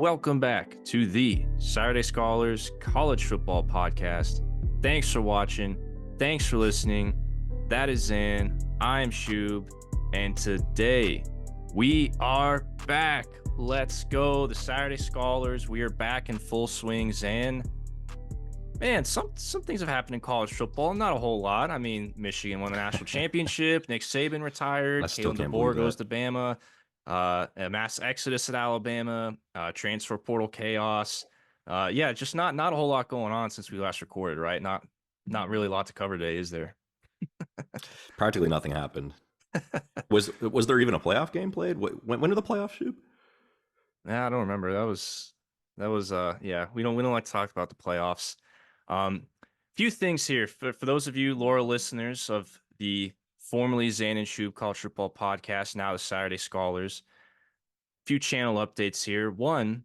Welcome back to the Saturday Scholars College Football Podcast. Thanks for watching. Thanks for listening. That is Zan. I'm Shub. And today we are back. Let's go. The Saturday Scholars. We are back in full swing. Zan, man, some things have happened in college football. Not a whole lot. I mean, Michigan won the national championship. Nick Saban retired. DeBoer goes to Bama. A mass exodus at Alabama. Transfer portal chaos. Yeah, just not a whole lot going on since we last recorded, right? Not really a lot to cover today, is there? Practically nothing happened. Was there even a playoff game played? When did the playoffs shoot? Nah, I don't remember. That was yeah, we don't like to talk about the playoffs. Few things here for those of you loyal listeners of the formerly Zan and Shub College Football Podcast, now the Saturday Scholars. Few channel updates here. One,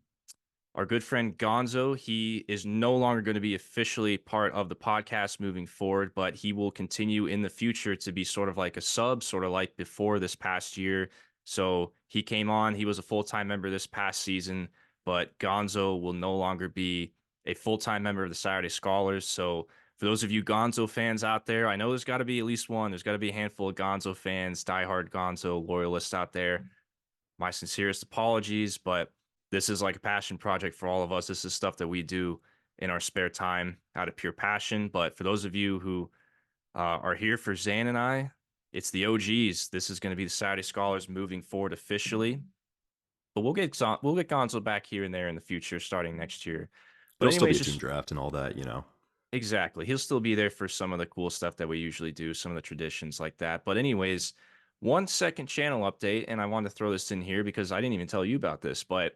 our good friend Gonzo, he is no longer going to be officially part of the podcast moving forward, but he will continue in the future to be sort of like a sub, sort of like before this past year. So he came on, he was a full-time member this past season, but Gonzo will no longer be a full-time member of the Saturday Scholars. So for those of you Gonzo fans out there, I know there's got to be at least one. There's got to be a handful of Gonzo fans, diehard Gonzo loyalists out there. My sincerest apologies, but this is like a passion project for all of us. This is stuff that we do in our spare time out of pure passion. But for those of you who are here for Zan and I, it's the OGs. This is going to be the Saturday Scholars moving forward officially. But we'll get Gonzo back here and there in the future, starting next year. But There'll still be a team draft and all that, you know. Exactly. He'll still be there for some of the cool stuff that we usually do, some of the traditions like that. But anyways, 1 second channel update, and I wanted to throw this in here because I didn't even tell you about this. But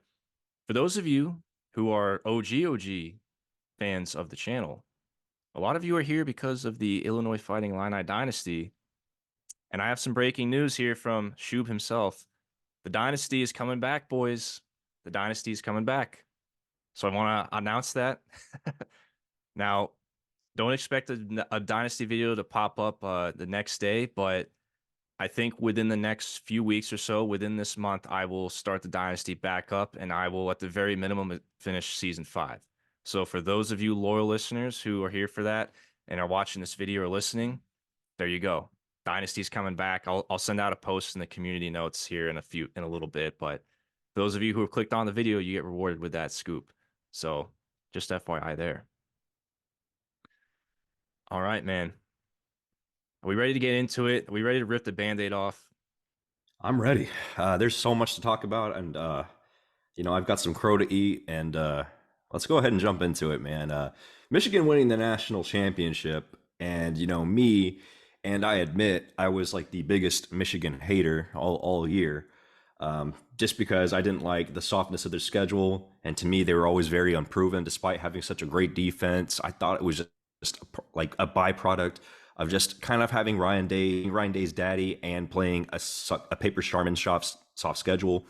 for those of you who are OG fans of the channel, a lot of you are here because of the Illinois Fighting Illini dynasty. And I have some breaking news here from Shub himself. The dynasty is coming back, boys. The dynasty is coming back. So I want to announce that. Now, don't expect a dynasty video to pop up the next day, but I think within the next few weeks or so, within this month, I will start the dynasty back up, and I will, at the very minimum, finish season 5. So for those of you loyal listeners who are here for that and are watching this video or listening, there you go. Dynasty's coming back. I'll send out a post in the community notes here in a little bit, but for those of you who have clicked on the video, you get rewarded with that scoop. So just FYI there. All right, man. Are we ready to get into it? Are we ready to rip the Band-Aid off? I'm ready. There's so much to talk about, and I've got some crow to eat, and let's go ahead and jump into it, man. Michigan winning the national championship, and me, and I admit I was like the biggest Michigan hater all year, just because I didn't like the softness of their schedule, and to me they were always very unproven, despite having such a great defense. I thought it was just like a byproduct of just kind of having Ryan Day's daddy and playing a paper Charmin soft schedule.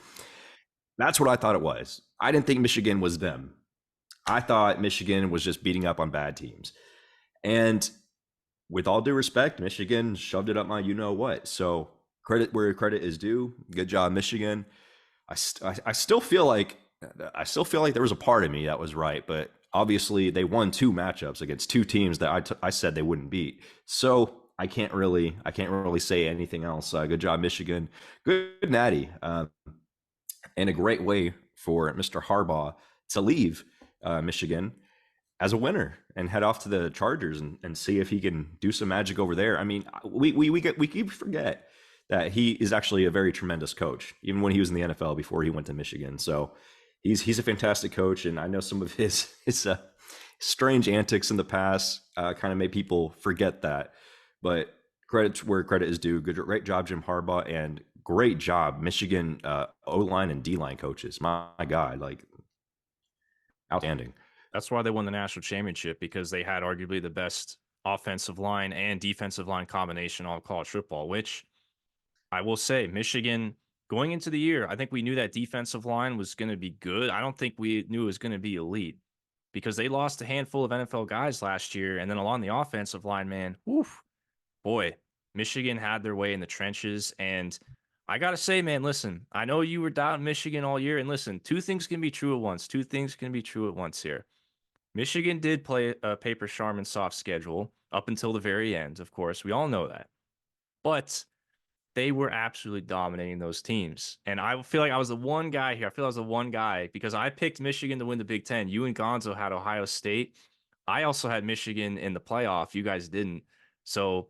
That's what I thought it was. I didn't think Michigan was them. I thought Michigan was just beating up on bad teams. And with all due respect, Michigan shoved it up my you-know-what. So credit where credit is due. Good job, Michigan. I still feel like there was a part of me that was right, but obviously they won 2 matchups against 2 teams that I said they wouldn't beat. So I can't really say anything else. Good job, Michigan. Good natty. And a great way for Mr. Harbaugh to leave Michigan as a winner and head off to the Chargers and see if he can do some magic over there. I mean, we keep forget that he is actually a very tremendous coach, even when he was in the NFL before he went to Michigan. So he's a fantastic coach, and I know some of his strange antics in the past kind of made people forget that. But credit where credit is due. Great job, Jim Harbaugh, and great job, Michigan O-line and D-line coaches. My God, like outstanding. That's why they won the national championship, because they had arguably the best offensive line and defensive line combination all college football, which I will say, Michigan, going into the year, I think we knew that defensive line was going to be good. I don't think we knew it was going to be elite, because they lost a handful of NFL guys last year. And then along the offensive line, man, boy, Michigan had their way in the trenches. And I gotta say, man, listen, I know you were down in Michigan all year, and listen, two things can be true at once. Two things can be true at once here. Michigan did play a paper Sharman soft schedule up until the very end, of course. We all know that. But they were absolutely dominating those teams. And I feel like I was the one guy here. I feel like I was the one guy because I picked Michigan to win the Big Ten. You and Gonzo had Ohio State. I also had Michigan in the playoff. You guys didn't. So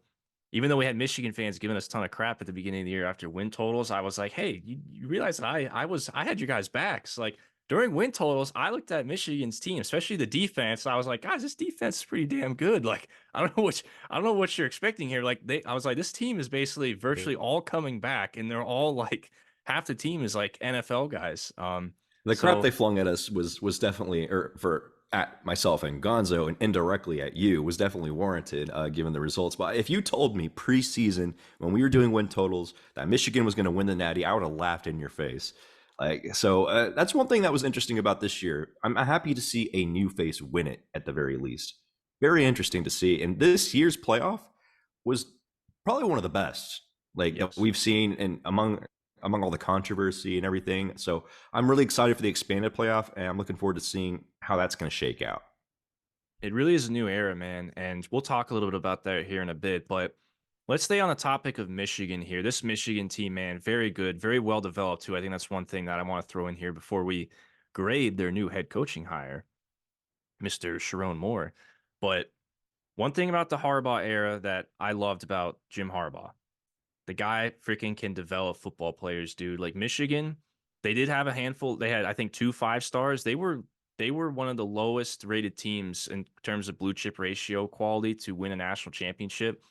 even though we had Michigan fans giving us a ton of crap at the beginning of the year after win totals, I was like, hey, you realize that I had you guys backs. Like during win totals, I looked at Michigan's team, especially the defense. I was like, guys, this defense is pretty damn good. Like I don't know what you're expecting here. I was like, this team is basically virtually all coming back, and they're all like half the team is like NFL guys. The crap So they flung at us was definitely, or for at myself and Gonzo, and indirectly at you, was definitely warranted given the results. But if you told me preseason when we were doing win totals that Michigan was going to win the Natty, I would have laughed in your face. Like so, that's one thing that was interesting about this year. I'm happy to see a new face win it at the very least. Very interesting to see. And this year's playoff was probably one of the best like that yes, we've seen, and among all the controversy and everything. So I'm really excited for the expanded playoff, and I'm looking forward to seeing how that's going to shake out. it really is a new era, man, and we'll talk a little bit about that here in a bit. But let's stay on the topic of Michigan here. This Michigan team, man, very good, very well developed too. I think that's one thing that I want to throw in here before we grade their new head coaching hire, Mr. Sharon Moore. But one thing about the Harbaugh era that I loved about Jim Harbaugh, the guy freaking can develop football players, dude. Like Michigan, they did have a handful. They had, I think, 2 5 stars. They were one of the lowest rated teams in terms of blue chip ratio quality to win a national championship.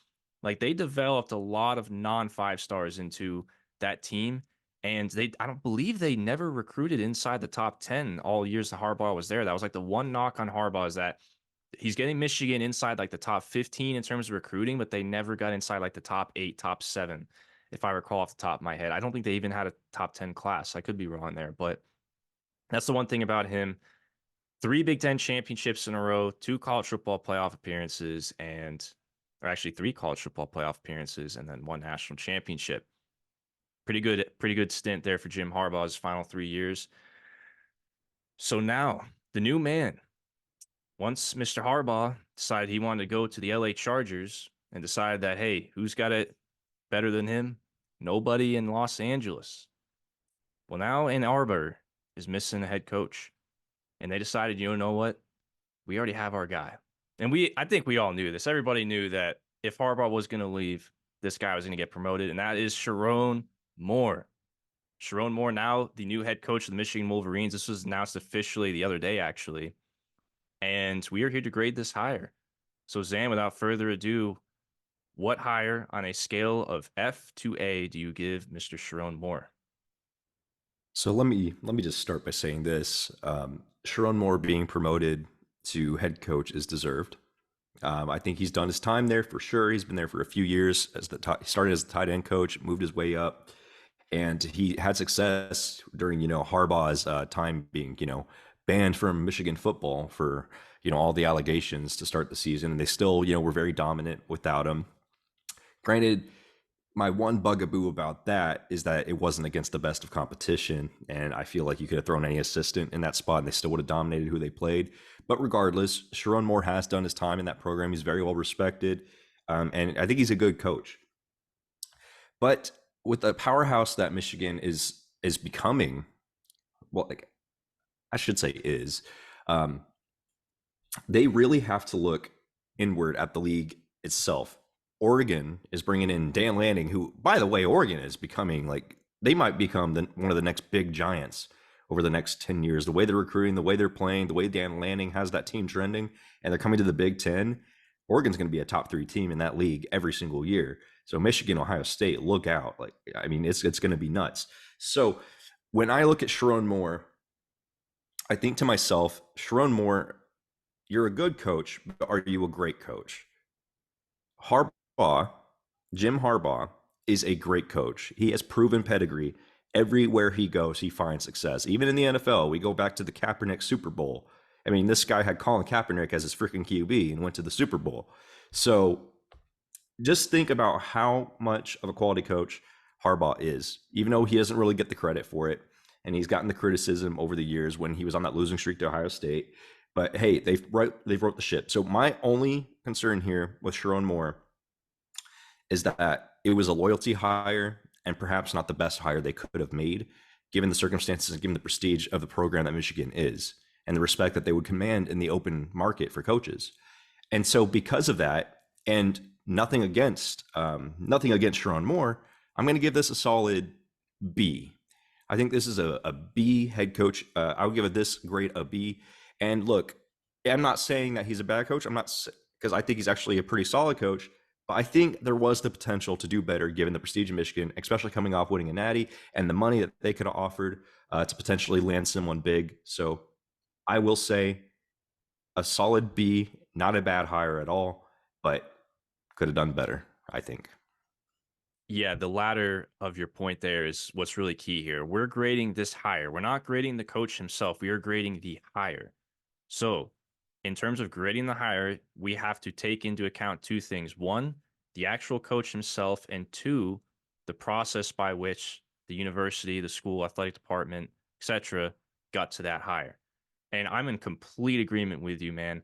Like they developed a lot of non 5 stars into that team. And I don't believe they never recruited inside the top 10 all years that Harbaugh was there. That was like the one knock on Harbaugh is that he's getting Michigan inside like the top 15 in terms of recruiting, but they never got inside like the top 8, top 7, if I recall off the top of my head. I don't think they even had a top 10 class. I could be wrong there, but that's the one thing about him. 3 Big Ten championships in a row, 2 college football playoff appearances, or actually 3 college football playoff appearances, and then 1 national championship. Pretty good stint there for Jim Harbaugh's final 3 years. So now the new man, once Mr. Harbaugh decided he wanted to go to the LA Chargers and decided that, hey, who's got it better than him? Nobody in Los Angeles. Well, now Ann Arbor is missing a head coach. And they decided, you know what? We already have our guy. And I think we all knew this. Everybody knew that if Harbaugh was going to leave, this guy was going to get promoted. And that is Sharon Moore. Sharon Moore, now the new head coach of the Michigan Wolverines. This was announced officially the other day, actually. And we are here to grade this hire. So, Zan, without further ado, what hire on a scale of F to A do you give Mr. Sharon Moore? So let me just start by saying this: Sharon Moore being promoted to head coach is deserved. I think he's done his time there for sure. He's been there for a few years he started as the tight end coach, moved his way up, and he had success during Harbaugh's time being banned from Michigan football for all the allegations to start the season, and they still were very dominant without him. Granted, my one bugaboo about that is that it wasn't against the best of competition, and I feel like you could have thrown any assistant in that spot and they still would have dominated who they played. But regardless, Sharon Moore has done his time in that program. He's very well respected, and I think he's a good coach. But with the powerhouse that Michigan is becoming, well, like I should say is, um, they really have to look inward at the league itself. Oregon is bringing in Dan Lanning, who, by the way, Oregon is becoming like they might become one of the next big giants over the next 10 years. The way they're recruiting, the way they're playing, the way Dan Lanning has that team trending, and they're coming to the Big Ten. Oregon's going to be a top 3 team in that league every single year. So Michigan, Ohio State, look out! Like I mean, it's going to be nuts. So when I look at Sharon Moore, I think to myself, Sharon Moore, you're a good coach, but are you a great coach? Harbaugh, Jim Harbaugh, is a great coach. He has proven pedigree. Everywhere he goes, he finds success. Even in the NFL, we go back to the Kaepernick Super Bowl. I mean, this guy had Colin Kaepernick as his freaking QB and went to the Super Bowl. So just think about how much of a quality coach Harbaugh is, even though he doesn't really get the credit for it. And he's gotten the criticism over the years when he was on that losing streak to Ohio State. But hey, they've wrote the ship. So my only concern here with Sharon Moore is that it was a loyalty hire and perhaps not the best hire they could have made, given the circumstances and given the prestige of the program that Michigan is and the respect that they would command in the open market for coaches. And so because of that, and nothing against Sharon Moore, I'm going to give this a solid B. I think this is a B head coach. I would give this grade a B. And look, I'm not saying that he's a bad coach. I'm not, because I think he's actually a pretty solid coach. But I think there was the potential to do better given the prestige of Michigan, especially coming off winning a natty and the money that they could have offered to potentially land someone big. So I will say a solid B, not a bad hire at all, but could have done better, I think. Yeah, the latter of your point there is what's really key here. We're grading this hire. We're not grading the coach himself. We are grading the hire. So, in terms of grading the hire, we have to take into account two things. One, the actual coach himself, and two, the process by which the university, the school, athletic department, etc., got to that hire. And I'm in complete agreement with you, man.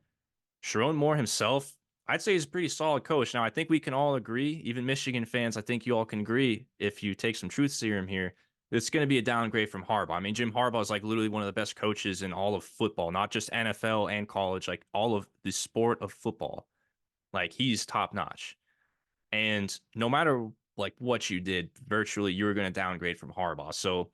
Sharon Moore himself, I'd say he's a pretty solid coach. Now, I think we can all agree, even Michigan fans, I think you all can agree, if you take some truth serum here, it's going to be a downgrade from Harbaugh. I mean, Jim Harbaugh is like literally one of the best coaches in all of football, not just NFL and college, like all of the sport of football. Like he's top notch. And no matter like what you did, virtually you were going to downgrade from Harbaugh. So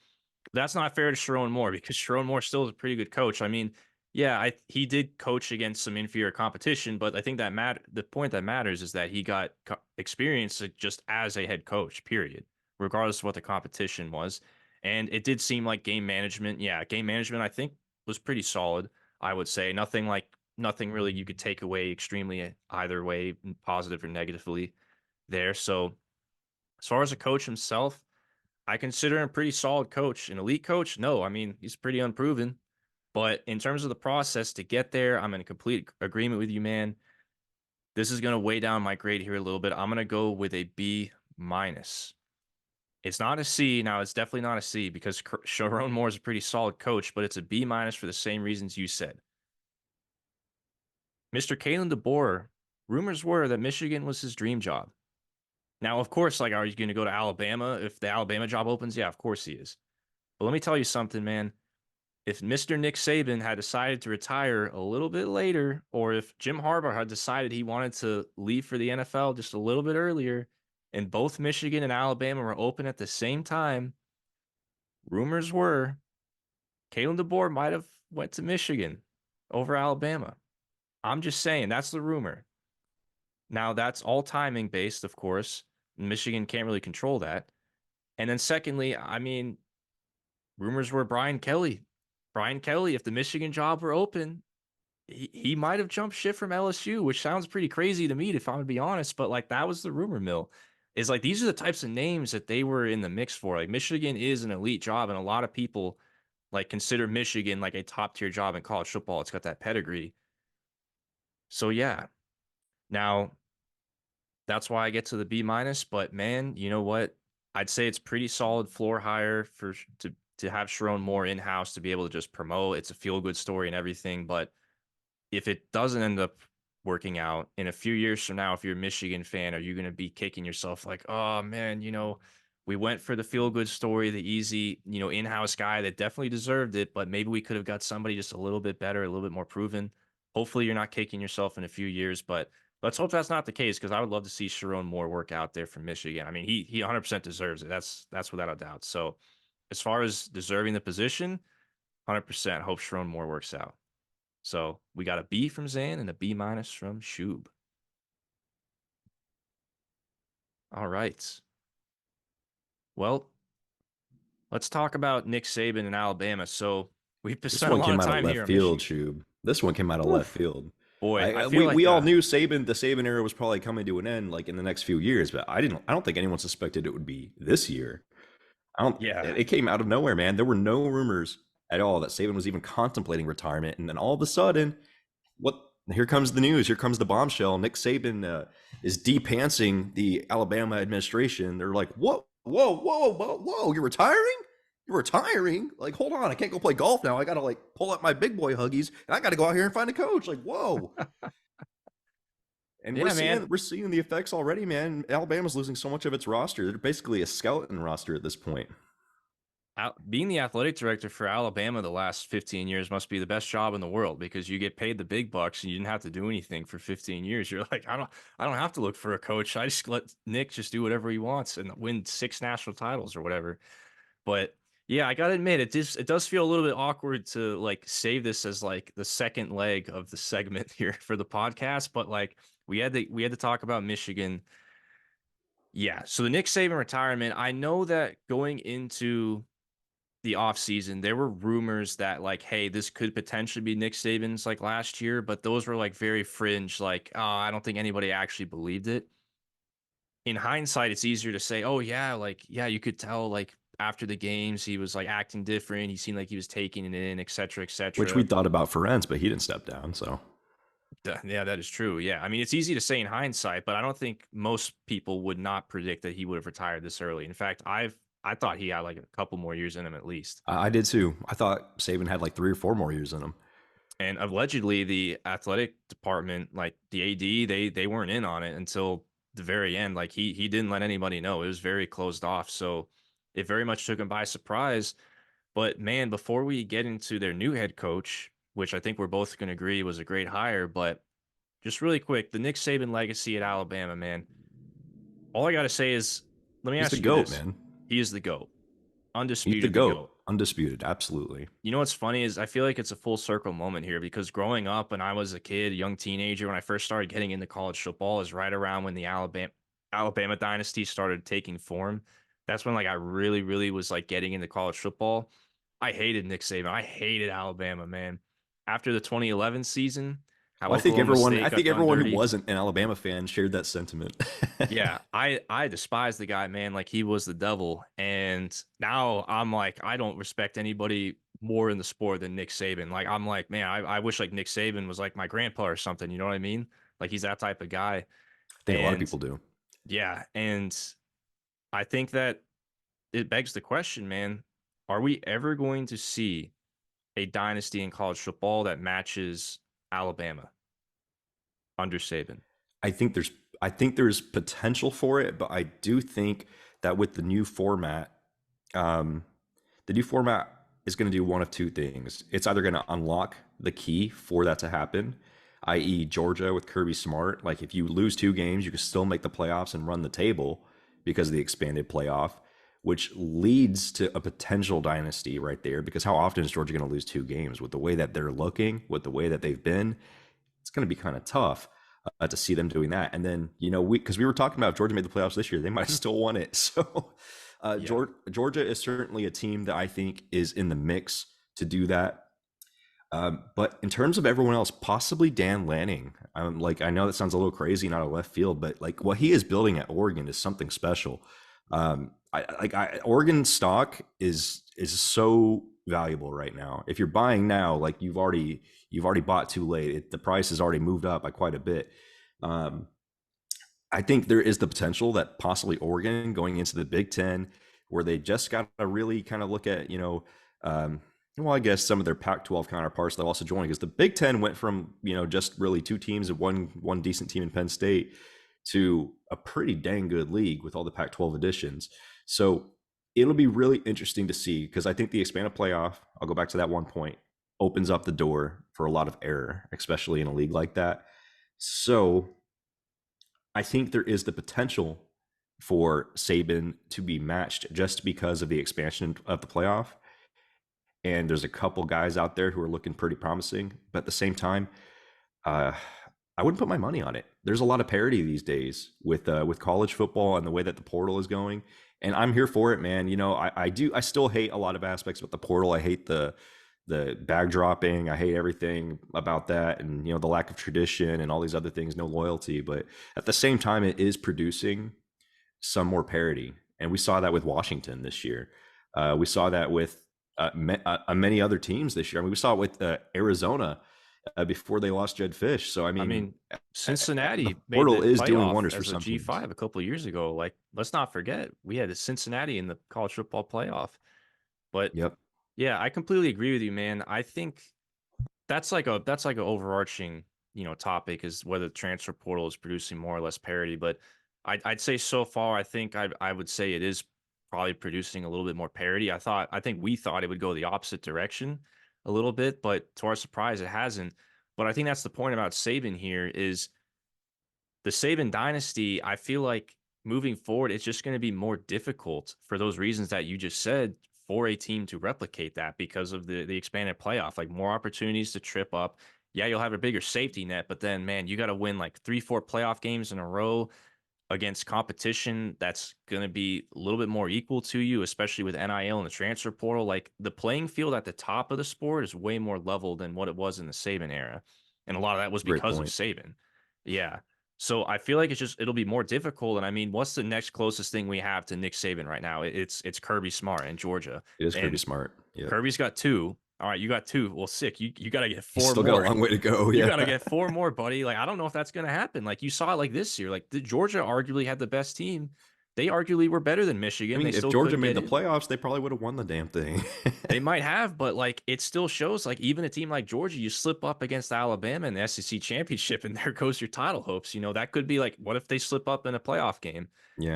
that's not fair to Sharon Moore because Sharon Moore still is a pretty good coach. I mean, yeah, he did coach against some inferior competition, but I think that the point that matters is that he got experience just as a head coach, period, regardless of what the competition was. And it did seem like game management. Yeah, game management I think was pretty solid. I would say nothing really you could take away extremely either way, positive or negatively there. So as far as a coach himself, I consider him a pretty solid coach. An elite coach? No, I mean, he's pretty unproven. But in terms of the process to get there, I'm in complete agreement with you, man. This is going to weigh down my grade here a little bit. I'm going to go with a B minus. It's not a C. Now, it's definitely not a C because Sharon Moore is a pretty solid coach, but it's a B minus for the same reasons you said. Mr. Kalen DeBoer, rumors were that Michigan was his dream job. Now, of course, like, are you going to go to Alabama if the Alabama job opens? Yeah, of course he is. But let me tell you something, man. If Mr. Nick Saban had decided to retire a little bit later, or if Jim Harbaugh had decided he wanted to leave for the NFL just a little bit earlier, and both Michigan and Alabama were open at the same time, rumors were Kalen DeBoer might have went to Michigan over Alabama. I'm just saying, that's the rumor. Now, that's all timing based, of course. Michigan can't really control that. And then secondly, I mean, rumors were Brian Kelly. Brian Kelly, if the Michigan job were open, he might have jumped ship from LSU, which sounds pretty crazy to me, if I'm going to be honest. But like that was the rumor mill. Is like these are the types of names that they were in the mix for. Like Michigan is an elite job, and a lot of people like consider Michigan like a top tier job in college football. It's got that pedigree. So yeah. Now that's why I get to the B minus. But man, you know what? I'd say it's pretty solid floor hire for to have Sharon Moore in house to be able to just promote. It's a feel good story and everything. But if it doesn't end up working out in a few years from now, if you're a Michigan fan, are you going to be kicking yourself like, oh man, we went for the feel good story, the easy, in house guy that definitely deserved it, but maybe we could have got somebody just a little bit better, a little bit more proven. Hopefully, you're not kicking yourself in a few years, but let's hope that's not the case because I would love to see Sharon Moore work out there for Michigan. I mean, he 100% deserves it. That's without a doubt. So, as far as deserving the position, 100% hope Sharon Moore works out. So we got a B from Zan and a B minus from Shub. All right. Well, let's talk about Nick Saban in Alabama. So we've This spent a one lot came of out of time left here on field, Michigan. Shub. This one came out of left Oof. field. Boy, I feel like We all knew the Saban era was probably coming to an end like in the next few years, but I don't think anyone suspected it would be this year. I don't yeah, It came out of nowhere, man. There were no rumors at all that Saban was even contemplating retirement, and then all of a sudden, what here comes the news, here comes the bombshell. Nick Saban is de-pantsing the Alabama administration. They're like, whoa, you're retiring? You're retiring? Like, hold on, I can't go play golf now. I gotta like pull up my big boy huggies and I gotta go out here and find a coach. Like, whoa. And Yeah, man. we're seeing the effects already, man. Alabama's losing so much of its roster. They're basically a skeleton roster at this point. Being the athletic director for Alabama the last 15 years must be the best job in the world because you get paid the big bucks and you didn't have to do anything for 15 years. You're like, I don't have to look for a coach. I just let Nick just do whatever he wants and win 6 national titles or whatever. But yeah, I gotta admit, it does feel a little bit awkward to like save this as like the second leg of the segment here for the podcast. But like we had to talk about Michigan. Yeah, so the Nick Saban retirement, I know that going into the offseason, there were rumors that like, hey, this could potentially be Nick Saban's like last year, but those were like very fringe, like, oh, I don't think anybody actually believed it. In hindsight, it's easier to say, oh yeah, like, yeah, you could tell like after the games he was like acting different. He seemed like he was taking it in, et cetera, et Which we cetera. thought about Ferenc, but he didn't step down. So Yeah, that is true. Yeah. I mean, it's easy to say in hindsight, but I don't think most people would not predict that he would have retired this early. In fact, I thought he had like a couple more years in him at least. I did too. I thought Saban had like 3 or 4 more years in him. And allegedly, the athletic department, like the AD, they weren't in on it until the very end. Like he didn't let anybody know. It was very closed off. So it very much took him by surprise. But man, before we get into their new head coach, which I think we're both going to agree was a great hire, but just really quick, the Nick Saban legacy at Alabama, man. All I got to say is, let me He's the ask you GOAT, this: man. he is the goat, He's the undisputed, the GOAT. goat. Undisputed. Absolutely. You know what's funny is I feel like it's a full circle moment here because growing up when I was a kid, a young teenager, when I first started getting into college football is right around when the Alabama dynasty started taking form. That's when like I really, really was like getting into college football. I hated Nick Saban. I hated Alabama, man. After the 2011 season, how Well, Oklahoma I State got think done everyone who dirty. wasn't an Alabama fan shared that sentiment. Yeah, I despise the guy, man. Like he was the devil. And now I'm like, I don't respect anybody more in the sport than Nick Saban. Like I'm like, man, I wish like Nick Saban was like my grandpa or something. You know what I mean? Like he's that type of guy. I think a lot of And people do. yeah, and I think that it begs the question, man, are we ever going to see a dynasty in college football that matches Alabama under Saban? I think there's I think there's potential for it, but I do think that with um, the new format is going to do one of two things. It's either going to unlock the key for that to happen, i.e., Georgia with Kirby Smart. Like if you lose 2 games, you can still make the playoffs and run the table because of the expanded playoff, which leads to a potential dynasty right there. Because how often is Georgia going to lose 2 games with the way that they're looking, with the way that they've been? It's going to be kind of tough to see them doing that. And then, because we were talking about if Georgia made the playoffs this year, they might have still won it. So Yeah. Georgia is certainly a team that I think is in the mix to do that. But in terms of everyone else, possibly Dan Lanning. Like I know that sounds a little crazy, not a left field, but like what he is building at Oregon is something special. Oregon stock is so valuable right now. If you're buying now, like you've already bought too late. The price has already moved up by quite a bit. Um, I think there is the potential that possibly Oregon going into the Big Ten, where they just got to really kind of look at, well, I guess some of their Pac-12 counterparts they'll also join because the Big Ten went from just really 2 teams and one decent team in Penn State to a pretty dang good league with all the Pac-12 additions. So it'll be really interesting to see because I think the expanded playoff, I'll go back to that one point, opens up the door for a lot of error, especially in a league like that. So I think there is the potential for Saban to be matched just because of the expansion of the playoff. And there's a couple guys out there who are looking pretty promising, but at the same time, uh, I wouldn't put my money on it. There's a lot of parity these days with college football and the way that the portal is going, and I'm here for it, man. I still hate a lot of aspects about the portal. I hate the bag dropping. I hate everything about that, and the lack of tradition and all these other things, no loyalty. But at the same time, it is producing some more parity, and we saw that with Washington this year. We saw that with many other teams this year. I mean, we saw it with Arizona before they lost Jed Fish. So I I mean, mean, the Cincinnati made portal the is doing playoff wonders for as a some teams. G5 a couple of years ago. Like, let's not forget we had the Cincinnati in the college football playoff. But Yep, yeah, I completely agree with you, man. I think that's like an overarching topic is whether the transfer portal is producing more or less parity. But I'd say so far, I think I would say it is probably producing a little bit more parity. I think we thought it would go the opposite direction a little bit, but to our surprise, it hasn't. But I think that's the point about Saban here is the Saban dynasty. I feel like moving forward, it's just going to be more difficult for those reasons that you just said for a team to replicate that because of the expanded playoff, like more opportunities to trip up. Yeah, you'll have a bigger safety net, but then man, you got to win like 3, 4 playoff games in a row against competition that's going to be a little bit more equal to you, especially with NIL and the transfer portal. Like the playing field at the top of the sport is way more level than what it was in the Saban era. And a lot of that was great because of point. Saban. Yeah. So I feel like it'll be more difficult. And I mean, what's the next closest thing we have to Nick Saban right now? It's Kirby Smart in Georgia. It is Kirby And Smart. Yep, Kirby's got two. All right, you got two. Well, sick. You got to get he's four still got a more. long way to go. You Yeah, got to get four more, buddy. Like I don't know if that's going to happen. Like you saw it like this year. Like the Georgia arguably had the best team. They arguably were better than I Michigan. They mean, if still Georgia couldn't made get the in. playoffs, they probably would have won the damn thing. They might have, but like it still shows like even a team like Georgia, you slip up against Alabama in the SEC championship, and there goes your title hopes. That could be like, what if they slip up in a playoff game?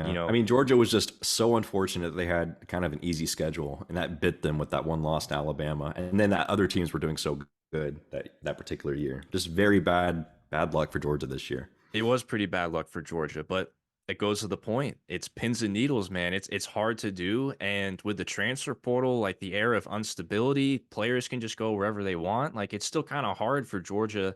You Yeah, I know, mean, Georgia was just so unfortunate they had kind of an easy schedule, and that bit them with that one loss to Alabama, and then that other teams were doing so good that particular year. Just very bad luck for Georgia this year. it was pretty bad luck for Georgia, but it goes to the point. It's pins and needles, man. It's hard to do, and with the transfer portal, like the era of instability, players can just go wherever they want. Like it's still kind of hard for Georgia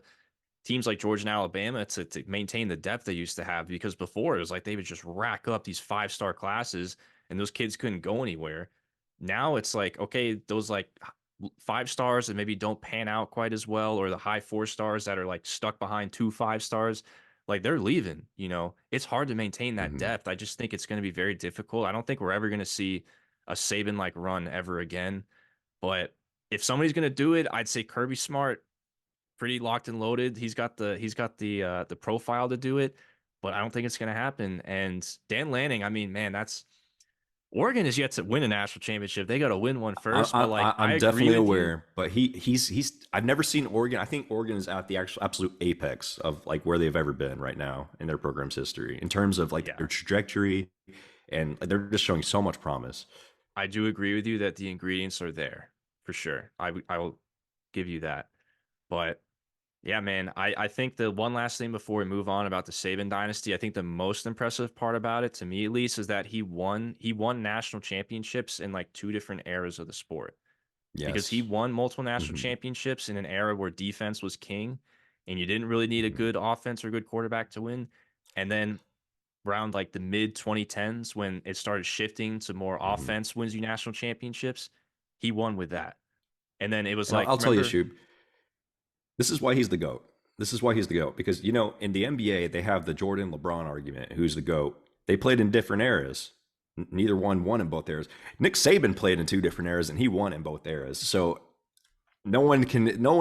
teams like Georgia and Alabama to maintain the depth they used to have because before it was like they would just rack up these 5-star classes and those kids couldn't go anywhere. Now it's like, okay, those like 5 stars that maybe don't pan out quite as well, or the high 4 stars that are like stuck behind 2 5 stars, like they're leaving. It's hard to maintain that Hmm. depth. I just think it's going to be very difficult. I don't think we're ever going to see a Saban like run ever again. But if somebody's going to do it, I'd say Kirby Smart pretty locked and loaded. He's got the profile to do it, but I don't think it's going to happen. And Dan Lanning, I mean, man, that's Oregon is yet to win a national championship. They got to win one first. But like, I I'm agree definitely with you. aware, but he's I've never seen Oregon. I think Oregon is at the actual absolute apex of like where they've ever been right now in their program's history in terms of like Yeah, their trajectory, and they're just showing so much promise. I do agree with you that the ingredients are there for sure. I will give you that. But yeah, man. I think the one last thing before we move on about the Saban dynasty, I think the most impressive part about it, to me at least, is that he won national championships in like two different eras of the sport. Because he Yes. won multiple national Hmm. championships in an era where defense was king and you didn't really need a Hmm. good offense or good quarterback to win. And then around like the mid 2010s when it started shifting to more Hmm. offense wins you national championships, he won with that. And then it was And like, I'll tell you, remember, Shub, this is why he's the GOAT. This is why he's the GOAT. Because, in the NBA, they have the Jordan LeBron argument who's the GOAT. They played in different eras. Neither one won in both eras. Nick Saban played in two different eras and he won in both eras. So no one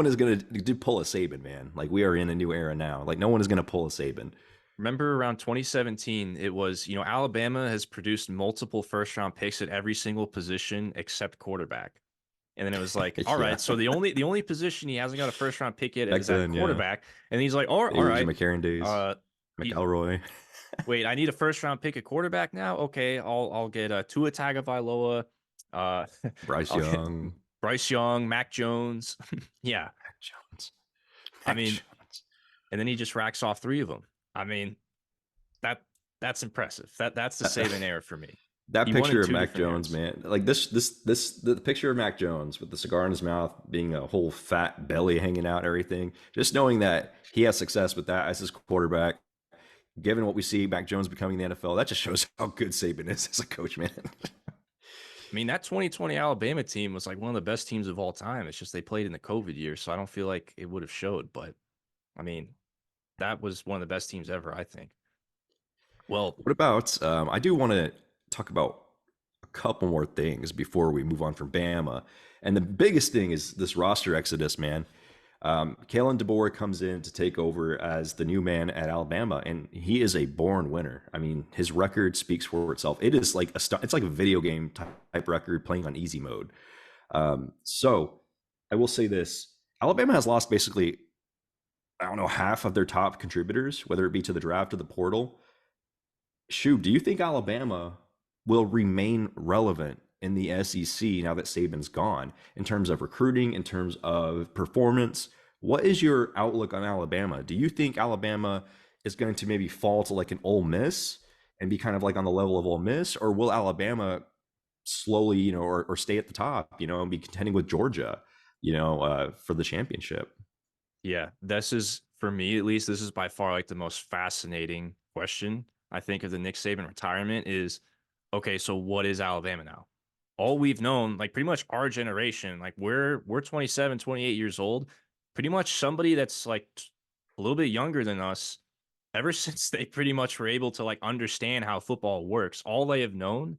is going to pull a Saban, man. Like we are in a new era now. Like no one is going to pull a Saban. remember around 2017, it was, Alabama has produced multiple first round picks at every single position except quarterback. And then it was like, all Yeah. right, so the only position he hasn't got a first round pick yet Back is at then, yeah. quarterback. And he's like, all The right, McCarron days, uh, he McElroy, wait, I need a first round pick at quarterback now. Okay, I'll get Tua Tagovailoa, uh, Bryce I'll get Young, Bryce Young, Mac Jones. Yeah, Mac Jones, I Mac mean, Jones. and then he just racks off three of them. I mean, that that's impressive. That's the Saban era for me. That He won in picture of two Mac different Jones, eras. man, like the picture of Mac Jones with the cigar in his mouth, being a whole fat belly hanging out, and everything. Just knowing that he has success with that as his quarterback, given what we see Mac Jones becoming in the NFL, that just shows how good Saban is as a coach, man. I mean, that 2020 Alabama team was like one of the best teams of all time. It's just they played in the COVID year, so I don't feel like it would have showed. But I mean, that was one of the best teams ever, I think. Well, What about? I do want to talk about a couple more things before we move on from Bama. And the biggest thing is this roster exodus, man. Kalen DeBoer comes in to take over as the new man at Alabama, and he is a born winner. I mean, his record speaks for itself. It is like it's like a video game type record playing on easy mode. So I will say this: Alabama has lost basically, I don't know, half of their top contributors, whether it be to the draft or the portal. Shoot, do you think Alabama will remain relevant in the SEC now that Saban's gone in terms of recruiting, in terms of performance? What is your outlook on Alabama? Do you think Alabama is going to maybe fall to like an Ole Miss and be kind of like on the level of Ole Miss, or will Alabama slowly, or stay at the top, and be contending with Georgia, for the championship? Yeah, this is, for me at least, this is by far like the most fascinating question, I think, of the Nick Saban retirement is, okay, so what is Alabama now? All we've known, like pretty much our generation, like we're 27, 28 years old, pretty much somebody that's like a little bit younger than us, ever since they pretty much were able to like understand how football works, all they have known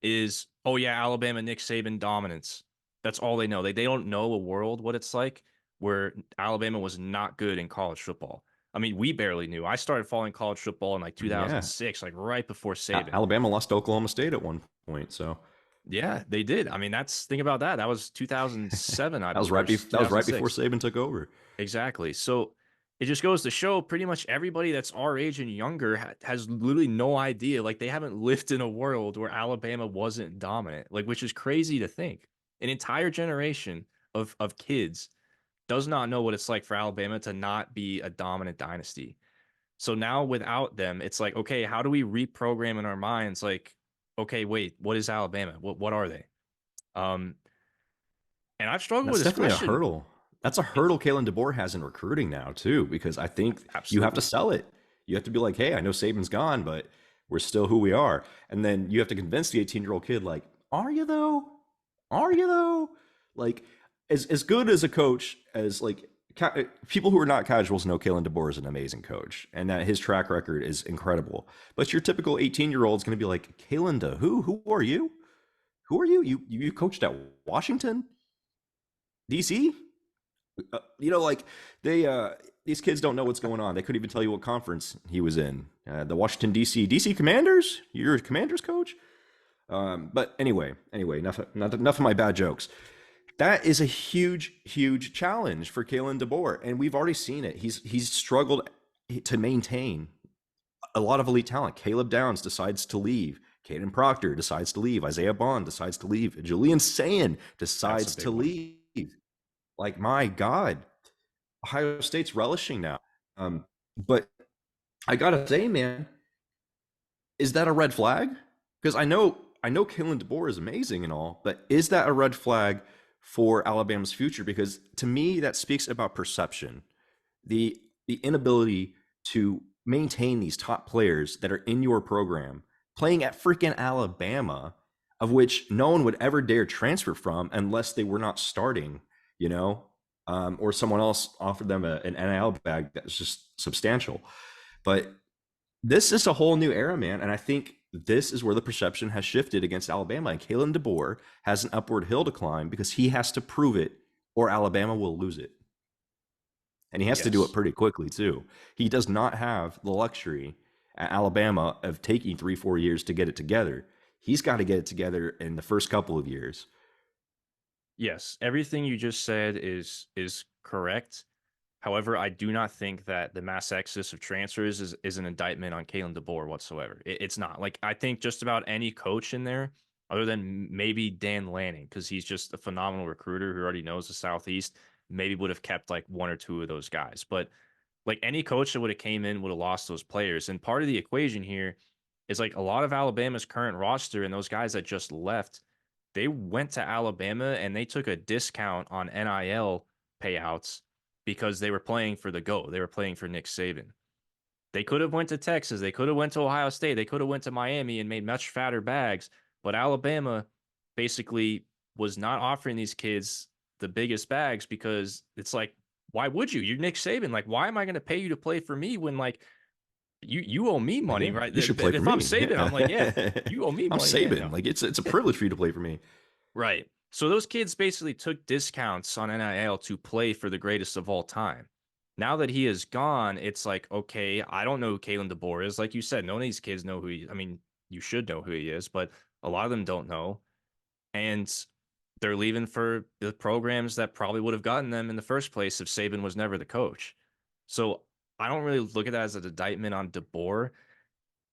is, oh yeah, Alabama, Nick Saban dominance. That's all they know. They don't know a world what it's like where Alabama was not good in college football. I mean, we barely knew. I started following college football in like Yeah. 2006, like right before Saban. Alabama lost to Oklahoma State at one point, so Yeah, they did. I mean, think about that. That was 2007, I that was believe, or that was right before 2006. Saban took over. Exactly. So it just goes to show pretty much everybody that's our age and younger has literally no idea. Like they haven't lived in a world where Alabama wasn't dominant, like, which is crazy to think. An entire generation of kids does not know what it's like for Alabama to not be a dominant dynasty. So now without them, it's like, okay, how do we reprogram in our minds? Like, okay, wait, what is Alabama? What are they? Um, and I've struggled with That's this definitely a question. hurdle. That's a hurdle Kalen DeBoer has in recruiting now too, because I think you have to Absolutely. sell it. You have to be like, hey, I know Saban's gone, but we're still who we are. And then you have to convince the 18-year-old kid, like, are you though? Are you though? Like, as good as a coach as like people who are not casuals know Kalen DeBoer is an amazing coach and that his track record is incredible. But your typical 18-year-old is going to be like, Kalen De who? Who are you? Who are you? You coached at Washington, DC? Like they these kids don't know what's going on. They couldn't even tell you what conference he was in. The Washington DC Commanders. You're a Commanders coach. But anyway, enough of my bad jokes. That is a huge challenge for Kalen DeBoer, and we've already seen it. He's struggled to maintain a lot of elite talent. Caleb Downs decides to leave. Caden Proctor decides to leave. Isaiah Bond decides to leave. Julian Sayin That's a decides big to one. leave. Like, my God, Ohio State's relishing now. But I gotta say, man, is that a red flag? Because I know Kalen DeBoer is amazing and all, but is that a red flag for Alabama's future? Because to me, that speaks about perception, the inability to maintain these top players that are in your program playing at freaking Alabama, of which no one would ever dare transfer from unless they were not starting, or someone else offered them an NIL bag that was just substantial. But this is a whole new era, man. And I think this is where the perception has shifted against Alabama. And Kalen DeBoer has an upward hill to climb because he has to prove it or Alabama will lose it. And he has to do it Yes. pretty quickly, too. He does not have the luxury at Alabama of taking 3, 4 years to get it together. He's got to get it together in the first couple of years. Yes, everything you just said is correct. However, I do not think that the mass exodus of transfers is an indictment on Kalen DeBoer whatsoever. It's not. Like I think just about any coach in there, other than maybe Dan Lanning, because he's just a phenomenal recruiter who already knows the Southeast, maybe would have kept like one or two of those guys. But like any coach that would have came in would have lost those players. And part of the equation here is like a lot of Alabama's current roster and those guys that just left, they went to Alabama and they took a discount on NIL payouts because they were playing for the GOAT. They were playing for Nick Saban. They could have went to Texas. They could have went to Ohio State. They could have went to Miami and made much fatter bags. But Alabama basically was not offering these kids the biggest bags because it's like, why would you? You're Nick Saban. Like, why am I going to pay you to play for me when like you owe me Like, money, yeah, right? you should play for If I'm me. Saban, I'm like, yeah, Yeah. you owe me I'm money. Yeah, Saban. no, Like, it's a privilege for you to play for me. right. So those kids basically took discounts on NIL to play for the greatest of all time. Now that he is gone, it's like, okay, I don't know who Kalen DeBoer is. Like you said, none of these kids know who he, I mean, you should know who he is, but a lot of them don't know. And they're leaving for the programs that probably would have gotten them in the first place if Saban was never the coach. So I don't really look at that as an indictment on DeBoer.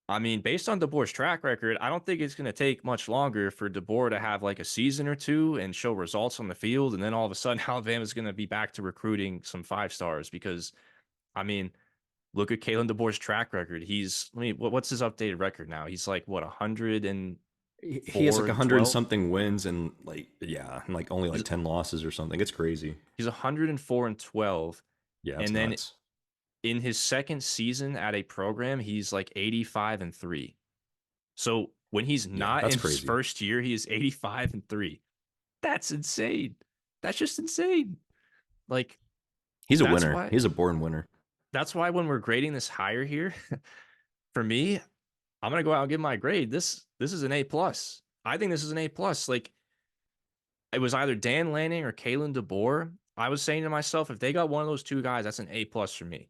I mean, based on DeBoer's track record, I don't think it's going to take much longer for DeBoer to have like a season or two and show results on the field. And then all of a sudden, Alabama's going to be back to recruiting some five stars because, I mean, look at Kalen DeBoer's track record. What's his updated record now? He's like, what, 104 He has like and 100 and 12? something wins and like, yeah, and like only like 10 losses or something. It's crazy. He's 104 and 12. Yeah, it's And then nuts. in his second season at a program, he's like 85 and 3. So when he's Yeah, not that's in his crazy. first year, he is 85 and 3. That's insane. That's just insane. Like He's a that's winner. why He's a born winner. that's why when we're grading this higher here, for me, I'm gonna go out and give my grade. This is an A plus. I think this is an A plus. Like it was either Dan Lanning or Kalen DeBoer. I was saying to myself, if they got one of those two guys, that's an A plus for me.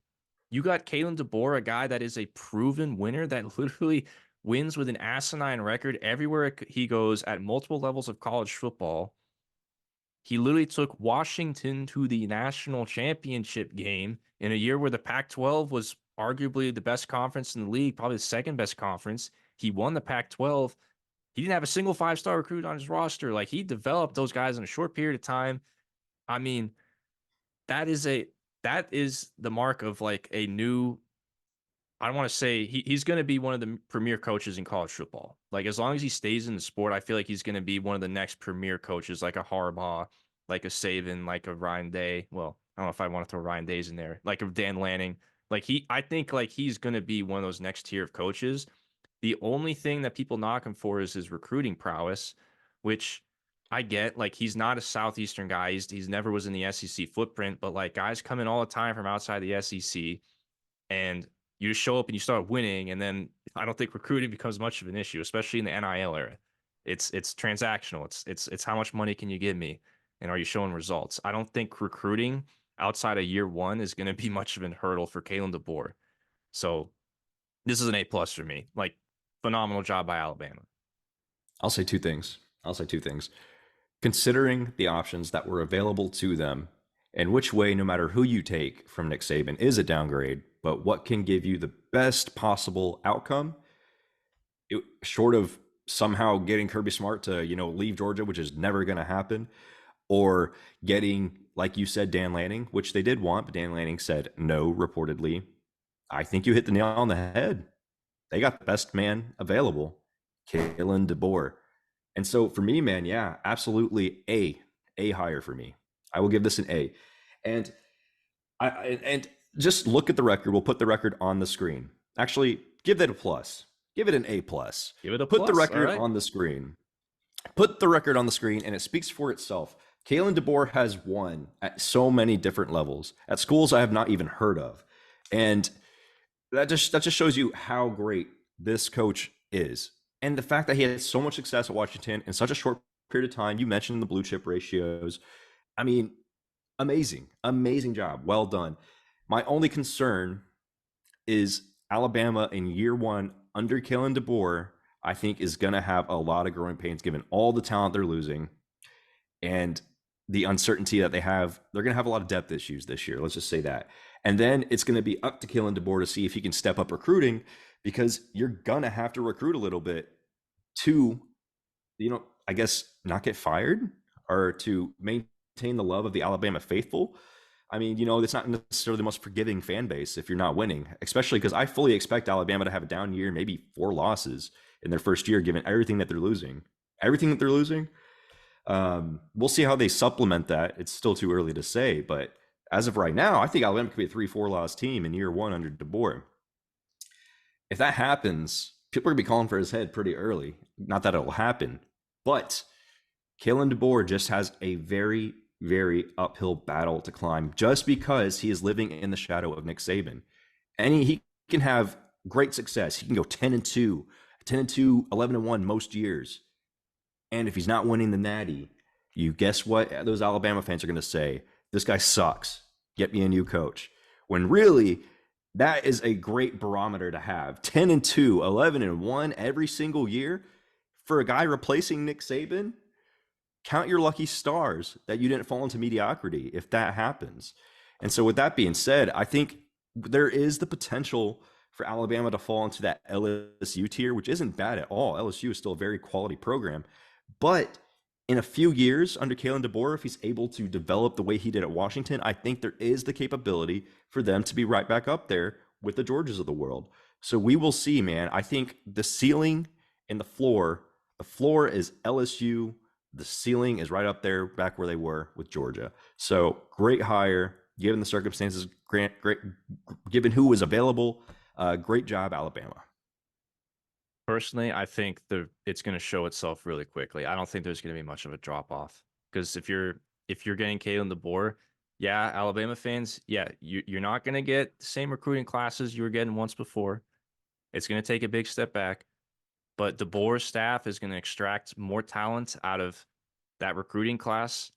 You got Kalen DeBoer, a guy that is a proven winner that literally wins with an asinine record everywhere he goes at multiple levels of college football. He literally took Washington to the national championship game in a year where the Pac 12 was arguably the best conference in the league, probably the second best conference. He won the Pac 12. He didn't have a single five-star recruit on his roster. Like he developed those guys in a short period of time. I mean, that is a that is the mark of like a new. I don't want to say he's going to be one of the premier coaches in college football. Like as long as he stays in the sport, I feel like he's going to be one of the next premier coaches, like a Harbaugh, like a Saban, like a Ryan Day. Well, I don't know if I want to throw Ryan Days in there, like a Dan Lanning. I think like he's going to be one of those next tier of coaches. The only thing that people knock him for is his recruiting prowess, which I get. Like he's not a southeastern guy. He's never was in the SEC footprint, but like guys come in all the time from outside the SEC and you just show up and you start winning, and then I don't think recruiting becomes much of an issue, especially in the NIL era. It's transactional. It's how much money can you give me, and are you showing results? I don't think recruiting outside of year one is going to be much of a hurdle for Kalen DeBoer. So this is an A plus for me. Like phenomenal job by Alabama. I'll say two things. I'll say two things. Considering the options that were available to them and which way, no matter who you take from Nick Saban, is a downgrade, but what can give you the best possible outcome, short of somehow getting Kirby Smart to, leave Georgia, which is never going to happen, or getting, like you said, Dan Lanning, which they did want, but Dan Lanning said no, reportedly. I think you hit the nail on the head. They got the best man available, Kalen DeBoer. And so for me, man, yeah, absolutely A higher for me. I will give this an A. And and just look at the record. We'll put the record on the screen. Actually, give that a plus. Give it an A plus. Give it a Put the plus. All record right. on the screen. Put the record on the screen, and it speaks for itself. Kalen DeBoer has won at so many different levels at schools I have not even heard of, and that just shows you how great this coach is, and the fact that he had so much success at Washington in such a short period of time. You mentioned the blue chip ratios. I mean, amazing, amazing job. Well done. My only concern is Alabama in year one under Kalen DeBoer. I think is going to have a lot of growing pains given all the talent they're losing and the uncertainty that they have. They're going to have a lot of depth issues this year. Let's just say that. And then it's going to be up to Kalen DeBoer to see if he can step up recruiting, because you're going to have to recruit a little bit to, I guess, not get fired or to maintain the love of the Alabama faithful. I mean, it's not necessarily the most forgiving fan base if you're not winning, especially because I fully expect Alabama to have a down year, maybe 4 losses in their first year, given everything that they're losing. Everything that they're losing. We'll see how they supplement that. It's still too early to say, but as of right now, I think Alabama could be a 3-4 loss team in year one under DeBoer. If that happens, people are going to be calling for his head pretty early. Not that it'll happen, but Kalen DeBoer just has a very, very uphill battle to climb just because he is living in the shadow of Nick Saban. And he can have great success. He can go 10-2, 10-2, 11-1 most years. And if he's not winning the Natty, you guess what those Alabama fans are going to say? This guy sucks. Get me a new coach. When really, that is a great barometer to have. 10-2, 11-1 every single year for a guy replacing Nick Saban. Count your lucky stars that you didn't fall into mediocrity if that happens. And so, with that being said, I think there is the potential for Alabama to fall into that LSU tier, which isn't bad at all. LSU is still a very quality program. But in a few years under Kalen DeBoer, if he's able to develop the way he did at Washington, I think there is the capability for them to be right back up there with the Georgias of the world. So we will see, man. I think the ceiling and the floor is LSU. The ceiling is right up there, back where they were with Georgia. So great hire, given the circumstances, great, given who was available. Great job, Alabama. Personally, I think it's going to show itself really quickly. I don't think there's going to be much of a drop off because if you're getting Kalen DeBoer, yeah, Alabama fans, yeah, you're not going to get the same recruiting classes you were getting once before. It's going to take a big step back, but DeBoer's staff is going to extract more talent out of that recruiting class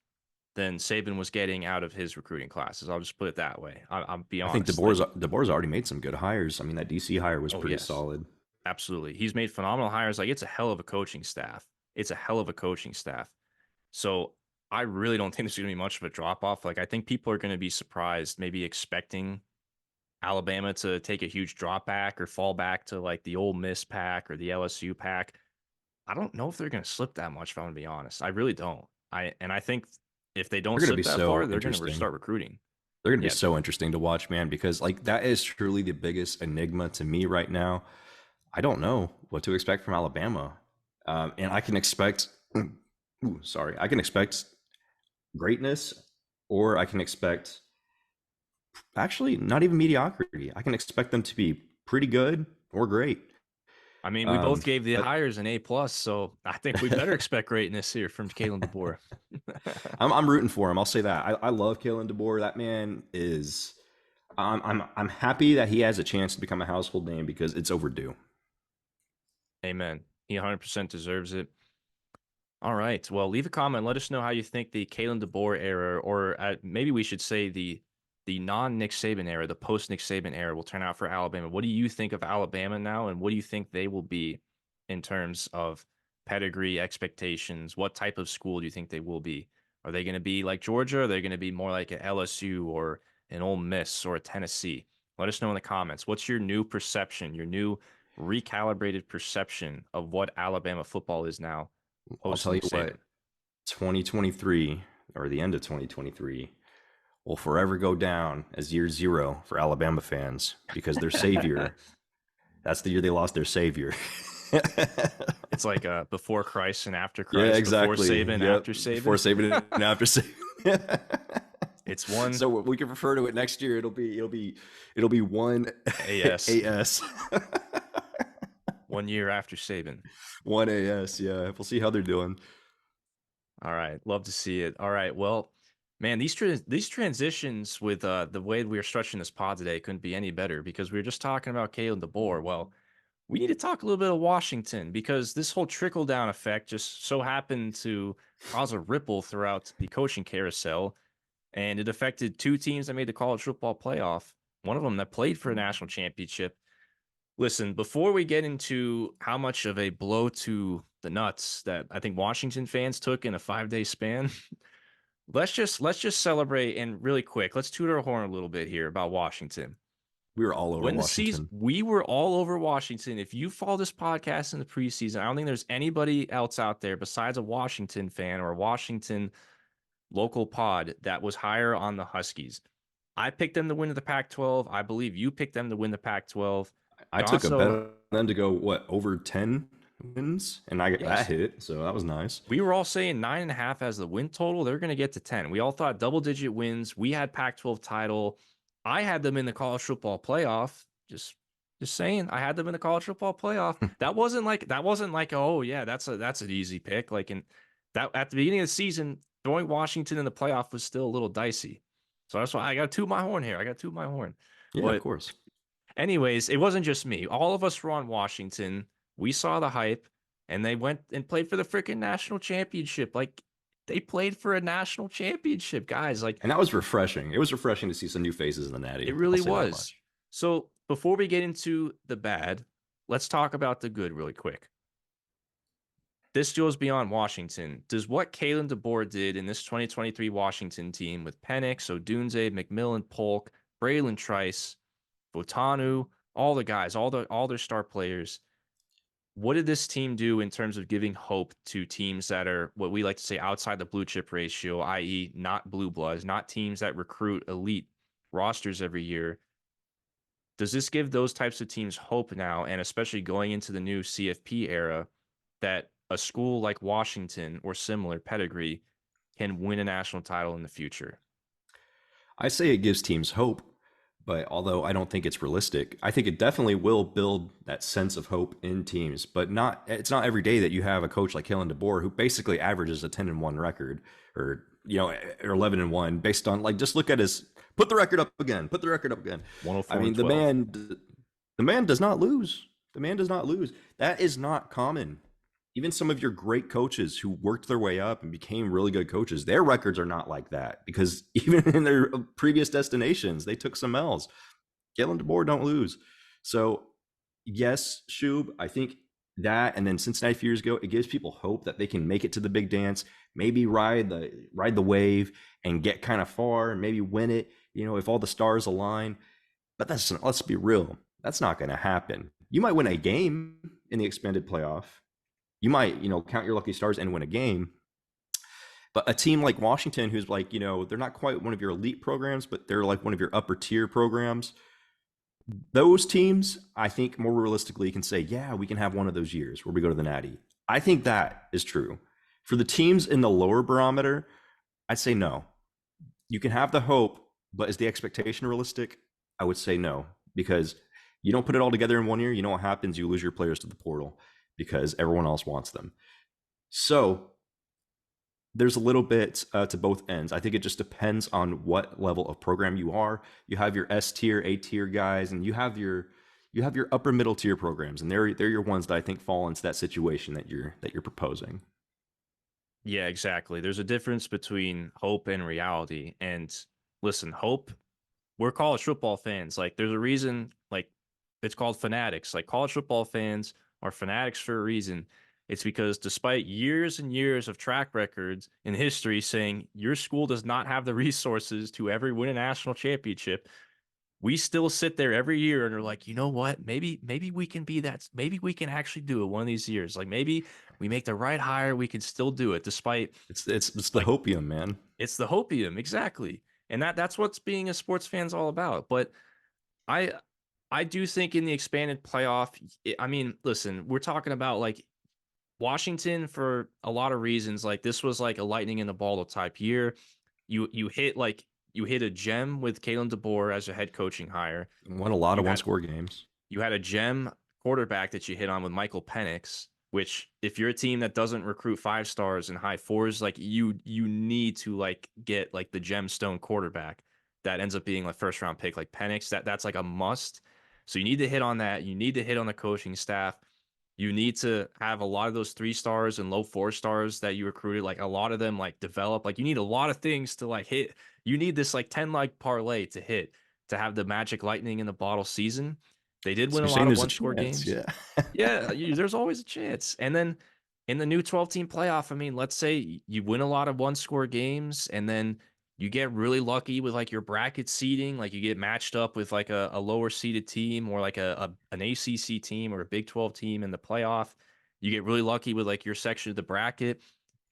than Saban was getting out of his recruiting classes. I'll just put it that way. I'll be I think honest. Like, DeBoer's already made some good hires. I mean, that DC hire was oh pretty yes, solid. absolutely. He's made phenomenal hires. Like it's a hell of a coaching staff. It's a hell of a coaching staff. So I really don't think there's going to be much of a drop off. Like I think people are going to be surprised, maybe expecting Alabama to take a huge drop back or fall back to like the Ole Miss pack or the LSU pack. I don't know if they're going to slip that much, if I'm going to be honest. I really don't. I think if they don't They're going to slip be that far, so they're going to interesting. start recruiting. They're going to be Yeah, so interesting to watch, man, because like that is truly the biggest enigma to me right now. I don't know what to expect from Alabama, and I can expect. Ooh, sorry, I can expect greatness, or I can expect actually not even mediocrity. I can expect them to be pretty good or great. I mean, we both gave the But hires an A plus, so I think we better expect greatness here from Kalen DeBoer. I'm rooting for him. I'll say that. I love Kalen DeBoer. That man is. I'm happy that he has a chance to become a household name because it's overdue. Amen. He 100% deserves it. All right. Well, leave a comment. Let us know how you think the Kalen DeBoer era, or maybe we should say the non Nick Saban era, the post Nick Saban era, will turn out for Alabama. What do you think of Alabama now, and what do you think they will be in terms of pedigree, expectations? What type of school do you think they will be? Are they going to be like Georgia? Or are they going to be more like an LSU or an Ole Miss or a Tennessee? Let us know in the comments. What's your new perception, your new recalibrated perception of what Alabama football is now I'll post tell you Nick what, Saban? 2023 or the end of 2023 will forever go down as year zero for Alabama fans because their savior, that's the year they lost their savior. It's like before Christ and after Yeah, Christ, before exactly. Saban, Yep. after Before Saban. Saban and after Saban. It's one So we can refer to it next year. It'll be one AS, AS. 1 year after Saban. One AS. Yeah, we'll see how they're doing. All right, love to see it. All right, well, man, these transitions with the way we are structuring this pod today couldn't be any better because we were just talking about Kalen DeBoer. Well, we need to talk a little bit of Washington because this whole trickle down effect just so happened to cause a ripple throughout the coaching carousel, and it affected two teams that made the college football playoff. One of them that played for a national championship. Listen, before we get into how much of a blow to the nuts that I think Washington fans took in a 5-day span, let's just celebrate and really quick, let's toot our horn a little bit here about Washington. We were all over When the season, Washington. we were all over Washington. If you follow this podcast in the preseason, I don't think there's anybody else out there besides a Washington fan or a Washington local pod that was higher on the Huskies. I picked them to win the Pac-12. I believe you picked them to win the Pac-12. I took a bet Also, on them to go what over 10 wins, and I that yes, hit, so that was nice. we were all saying 9.5 as the win total. They're going to get to 10. We all thought double-digit wins. We had Pac-12 title. I had them in the college football playoff. Just saying, I had them in the college football playoff. That wasn't like oh yeah, that's an easy pick. Like in that at the beginning of the season, throwing Washington in the playoff was still a little dicey. So that's why I got to toot my horn here. I got to toot my horn. Yeah, of But course. anyways, it wasn't just me. All of us were on Washington. We saw the hype, and they went and played for the freaking national championship. Like They played for a national championship, guys. Like And that was refreshing. It was refreshing to see some new faces in the Natty. it I'll really say that was. much. So before we get into the bad, let's talk about the good really quick. This goes beyond Washington. Does what Kalen DeBoer did in this 2023 Washington team with Penix, Odunze, McMillan, Polk, Braylon Trice, Botanu, all the guys, all their star players, what did this team do in terms of giving hope to teams that are what we like to say outside the blue chip ratio, i.e., not blue bloods, not teams that recruit elite rosters every year? Does this give those types of teams hope now, and especially going into the new CFP era, that a school like Washington or similar pedigree can win a national title in the future? I say it gives teams hope, but although I don't think it's realistic, I think it definitely will build that sense of hope in teams. But not it's not every day that you have a coach like Kalen DeBoer who basically averages a 10-1 record, or or 11-1, based on, like, just look at his, put the record up again, put the record up again. I 104 and mean, 12. the man does not lose. The man does not lose. That is not common. Even some of your great coaches who worked their way up and became really good coaches, their records are not like that, because even in their previous destinations, they took some L's. Kalen DeBoer don't lose. So yes, Shub, I think that, and then Cincinnati a few years ago, it gives people hope that they can make it to the big dance, maybe ride the wave and get kind of far and maybe win it, if all the stars align. But let's be real, that's not going to happen. You might win a game in the expanded playoff. You might, count your lucky stars and win a game. But a team like Washington, who's like, they're not quite one of your elite programs, but they're like one of your upper tier programs. Those teams, I think, more realistically can say, yeah, we can have one of those years where we go to the Natty. I think that is true. For the teams in the lower barometer, I'd say no. You can have the hope, but is the expectation realistic? I would say no, because you don't put it all together in one year. You know what happens? You lose your players to the portal because everyone else wants them. So there's a little bit to both ends. I think it just depends on what level of program you are. You have your S tier, A tier guys, and you have your upper middle tier programs, and they're your ones that I think fall into that situation that you're proposing. Yeah, exactly. There's a difference between hope and reality. And listen, hope, we're college football fans. Like, there's a reason, like, it's called fanatics. Like, college football fans are fanatics for a reason. It's because despite years and years of track records in history saying your school does not have the resources to ever win a national championship, we still sit there every year and are like, you know what? Maybe we can be that. Maybe we can actually do it one of these years. Like, maybe we make the right hire, we can still do it despite, It's the like, hopium, man. it's the hopium, exactly. And that's what's being a sports fan's all about. But I I do think in the expanded playoff, I mean, listen, we're talking about like Washington for a lot of reasons. Like, this was like a lightning in a bottle type year. You hit a gem with Kalen DeBoer as a head coaching hire. Won a lot You of one had score games. you had a gem quarterback that you hit on with Michael Penix, which if you're a team that doesn't recruit 5 stars and high fours, like you need to like get like the gemstone quarterback that ends up being like first round pick like Penix. That's like a must. So you need to hit on that. You need to hit on the coaching staff. You need to have a lot of those 3 stars and low 4 stars that you recruited, like a lot of them like develop. Like, you need a lot of things to like hit. You need this like 10 like parlay to hit to have the magic lightning in the bottle season. They did So win a you're lot saying of there's a one score chance, games. yeah. Yeah, there's always a chance. And then in the new 12-team playoff, I mean, let's say you win a lot of one score games and then you get really lucky with like your bracket seeding, like you get matched up with like a lower seeded team or like an ACC team or a Big 12 team in the playoff. You get really lucky with like your section of the bracket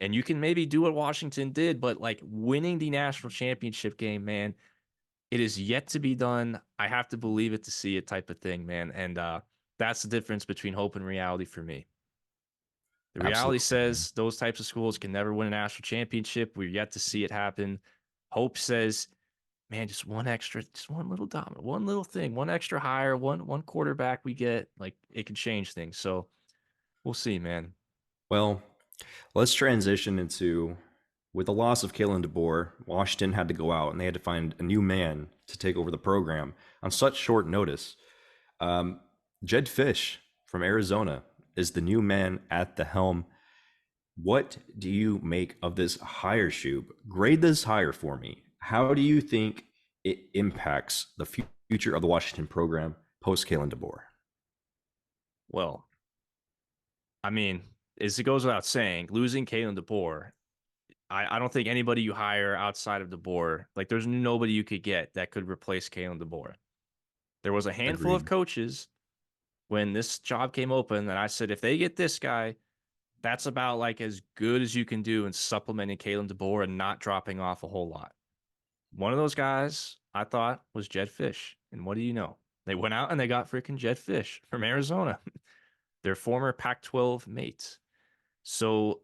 and you can maybe do what Washington did, but like winning the national championship game, man, it is yet to be done. I have to believe it to see it type of thing, man. And that's the difference between hope and reality for me. The reality Absolutely, man. says those types of schools can never win a national championship. We're yet to see it happen. Hope says, man, just one extra, just one little dominant, one little thing, one extra hire, one quarterback we get, like it can change things. So we'll see, man. Well, let's transition into, with the loss of Kalen DeBoer, Washington had to go out and they had to find a new man to take over the program on such short notice. Um, Jed Fisch from Arizona is the new man at the helm. What do you make of this hire, Shub? Grade this hire for me. How do you think it impacts the future of the Washington program post Kalen DeBoer? Well, I mean, as it goes without saying, losing Kalen DeBoer, I don't think anybody you hire outside of DeBoer, like there's nobody you could get that could replace Kalen DeBoer. There was a handful of Agreed. coaches when this job came open that I said, if they get this guy, that's about like as good as you can do in supplementing Kalen DeBoer and not dropping off a whole lot. One of those guys I thought was Jed Fisch. And what do you know? They went out and they got freaking Jed Fisch from Arizona, their former Pac 12 mates. So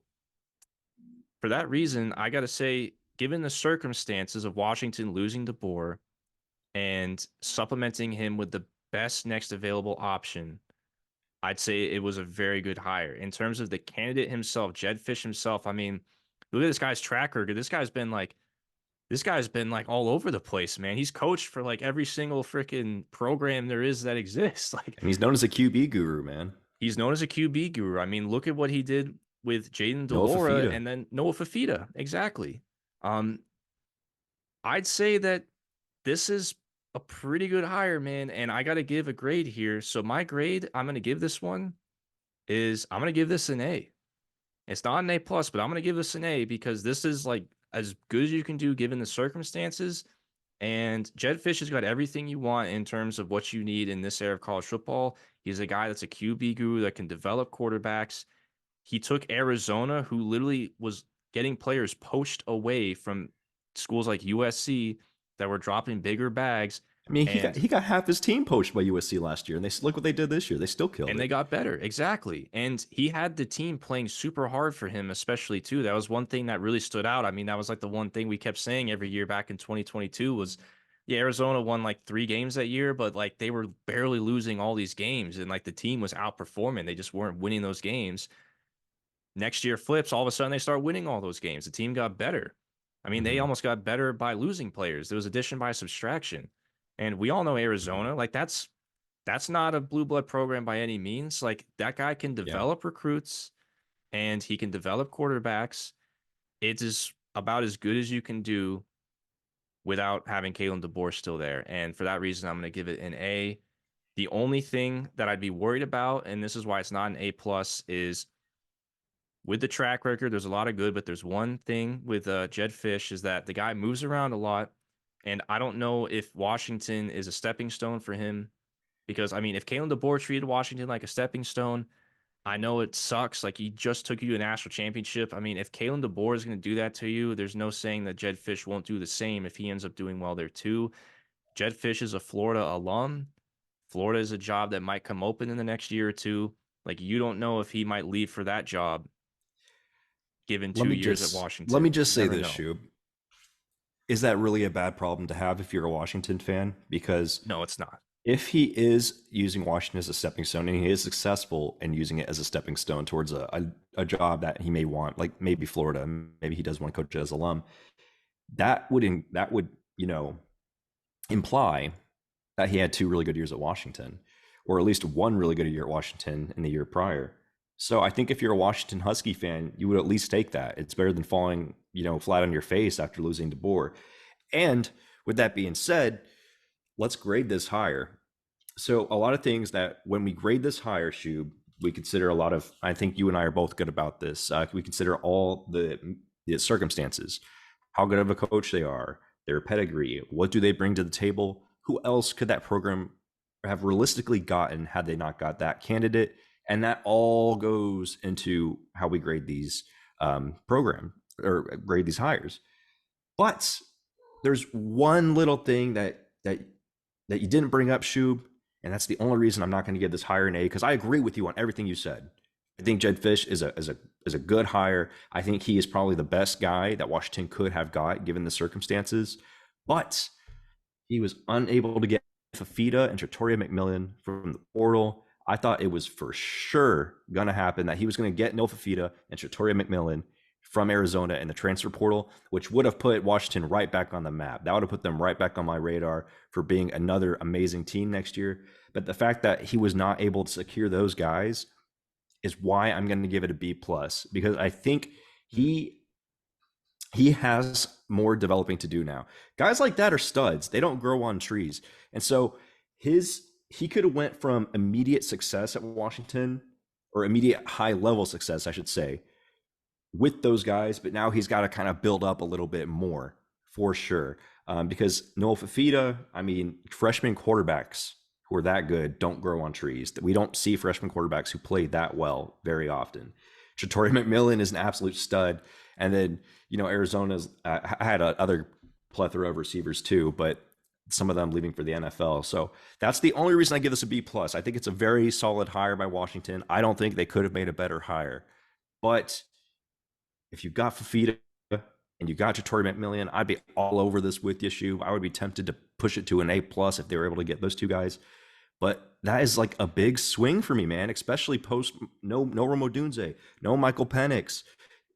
for that reason, I got to say, given the circumstances of Washington losing DeBoer and supplementing him with the best next available option, I'd say it was a very good hire. In terms of the candidate himself, Jed Fish himself, I mean, look at this guy's track record. This guy's been like all over the place, man. He's coached for like every single freaking program there is that exists. Like And he's known as a QB guru, man. he's known as a QB guru. I mean, look at what he did with Jaden Noah Delora Fafita. and then Noah Fafita. Exactly. Um, I'd say that this is a pretty good hire, man. And I got to give a grade here. So my grade I'm going to give this one is I'm going to give this an A. It's not an A plus, but I'm going to give this an A because this is like as good as you can do given the circumstances. And Jed Fish has got everything you want in terms of what you need in this era of college football. He's a guy that's a QB guru that can develop quarterbacks. He took Arizona, who literally was getting players poached away from schools like USC that were dropping bigger bags, I mean, and he got half his team poached by USC last year, and they look what they did this year. They still killed they it. got better. Exactly. And he had the team playing super hard for him, especially too. That was one thing that really stood out. I mean, that was like the one thing we kept saying every year back in 2022 was, yeah, Arizona won like 3 games that year, but like they were barely losing all these games and like the team was outperforming. They just weren't winning those games. Next year flips, all of a sudden they start winning all those games. The team got better. I mean, they Mm-hmm. almost got better by losing players. There was addition by subtraction. And we all know Mm-hmm. Arizona, like that's not a blue blood program by any means. Like that guy can Yeah. develop recruits and he can develop quarterbacks. It is about as good as you can do without having Kalen DeBoer still there. And for that reason, I'm going to give it an A. The only thing that I'd be worried about, and this is why it's not an A plus, is with the track record. There's a lot of good, but there's one thing with Jed Fish is that the guy moves around a lot, and I don't know if Washington is a stepping stone for him because I mean, if Kalen DeBoer treated Washington like a stepping stone, I know it sucks. Like he just took you to a national championship. I mean, if Kalen DeBoer is going to do that to you, there's no saying that Jed Fish won't do the same if he ends up doing well there too. Jed Fish is a Florida alum. Florida is a job that might come open in the next year or two. Like you don't know if he might leave for that job given 2 years at Let me Washington. just You say never this, know. Shub. Is that really a bad problem to have if you're a Washington fan? Because No, it's not. if he is using Washington as a stepping stone and he is successful in using it as a stepping stone towards a job that he may want, like maybe Florida, maybe he does want to coach as alum, that would imply that he had 2 really good years at Washington, or at least one really good year at Washington in the year prior. So I think if you're a Washington Husky fan, you would at least take that. It's better than falling, flat on your face after losing DeBoer. And with that being said, let's grade this higher. So a lot of things that when we grade this higher, Shub, we consider a lot of. I think you and I are both good about this. We consider all the circumstances, how good of a coach they are, their pedigree, what do they bring to the table, who else could that program have realistically gotten had they not got that candidate, and that all goes into how we grade these program or grade these hires. But there's one little thing that you didn't bring up, Shub, and that's the only reason I'm not going to give this hire an A because I agree with you on everything you said. I think Jed Fish is a good hire. I think he is probably the best guy that Washington could have got given the circumstances, but he was unable to get Fafita and Trattoria McMillan from the portal. I thought it was for sure going to happen that he was going to get No Fafita and Trattoria McMillan from Arizona in the transfer portal, which would have put Washington right back on the map. That would have put them right back on my radar for being another amazing team next year. But the fact that he was not able to secure those guys is why I'm going to give it a B plus, because I think he has more developing to do now. Guys like that are studs. They don't grow on trees. And so he could have went from immediate success at Washington, or immediate high level success, I should say, with those guys, but now he's got to kind of build up a little bit more for sure. Because Noah Fafita, I mean, freshman quarterbacks who are that good don't grow on trees. We don't see freshman quarterbacks who play that well very often. Shatori McMillan is an absolute stud. And then, Arizona's had other plethora of receivers too, but some of them leaving for the NFL. So that's the only reason I give this a B plus. I think it's a very solid hire by Washington. I don't think they could have made a better hire. But if you got Fafita and you got Shatori McMillan, I'd be all over this with you. I would be tempted to push it to an A plus if they were able to get those two guys. But that is like a big swing for me, man, especially post no Rome Odunze, no Michael Penix.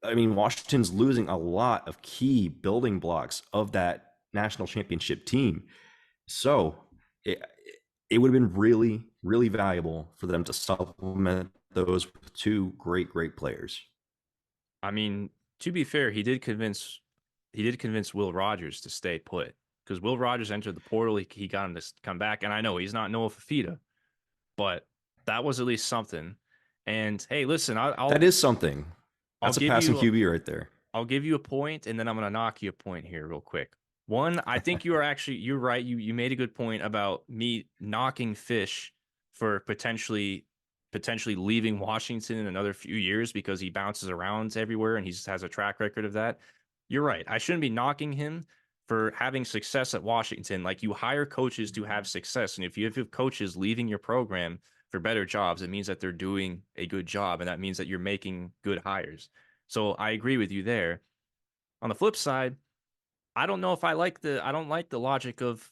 I mean, Washington's losing a lot of key building blocks of that national championship team. So it would have been really, really valuable for them to supplement those with two great, great players. I mean, to be fair, he did convince Will Rogers to stay put because Will Rogers entered the portal. He got him to come back, and I know he's not Noah Fafita, but that was at least something. And hey, listen, That is something. I'll That's a give passing you QB right there. I'll give you a point, and then I'm gonna knock you a point here real quick. One, I think you're right. You made a good point about me knocking Fish for potentially leaving Washington in another few years because he bounces around everywhere and he has a track record of that. You're right. I shouldn't be knocking him for having success at Washington. Like you hire coaches to have success, and if you have coaches leaving your program for better jobs, it means that they're doing a good job, and that means that you're making good hires. So I agree with you there. On the flip side, I don't know if I don't like the logic of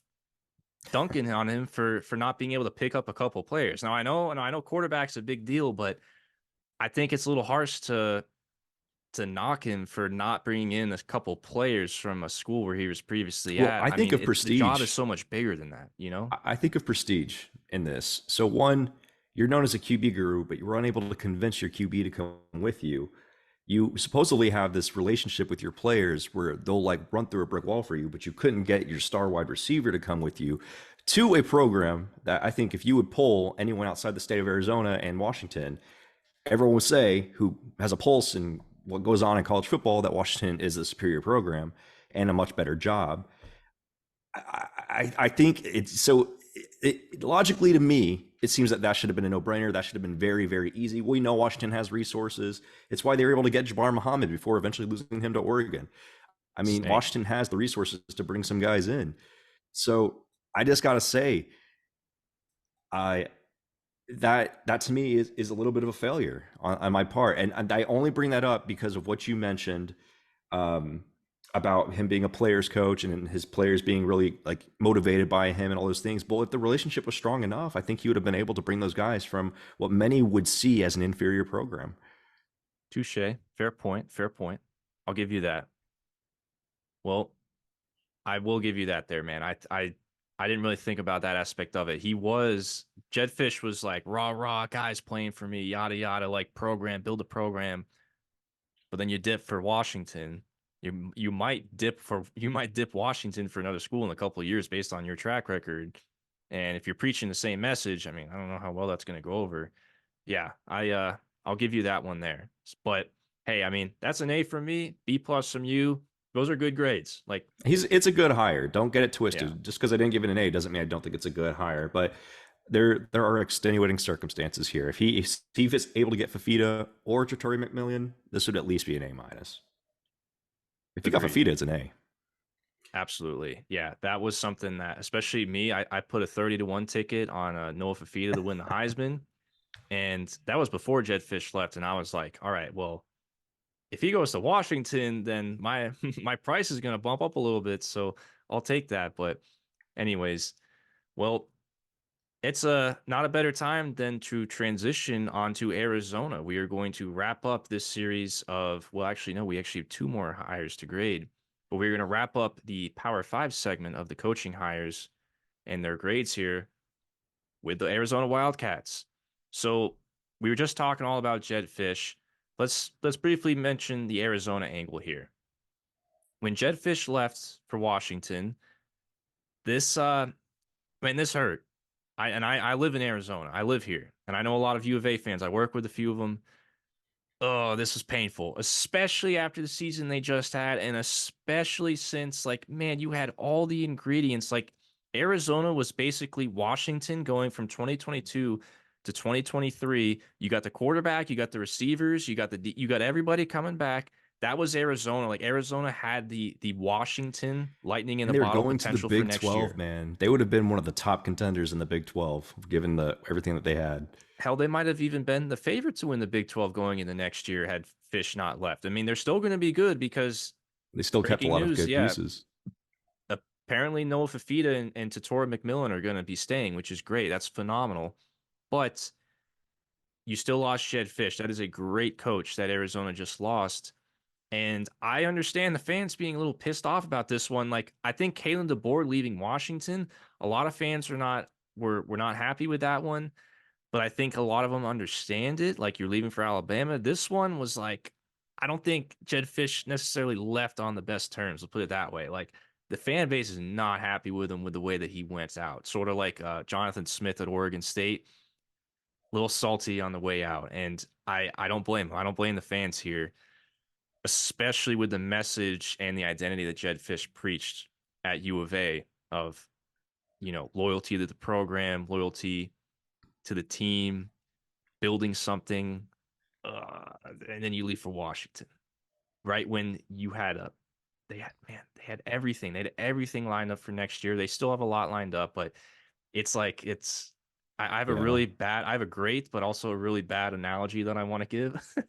dunking on him for not being able to pick up a couple players. Now I know quarterback's a big deal, but I think it's a little harsh to knock him for not bringing in a couple players from a school where he was previously Well, at. I I think mean, of the job is prestige. so much bigger than that, you know? I think of prestige in this. So one, you're known as a QB guru, but you were unable to convince your QB to come with you. You supposedly have this relationship with your players where they'll like run through a brick wall for you, but you couldn't get your star wide receiver to come with you to a program that I think if you would poll anyone outside the state of Arizona and Washington, everyone would say who has a pulse and what goes on in college football that Washington is a superior program and a much better job. I think it's so logically to me, it seems that should have been a no brainer. That should have been very, very easy. We know Washington has resources. It's why they were able to get Jabbar Muhammad before eventually losing him to Oregon. I mean, Same. Washington has the resources to bring some guys in. So I just got to say, I that to me is a little bit of a failure on my part, and I only bring that up because of what you mentioned um, about him being a players coach and his players being really like motivated by him and all those things. But if the relationship was strong enough, I think he would have been able to bring those guys from what many would see as an inferior program. Touche. Fair point. Fair point. I'll give you that. Well, I will give you that there, man. I didn't really think about that aspect of it. Jed Fish was like rah rah guys playing for me, yada yada, like program, build a program. But then you dip for Washington. You might dip Washington for another school in a couple of years based on your track record. And if you're preaching the same message, I mean, I don't know how well that's going to go over. Yeah, I'll give you that one there. But hey, I mean, that's an A from me, B plus from you. Those are good grades. Like, It's a good hire. Don't get it yeah, twisted. Just because I didn't give it an A doesn't mean I don't think it's a good hire. But there are extenuating circumstances here. If he is able to get Fafita or Chatori McMillian, this would at least be an A minus. If you got agreed. Fafita, it's an A. Absolutely. Yeah, that was something that, especially me, I put a 30-1 ticket on Noah Fafita to win the Heisman. And that was before Jed Fish left. And I was like, all right, well, if he goes to Washington, then my my price is going to bump up a little bit. So I'll take that. But anyways, well, it's not a better time than to transition onto Arizona. We are going to wrap up this series of, well, actually, no, we actually have two more hires to grade, but we're going to wrap up the Power Five segment of the coaching hires and their grades here with the Arizona Wildcats. So we were just talking all about Jed Fish. Let's briefly mention the Arizona angle here. When Jed Fish left for Washington, this man, this hurt. I live in Arizona. I live here, and I know a lot of U of A fans. I work with a few of them. Oh, this was painful, especially after the season they just had, and especially since, like, man, you had all the ingredients. Like, Arizona was basically Washington going from 2022 to 2023. You got the quarterback, you got the receivers, you got everybody coming back. That was Arizona. Like, Arizona had the Washington lightning in And the they were bottle going to the potential for Big next 12, year. man. They would have been one of the top contenders in the Big 12, given the everything that they had. Hell, they might have even been the favorite to win the Big 12 going into next year had Fish not left. I mean, they're still going to be good because They still kept a breaking lot of news, good yeah, pieces. apparently Noah Fafita and Tatora McMillan are going to be staying, which is great. That's phenomenal. But you still lost Jed Fish. That is a great coach that Arizona just lost. And I understand the fans being a little pissed off about this one. Like, I think Kalen DeBoer leaving Washington, a lot of fans were not happy with that one. But I think a lot of them understand it. Like, you're leaving for Alabama. This one was like, I don't think Jed Fish necessarily left on the best terms. We'll put it that way. Like, the fan base is not happy with him with the way that he went out. Sort of like Jonathan Smith at Oregon State, a little salty on the way out. And I don't blame him. I don't blame the fans here, especially with the message and the identity that Jed Fish preached at U of A of, loyalty to the program, loyalty to the team, building something, uh, and then you leave for Washington, right when they had everything. They had everything lined up for next year. They still have a lot lined up, but I have a Yeah. I have a great, but also a really bad analogy that I want to give, Let's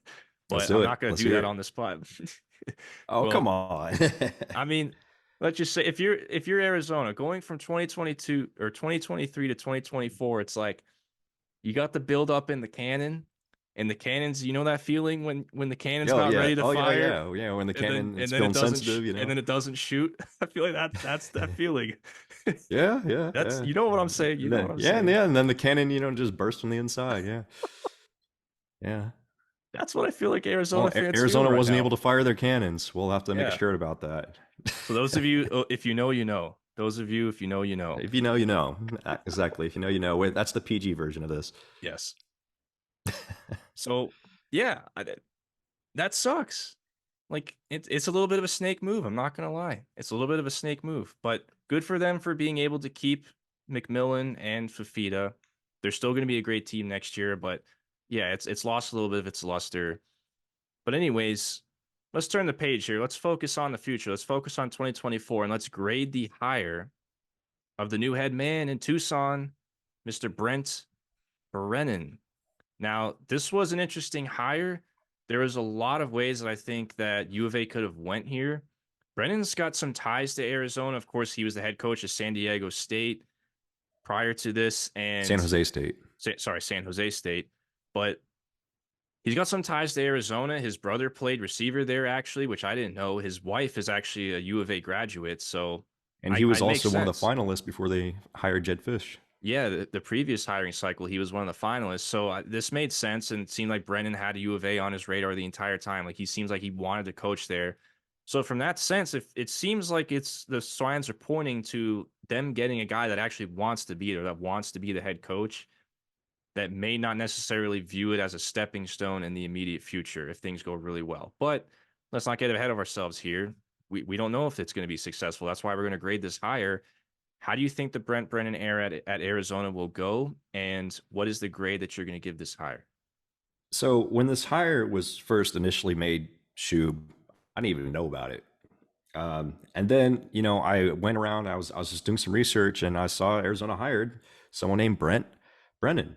but do I'm it. not going Let's to do hear that it. on the spot. Oh, come Well, on. I mean, let's just say if you're Arizona going from 2022 or 2023 to 2024, it's like you got the build up in the cannon, and the cannons, that feeling when the cannon's Oh about yeah. ready to Oh yeah, fire, yeah. Yeah, when the and then cannon and it's then it feeling doesn't sensitive, you and know. then it doesn't shoot. I feel like that's that feeling. Yeah, yeah, That's yeah. what I'm saying. You And know what then I'm yeah, saying. and then the cannon, just burst from the inside. Yeah. Yeah. That's what I feel like Arizona Well, fans feeling Arizona right wasn't now. able to fire their cannons. We'll have to make a Yeah. shirt about that. So those of you, if you know, you know. Those of you, if you know, you know. If you know, you know. Exactly. If you know, you know. That's the PG version of this. Yes. So yeah, that sucks. Like it's a little bit of a snake move. I'm not gonna lie. It's a little bit of a snake move, but good for them for being able to keep McMillan and Fafita. They're still gonna be a great team next year, but yeah, it's lost a little bit of its luster. But anyways, let's turn the page here. Let's focus on the future. Let's focus on 2024 and let's grade the hire of the new head man in Tucson, Mr. Brent Brennan. Now, this was an interesting hire. There was a lot of ways that I think that U of A could have went here. Brennan's got some ties to Arizona. Of course, he was the head coach of San Diego State prior to this, San and Jose State. San Jose State. But he's got some ties to Arizona. His brother played receiver there, actually, which I didn't know. His wife is actually a U of A graduate, so And he was I makes also one of the sense. finalists before they hired Jed Fish. Yeah, the previous hiring cycle, he was one of the finalists. So this made sense, and it seemed like Brennan had a U of A on his radar the entire time. Like he seems like he wanted to coach there. So from that sense, if it seems like it's the signs are pointing to them getting a guy that actually wants to be there, that wants to be the head coach, that may not necessarily view it as a stepping stone in the immediate future if things go really well. But let's not get ahead of ourselves here. We don't know if it's going to be successful. That's why we're going to grade this higher. How do you think the Brent Brennan era at Arizona will go? And what is the grade that you're going to give this hire? So when this hire was first initially made, Shub, I didn't even know about it. And then, I went around, I was just doing some research and I saw Arizona hired someone named Brent Brennan.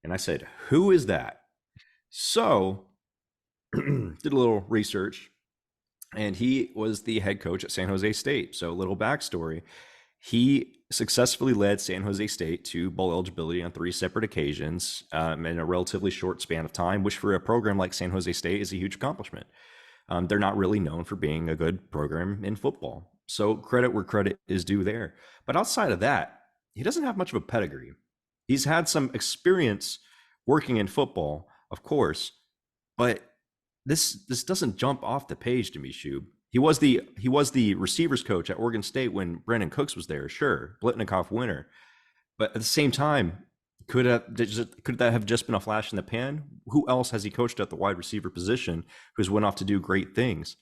And I said, who is that? So did a little research and he was the head coach at San Jose State. So a little backstory. He successfully led San Jose State to bowl eligibility on 3 separate occasions in a relatively short span of time, which for a program like San Jose State is a huge accomplishment. They're not really known for being a good program in football. So credit where credit is due there. But outside of that, he doesn't have much of a pedigree. He's had some experience working in football, of course, but this doesn't jump off the page to me, Shub. He was the receivers coach at Oregon State when Brennan Cooks was there. Sure, Blitnikoff winner, but at the same time, could that have just been a flash in the pan? Who else has he coached at the wide receiver position who's went off to do great things?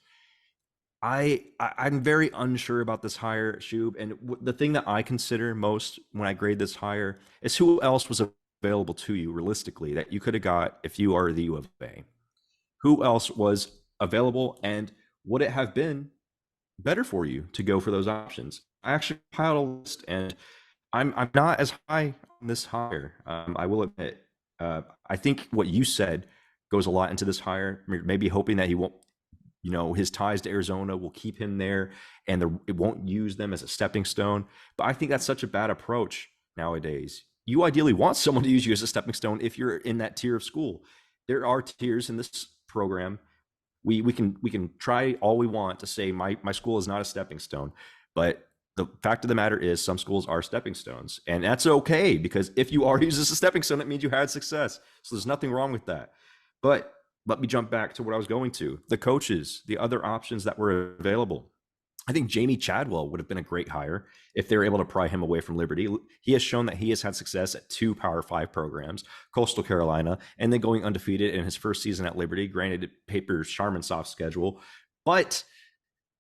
I'm very unsure about this hire, Shub, and the thing that I consider most when I grade this hire is who else was available to you realistically that you could have got if you are the U of A. Who else was available, and would it have been better for you to go for those options? I actually piled a list, and I'm not as high on this hire. I will admit. I think what you said goes a lot into this hire. Maybe hoping that he won't, his ties to Arizona will keep him there, and it won't use them as a stepping stone. But I think that's such a bad approach nowadays. You ideally want someone to use you as a stepping stone if you're in that tier of school. There are tiers in this program. We can try all we want to say my school is not a stepping stone, but the fact of the matter is some schools are stepping stones, and that's okay, because if you are used as a stepping stone, it means you had success. So there's nothing wrong with that. But let me jump back to what I was going to. The coaches, the other options that were available. I think Jamie Chadwell would have been a great hire if they were able to pry him away from Liberty. He has shown that he has had success at 2 Power 5 programs, Coastal Carolina, and then going undefeated in his first season at Liberty. Granted, it papers Charmin soft schedule, but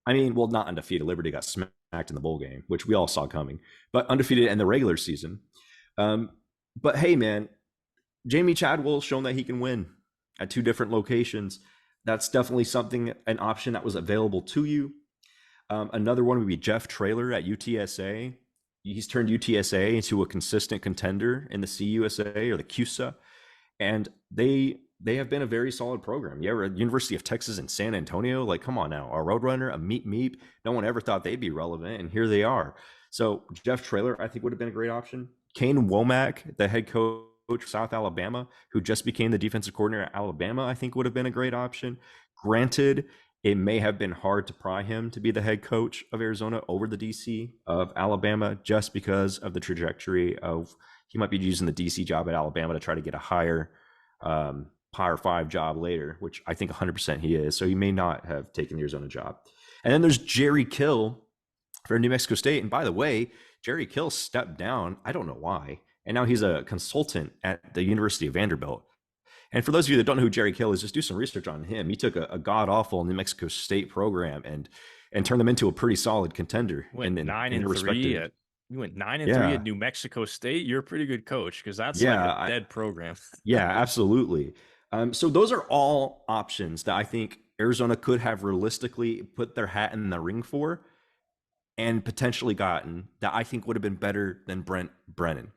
I mean, well, not undefeated. Liberty got smacked in the bowl game, which we all saw coming, but undefeated in the regular season. But hey, man, Jamie Chadwell's shown that he can win at 2 different locations. That's definitely an option that was available to you. Another one would be Jeff Traylor at UTSA. He's turned UTSA into a consistent contender in the CUSA or the CUSA, and they have been a very solid program. Yeah, we're at University of Texas in San Antonio. Like, come on now, a Roadrunner, a Meep Meep. No one ever thought they'd be relevant, and here they are. So Jeff Traylor, I think, would have been a great option. Kane Womack, the head coach of South Alabama, who just became the defensive coordinator at Alabama, I think would have been a great option. Granted, it may have been hard to pry him to be the head coach of Arizona over the DC of Alabama, just because of the trajectory of he might be using the DC job at Alabama to try to get a higher Power 5 job later, which I think 100% he is. So he may not have taken the Arizona job. And then there's Jerry Kill for New Mexico State. And by the way, Jerry Kill stepped down. I don't know why. And now he's a consultant at the University of Vanderbilt. And for those of you that don't know who Jerry Kill is, just do some research on him. He took a god awful New Mexico State program and turned them into a pretty solid contender. Went in 9-3 at you went 9-3 at New Mexico State. You're a pretty good coach, because that's like a dead program. Yeah, absolutely. So those are all options that I think Arizona could have realistically put their hat in the ring for and potentially gotten, that I think would have been better than Brennan.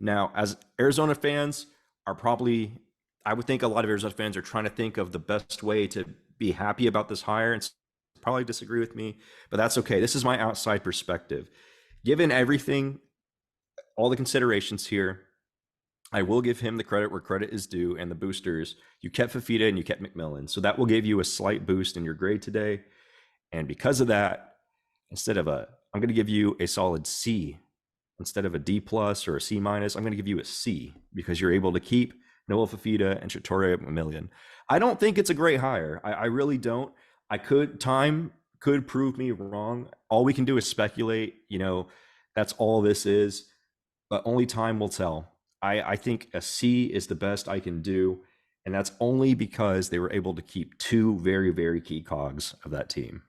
Now, as Arizona fans are probably, I would think a lot of Arizona fans are trying to think of the best way to be happy about this hire, and probably disagree with me, but that's okay. This is my outside perspective. Given everything, all the considerations here, I will give him the credit where credit is due, and the boosters. You kept Fafita and you kept McMillan, so that will give you a slight boost in your grade today. And because of that, I'm going to give you a solid C instead of a D plus or a C minus. I'm going to give you a C because you're able to keep Noah Fafita and Shatoria McMillan. I don't think it's a great hire. I really don't. Time could prove me wrong. All we can do is speculate. That's all this is, but only time will tell. I think a C is the best I can do, and that's only because they were able to keep 2 very, very key cogs of that team.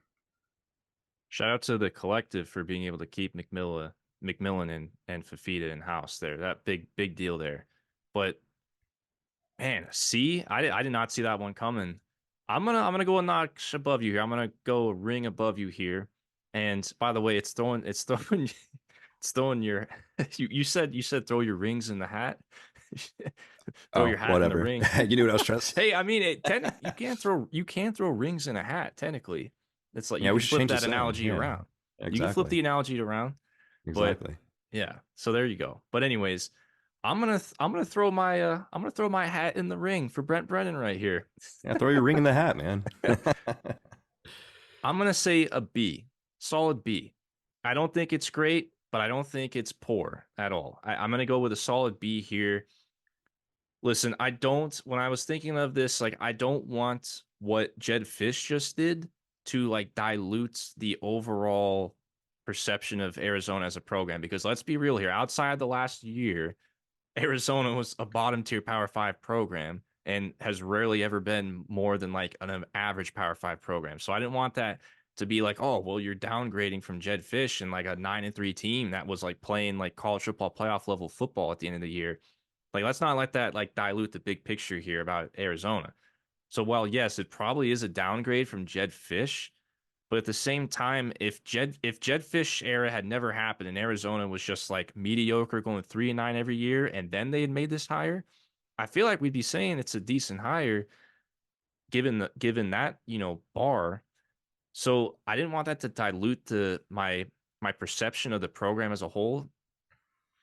Shout out to the collective for being able to keep McMillan and Fafita in house there. That big deal there. But man, C, I did not see that one coming. I'm gonna go a notch above you here. I'm gonna go a ring above you here. And by the way, it's throwing it's throwing your you said throw your rings in the hat. Throw your hat whatever. in the ring. You knew what I was trying to say. Hey, I mean, you can't throw rings in a hat technically. It's like Yeah, you we can should flip change the that saying. analogy Yeah, around. exactly. You can flip the analogy around. Exactly. But yeah, so there you go. But anyways, I'm gonna throw my hat in the ring for Brent Brennan right here. Yeah, throw your ring in the hat, man. I'm gonna say a B, solid B. I don't think it's great, but I don't think it's poor at all. I'm gonna go with a solid B here. Listen, I don't, when I was thinking of this, like, I don't want what Jed Fish just did to like dilute the overall perception of Arizona as a program. Because let's be real here, outside the last year, Arizona was a bottom tier Power Five program and has rarely ever been more than like an average Power Five program. So I didn't want that to be like, oh, well, you're downgrading from Jed Fish and like a 9-3 team that was like playing like college football playoff level football at the end of the year. Like, let's not let that like dilute the big picture here about Arizona. So while yes, it probably is a downgrade from Jed Fish, but at the same time, if Jed Fish era had never happened and Arizona was just like mediocre, going 3-9 every year, and then they had made this hire, I feel like we'd be saying it's a decent hire given that bar. So I didn't want that to dilute my perception of the program as a whole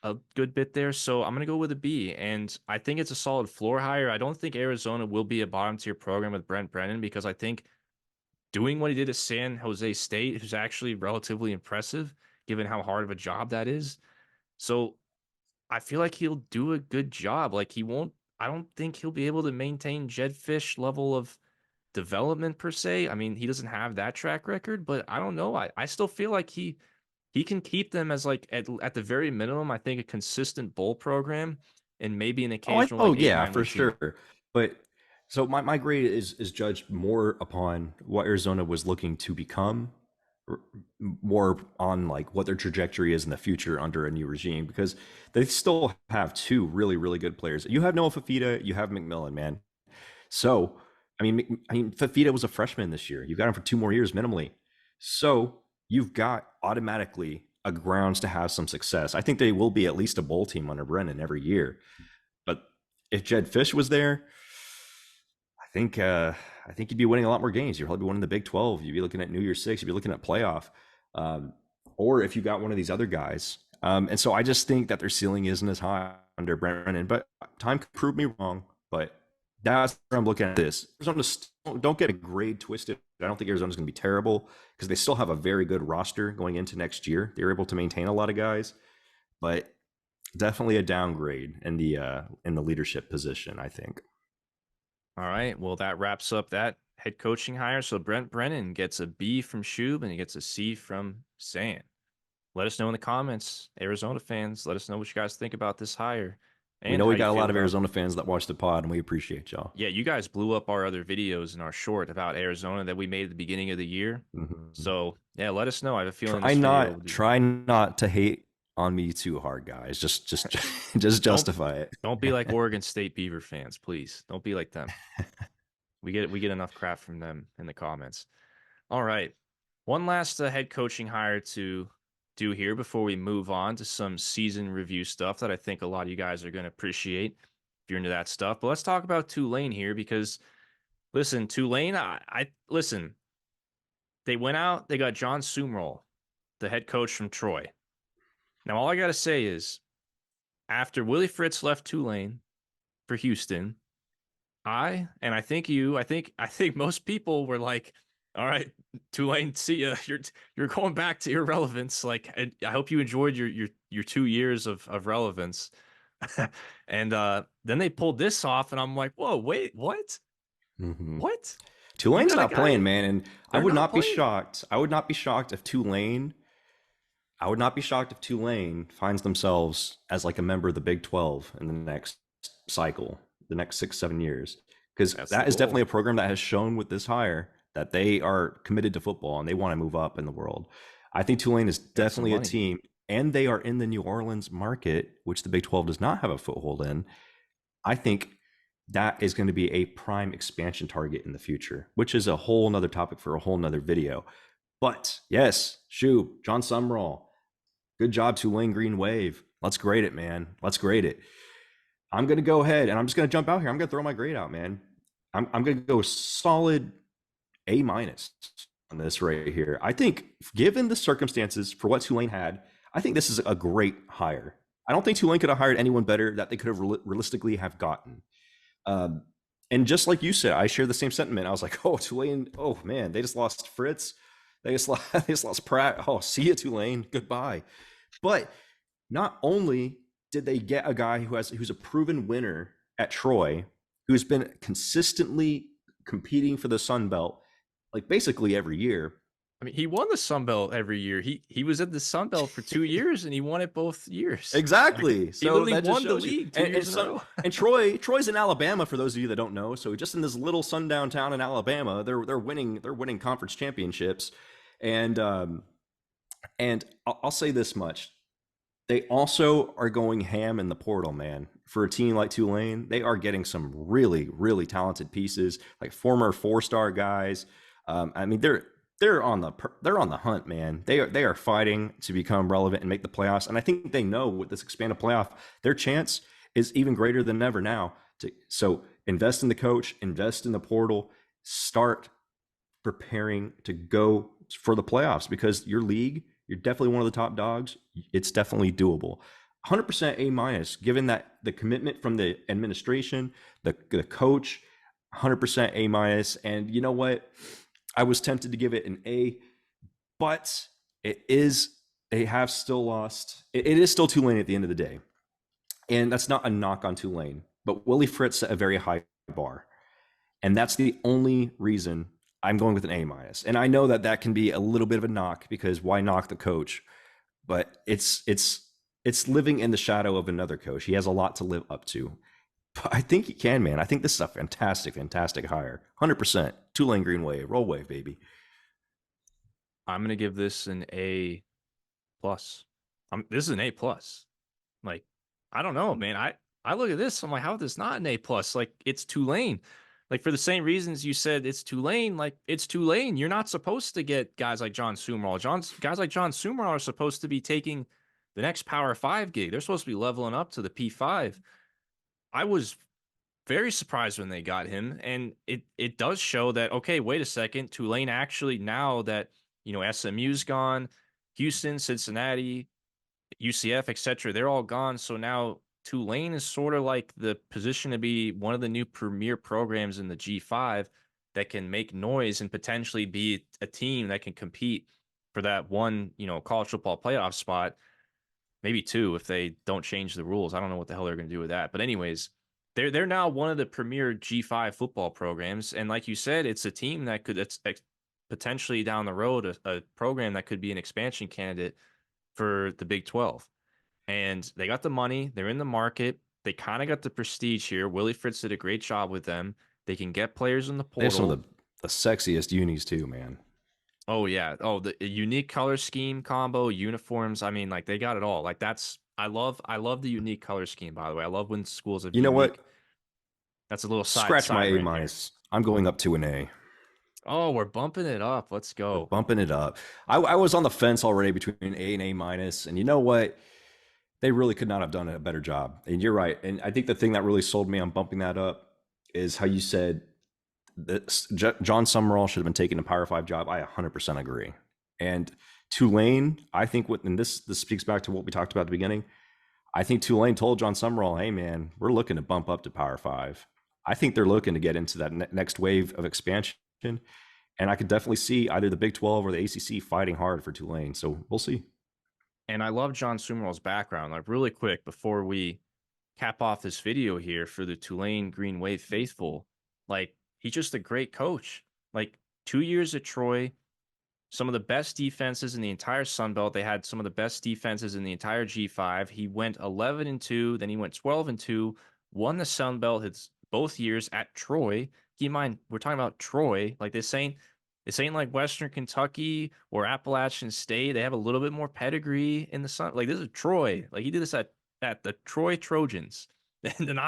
a good bit there. So I'm gonna go with a B, and I think it's a solid floor hire. I don't think Arizona will be a bottom tier program with Brent Brennan because I think doing what he did at San Jose State is actually relatively impressive given how hard of a job that is. So I feel like he'll do a good job. Like he won't. I don't think he'll be able to maintain Jed Fish level of development per se. I mean, he doesn't have that track record, but I don't know. I still feel like he can keep them as like at the very minimum, I think a consistent bowl program and maybe an occasional Oh like eight yeah, nine for win team. sure. But so my grade is judged more upon what Arizona was looking to become, r- more on like what their trajectory is in the future under a new regime, because they still have two really good players. You have Noah Fafita, you have McMillan, man. So I mean, Fafita was a freshman this year. You got him for 2 more years minimally. So you've got automatically a grounds to have some success. I think they will be at least a bowl team under Brennan every year. But if Jed Fish was there, I think I think you'd be winning a lot more games. You'd probably be winning the Big 12. You'd be looking at New Year's Six. You'd be looking at playoff. Um, or if you got one of these other guys. And so I just think that their ceiling isn't as high under Brennan. But time could prove me wrong. But that's where I'm looking at this. Arizona, don't get a grade twisted. I don't think Arizona's going to be terrible because they still have a very good roster going into next year. They're able to maintain a lot of guys, but definitely a downgrade in the leadership position, I think. All right. Well, that wraps up that head coaching hire. So Brent Brennan gets a B from Shub and he gets a C from San. Let us know in the comments, Arizona fans. Let us know what you guys think about this hire We and know how we you got a feel lot of about. Arizona fans that watch the pod, and we appreciate y'all. Yeah, you guys blew up our other videos in our short about Arizona that we made at the beginning of the year. Mm-hmm. So yeah, let us know. I have a feeling this video will do. Try not to hate on me too hard, guys. Just Don't justify it. don't be like Oregon State Beaver fans, please. Don't be like them. We get enough crap from them in the comments. All right. One last head coaching hire to do here before we move on to some season review stuff that I think a lot of you guys are going to appreciate if you're into that stuff. But let's talk about Tulane here because listen, Tulane, I listen, they went out, they got John Sumrall, the head coach from Troy. Now all I got to say is after Willie Fritz left Tulane for Houston, I think most people were like, "All right, Tulane, see ya. You're going back to irrelevance. Like, I hope you enjoyed your 2 years of relevance." And then they pulled this off, and I'm like, "Whoa, wait, what? Mm-hmm. What? You Tulane's got a not playing, guy? man, and I They're would not not be playing." shocked. I would not be shocked if Tulane finds themselves as like a member of the Big 12 in the next cycle, the next 6, 7 years, because That's the that is definitely goal. a program that has shown with this hire that they are committed to football and they want to move up in the world. I think Tulane is Got some definitely a money. team, and they are in the New Orleans market, which the Big 12 does not have a foothold in. I think that is going to be a prime expansion target in the future, which is a whole nother topic for a whole nother video. But yes, Shub, John Sumrall, good job, Tulane Green Wave. Let's grade it, man. Let's grade it. I'm going to go ahead and I'm just going to jump out here. I'm going to throw my grade out, man. I'm going to go solid A minus on this right here. I think, given the circumstances for what Tulane had, I think this is a great hire. I don't think Tulane could have hired anyone better that they could have realistically have gotten. Um, and just like you said, I share the same sentiment. I was like, oh, Tulane, oh man, they just lost Fritz. They just lost Pratt. Oh, see you, Tulane. Goodbye. But not only did they get a guy who's a proven winner at Troy, who's been consistently competing for the Sun Belt, like basically every year. I mean, he won the Sun Belt every year. He was at the Sun Belt for 2 years and he won it both years. Like Exactly. he So literally that just won the shows you. league two And years in a so row. and Troy's in Alabama for those of you that don't know. So just in this little sundown town in Alabama, they're winning conference championships, and I'll say this much: they also are going ham in the portal, man. For a team like Tulane, they are getting some really, really talented pieces, like former four-star guys. I mean, they're on the hunt, man. They are fighting to become relevant and make the playoffs. And I think they know with this expanded playoff, their chance is even greater than ever now. So invest in the coach, invest in the portal, start preparing to go for the playoffs because your league, you're definitely one of the top dogs. It's definitely doable. 100% A minus, given that the commitment from the administration, the coach, 100% A minus. And you know what? I was tempted to give it an A, but they have still lost. It is still Tulane at the end of the day. And that's not a knock on Tulane, but Willie Fritz set a very high bar. And that's the only reason I'm going with an A minus. And I know that that can be a little bit of a knock because why knock the coach? But it's living in the shadow of another coach. He has a lot to live up to. But I think he can, man. I think this is a fantastic, fantastic hire. 100%. Tulane Green Wave, roll wave, baby. I'm gonna give this an A plus. This is an A plus. Like, I don't know, man. I look at this, I'm like, how is this not an A plus? Like, it's Tulane. Like, for the same reasons you said it's Tulane, like it's Tulane. You're not supposed to get guys like John Sumrall. Guys like John Sumrall are supposed to be taking the next Power Five gig. They're supposed to be leveling up to the P5. I was very surprised when they got him, and it does show that okay, wait a second, Tulane actually now that SMU's gone, Houston, Cincinnati, UCF, etc. They're all gone. So now Tulane is sort of like the position to be one of the new premier programs in the G5 that can make noise and potentially be a team that can compete for that one, college football playoff spot, maybe two if they don't change the rules. I don't know what the hell they're going to do with that. But anyways, they're now one of the premier G5 football programs, and like you said, it's a team that could it's potentially down the road a program that could be an expansion candidate for the Big 12. And they got the money, they're in the market, they kind of got the prestige here. Willie Fritz did a great job with them. They can get players in the They have some portal. of the sexiest unis too, man. Oh yeah. Oh, the unique color scheme combo, uniforms. I mean, like they got it all. Like that's I love the unique color scheme, by the way. I love when schools have You know what? unique. That's a little side Scratch my side A rant here. minus. I'm going up to an A. Oh, we're bumping it up. Let's We're go. bumping it up. I was on the fence already between an A and A minus, and you know what? They really could not have done a better job. And you're right. And I think the thing that really sold me on bumping that up is how you said that John Sumrall should have been taking a Power Five job. I 100% agree. And Tulane, I think, and this speaks back to what we talked about at the beginning. I think Tulane told John Sumrall, "Hey, man, we're looking to bump up to Power Five." I think they're looking to get into that next wave of expansion, and I could definitely see either the Big 12 or the ACC fighting hard for Tulane. So we'll see. And I love John Sumrall's background. Like really quick before we cap off this video here for the Tulane Green Wave faithful, like he's just a great coach. Like 2 years at Troy, some of the best defenses in the entire Sun Belt. They had some of the best defenses in the entire G5. He went 11-2, then he went 12-2, won the Sun Belt his both years at Troy. Keep in mind, we're talking about Troy. Like this ain't like Western Kentucky or Appalachian State. They have a little bit more pedigree in the Sun. Like this is Troy. Like he did this at the Troy Trojans. And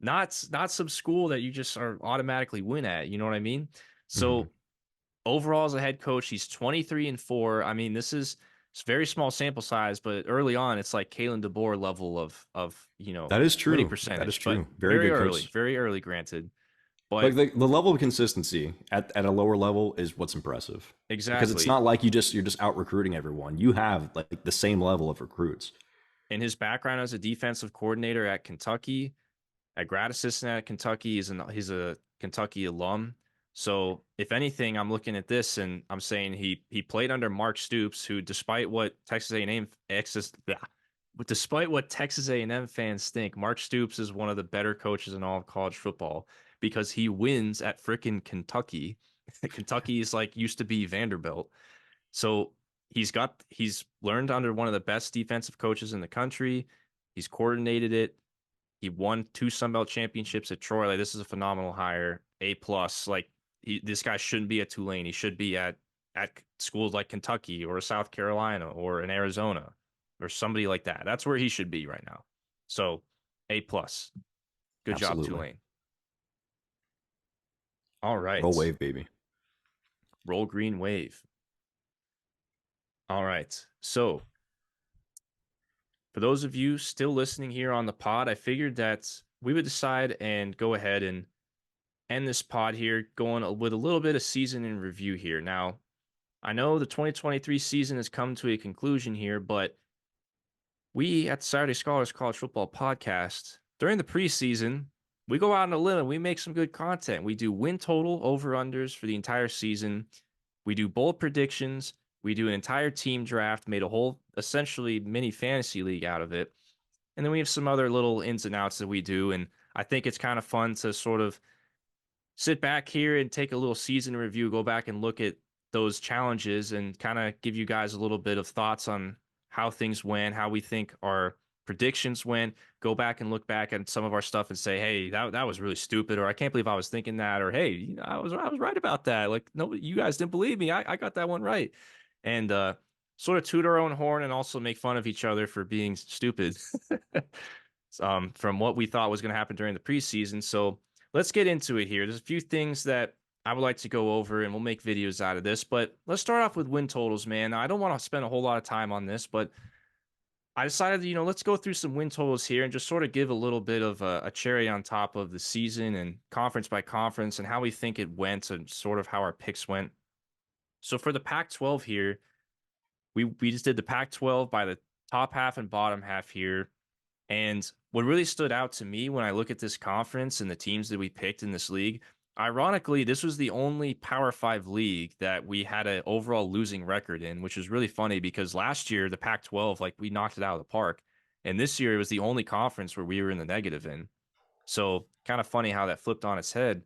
not some school that you just are automatically win at. You know what I mean? Mm-hmm. So overall as a head coach, he's 23-4. I mean, it's very small sample size, but early on, it's like Kalen DeBoer level of That is winning true. That is percentage, but true. Very good coach. very early, granted. Like But the level of consistency at a lower level is what's impressive because it's exactly, not like you're just out recruiting everyone. You have like the same level of recruits. in his background as a defensive coordinator at Kentucky, at grad assistant at Kentucky, he's a Kentucky alum. So if anything, I'm looking at this and I'm saying he played under Mark Stoops, who, despite what Texas A&M despite what Texas A&M fans think, Mark Stoops is one of the better coaches in all of college football because he wins at frickin' Kentucky. Kentucky is like used to be Vanderbilt. So he's learned under one of the best defensive coaches in the country. He's coordinated it. He won two Sun Belt championships at Troy. Like this is a phenomenal hire. A plus. Like this guy shouldn't be at Tulane. He should be at schools like Kentucky or South Carolina or in Arizona or somebody like that. That's where he should be right now. So A plus. Good job, Absolutely. Tulane. All Roll right. wave, baby. Roll green wave. All right. So for those of you still listening here on the pod, I figured that we would decide and go ahead and end this pod here going with a little bit of season in review here. Now, I know the 2023 season has come to a conclusion here, but we at the Saturday Scholars College Football Podcast, during the preseason, we go out on a limb and we make some good content. We do win total over unders for the entire season. We do bold predictions. We do an entire team draft, made a whole essentially mini fantasy league out of it. And then we have some other little ins and outs that we do. And I think it's kind of fun to sort of sit back here and take a little season review, go back and look at those challenges and kind of give you guys a little bit of thoughts on how things went, how we think our predictions went, go back and look back at some of our stuff and say, hey, that was really stupid, or I can't believe I was thinking that, or hey, I was right about that. Like, no, you guys didn't believe me. I got that one right. And sort of toot our own horn and also make fun of each other for being stupid from what we thought was going to happen during the preseason. So let's get into it here. There's a few things that I would like to go over, and we'll make videos out of this. But let's start off with win totals, man. Now, I don't want to spend a whole lot of time on this, but I decided, let's go through some win totals here and just sort of give a little bit of a cherry on top of the season and conference by conference and how we think it went and sort of how our picks went. So for the Pac-12 here, we just did the Pac-12 by the top half and bottom half here. And what really stood out to me when I look at this conference and the teams that we picked in this league, ironically, this was the only Power Five league that we had an overall losing record in, which is really funny because last year, the Pac 12, like we knocked it out of the park. And this year, it was the only conference where we were in the negative in. So kind of funny how that flipped on its head.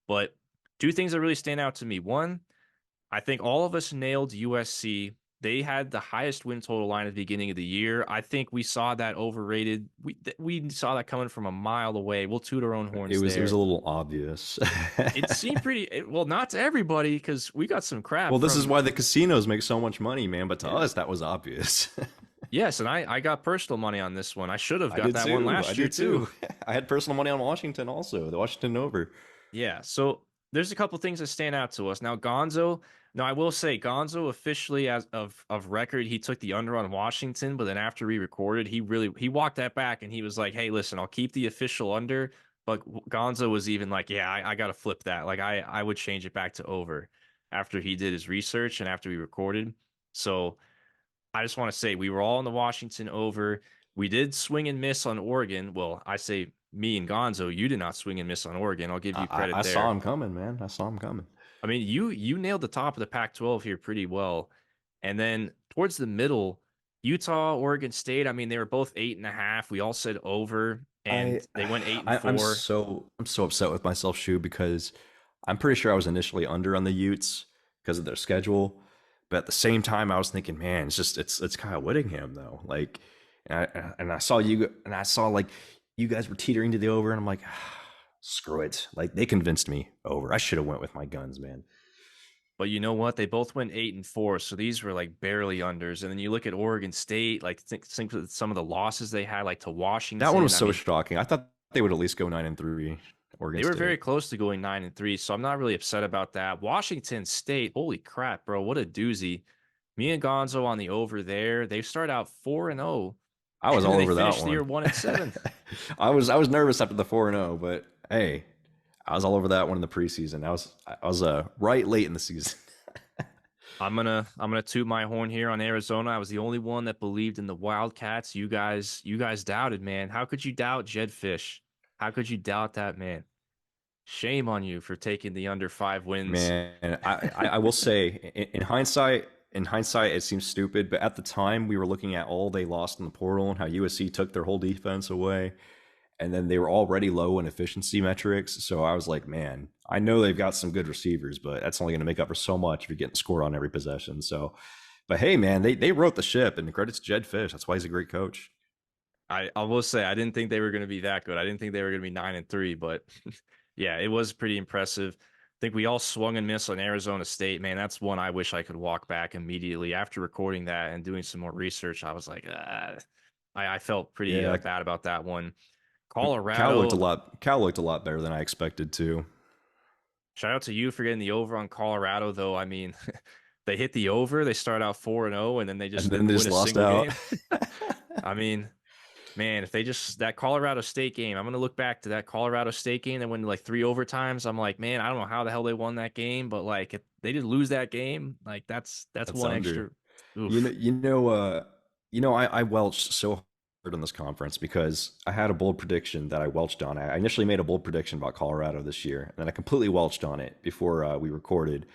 But two things that really stand out to me. One, I think all of us nailed USC. They had the highest win total line at the beginning of the year. I think we saw that overrated. We saw that coming from a mile away. We'll toot our own It horns was a there. little obvious. It seemed pretty well, not to everybody because we got some crap Well, this is from why the casinos make so much money, man. But to yeah. us, that was obvious. Yes, and I got personal money on this one. I should have I got did that one too. I last year did too. too. I had personal money on Washington also. The Washington over. Yeah, so there's a couple things that stand out to us. Now Gonzo, now I will say Gonzo officially as of record, he took the under on Washington, but then after we recorded, he walked that back and he was like, "Hey, listen, I'll keep the official under." But Gonzo was even like, "Yeah, I got to flip that. Like I would change it back to over after he did his research and after we recorded." So I just want to say we were all in the Washington over. We did swing and miss on Oregon. Well, I say me and Gonzo, you did not swing and miss on Oregon. I'll give you I credit saw there. him coming, man. I saw him coming. I mean, you nailed the top of the Pac-12 here pretty well. And then towards the middle, Utah, Oregon State, I mean, they were both 8.5. We all said over, I, and they went eight and I I'm four. so upset with myself, Shu, because I'm pretty sure I was initially under on the Utes because of their schedule, but at the same time, I was thinking, man, it's Kyle Whittingham though. Like, and I saw you, and I saw like you guys were teetering to the over, and I'm like, screw it. Like they convinced me over. I should have went with my guns, man. But you know what? They both went 8 and 4, so these were like barely unders. And then you look at Oregon State, like think of some of the losses they had, like to That one was Washington. I so mean, shocking. I thought they would at least go 9-3. Oregon they were State. very close to going 9 and 3, so I'm not really upset about that. Washington State, holy crap, bro, what a doozy! Me and Gonzo on the over there. They start out 4-0, I was and all then they over that finished the one. year 1-7. I was nervous after the 4-0, but hey, I was all over that one in the preseason. I was right late in the season. I'm gonna toot my horn here on Arizona. I was the only one that believed in the Wildcats. You guys doubted, man. How could you doubt Jed Fisch? How could you doubt that man? Shame on you for taking the under 5 wins. Man, I will say in hindsight, in hindsight, it seems stupid, but at the time, we were looking at all they lost in the portal and how USC took their whole defense away. And then they were already low in efficiency metrics. So I was like, man, I know they've got some good receivers, but that's only going to make up for so much if you're getting scored on every possession. So, but hey, man, they wrote the ship, and credit to Jed Fish. That's why he's a great coach. I will say I didn't think they were going to be that good. I didn't think they were going to be 9-3, but yeah, it was pretty impressive. I think we all swung and missed on Arizona State. Man, that's one I wish I could walk back immediately after recording that and doing some more research. I was like, I felt pretty Yeah, bad about that one. Cal Colorado, looked a lot better than I expected to, shout out to you for getting the over on Colorado, though. I mean, they hit the over. They start out 4-0, and then they and just then didn't they win just a lost single out. game. I mean, man, if they just that Colorado State game, I'm gonna look back to that Colorado State game that went like 3 overtimes. I'm like, man, I don't know how the hell they won that game, but like if they did lose that game, like that's That's one under. extra. You know, Oof. you know, I welched so hard in this conference because I had a bold prediction that I welched on. I initially made a bold prediction about Colorado this year, and then I completely welched on it before we recorded.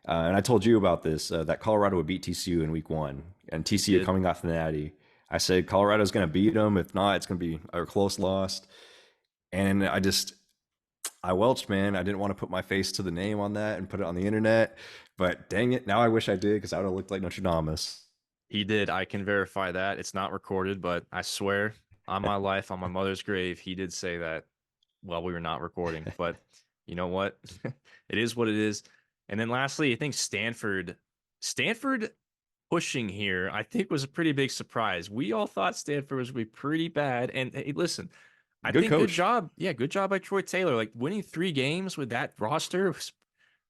And I told you about this that Colorado would beat TCU in week one, and You TCU did. coming off the Natty. I said Colorado's going to beat them. If not, it's going to be a close loss. And I welched, man. I didn't want to put my face to the name on that and put it on the internet, but dang it, now I wish I did because I would have looked like Notre Dame. He did. I can verify that. It's not recorded, but I swear on my life, on my mother's grave, he did say that while we were not recording. But you know what? It is what it is. And then lastly, I think Stanford pushing here, I think was a pretty big surprise. We all thought Stanford was going to be pretty bad. And hey, listen, I Good think good coach. job. Yeah, good job by Troy Taylor. Like winning 3 games with that roster was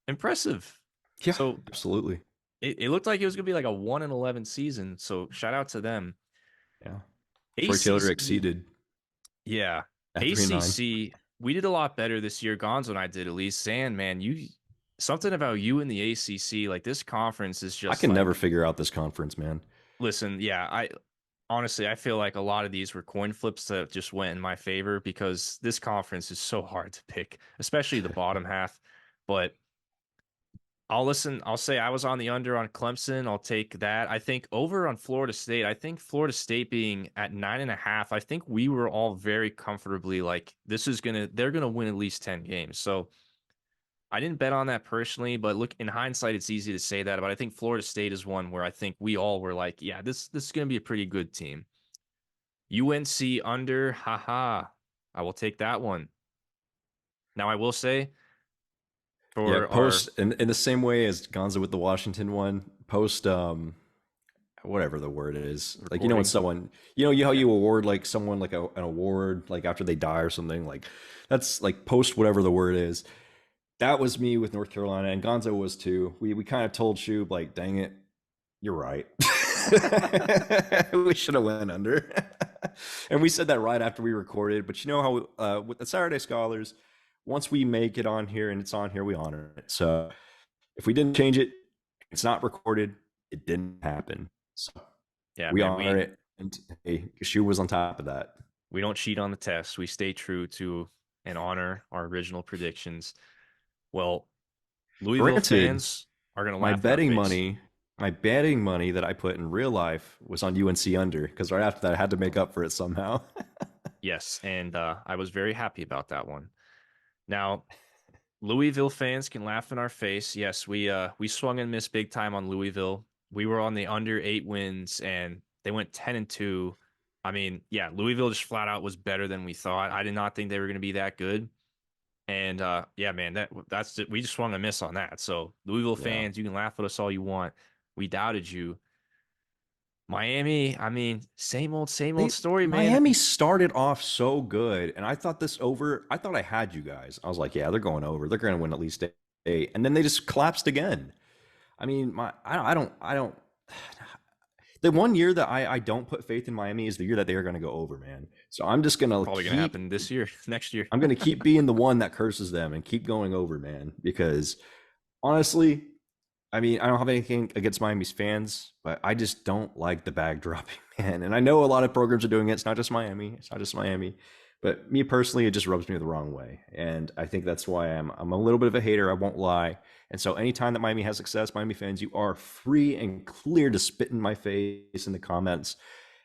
impressive. Yeah, So absolutely. it looked like it was going to be like a 1-11 season. So shout out to them. Yeah. Troy Taylor ACC, exceeded yeah. at 3-9. ACC, we did a lot better this year. Gonzo and I did at least. Sand, man, you something about you in the ACC, like this conference is I just can never like, figure out this conference, man. listen, yeah, I honestly I feel like a lot of these were coin flips that just went in my favor because this conference is so hard to pick, especially the bottom half. But I'll listen. I'll say I was on the under on Clemson. I'll take that. I think over on Florida State. I think Florida State being at 9.5. I think we were all very comfortably like they're gonna win at least 10 games. So I didn't bet on that personally, but look in hindsight, it's easy to say that. But I think Florida State is one where I think we all were like, yeah, this is gonna be a pretty good team. UNC under, haha. I will take that one. Now I will say Yeah, for our post in the same way as Gonzo with the Washington one, post whatever the word is. Like when recording, someone how yeah, you award like someone like an award like after they die or something, like that's like post whatever the word is. That was me with North Carolina, and Gonzo was too. We kind of told Shub like, dang it, you're right. We should have went under. And we said that right after we recorded. But you know how with the Saturday Scholars, once we make it on here and it's on here, we honor it. So if we didn't change it, it's not recorded. It didn't happen. So yeah, we man, honor it. And hey, Shu was on top of that. we don't cheat on the test. We stay true to and honor our original predictions. Well, Louisville Granted, fans are going to my laugh in our betting face. money, my betting money that I put in real life was on UNC under because right after that I had to make up for it somehow. Yes, and I was very happy about that one. Now, Louisville fans can laugh in our face. Yes, we swung and missed big time on Louisville. We were on the under 8 wins, and they went 10-2. I mean, yeah, Louisville just flat out was better than we thought. I did not think they were going to be that good. And yeah, man, that's we just swung a miss on that. So Louisville Yeah. fans, you can laugh at us all you want. We doubted you. Miami, I mean, same old They story, man. Miami started off so good, and I thought this over. I thought I had you guys. I was like, yeah, they're going over. They're going to win at least 8, and then they just collapsed again. I mean, I don't. The one year that I don't put faith in Miami is the year that they are going to go over, man. So I'm just gonna Probably gonna keep. happen this year, next year. I'm gonna keep being the one that curses them and keep going over, man. Because honestly, I mean, I don't have anything against Miami's fans, but I just don't like the bag dropping, man. And I know a lot of programs are doing it. It's not just Miami. It's not just Miami. But me personally, it just rubs me the wrong way, and I think that's why I'm a little bit of a hater. I won't lie. And so, anytime that Miami has success, Miami fans, you are free and clear to spit in my face in the comments,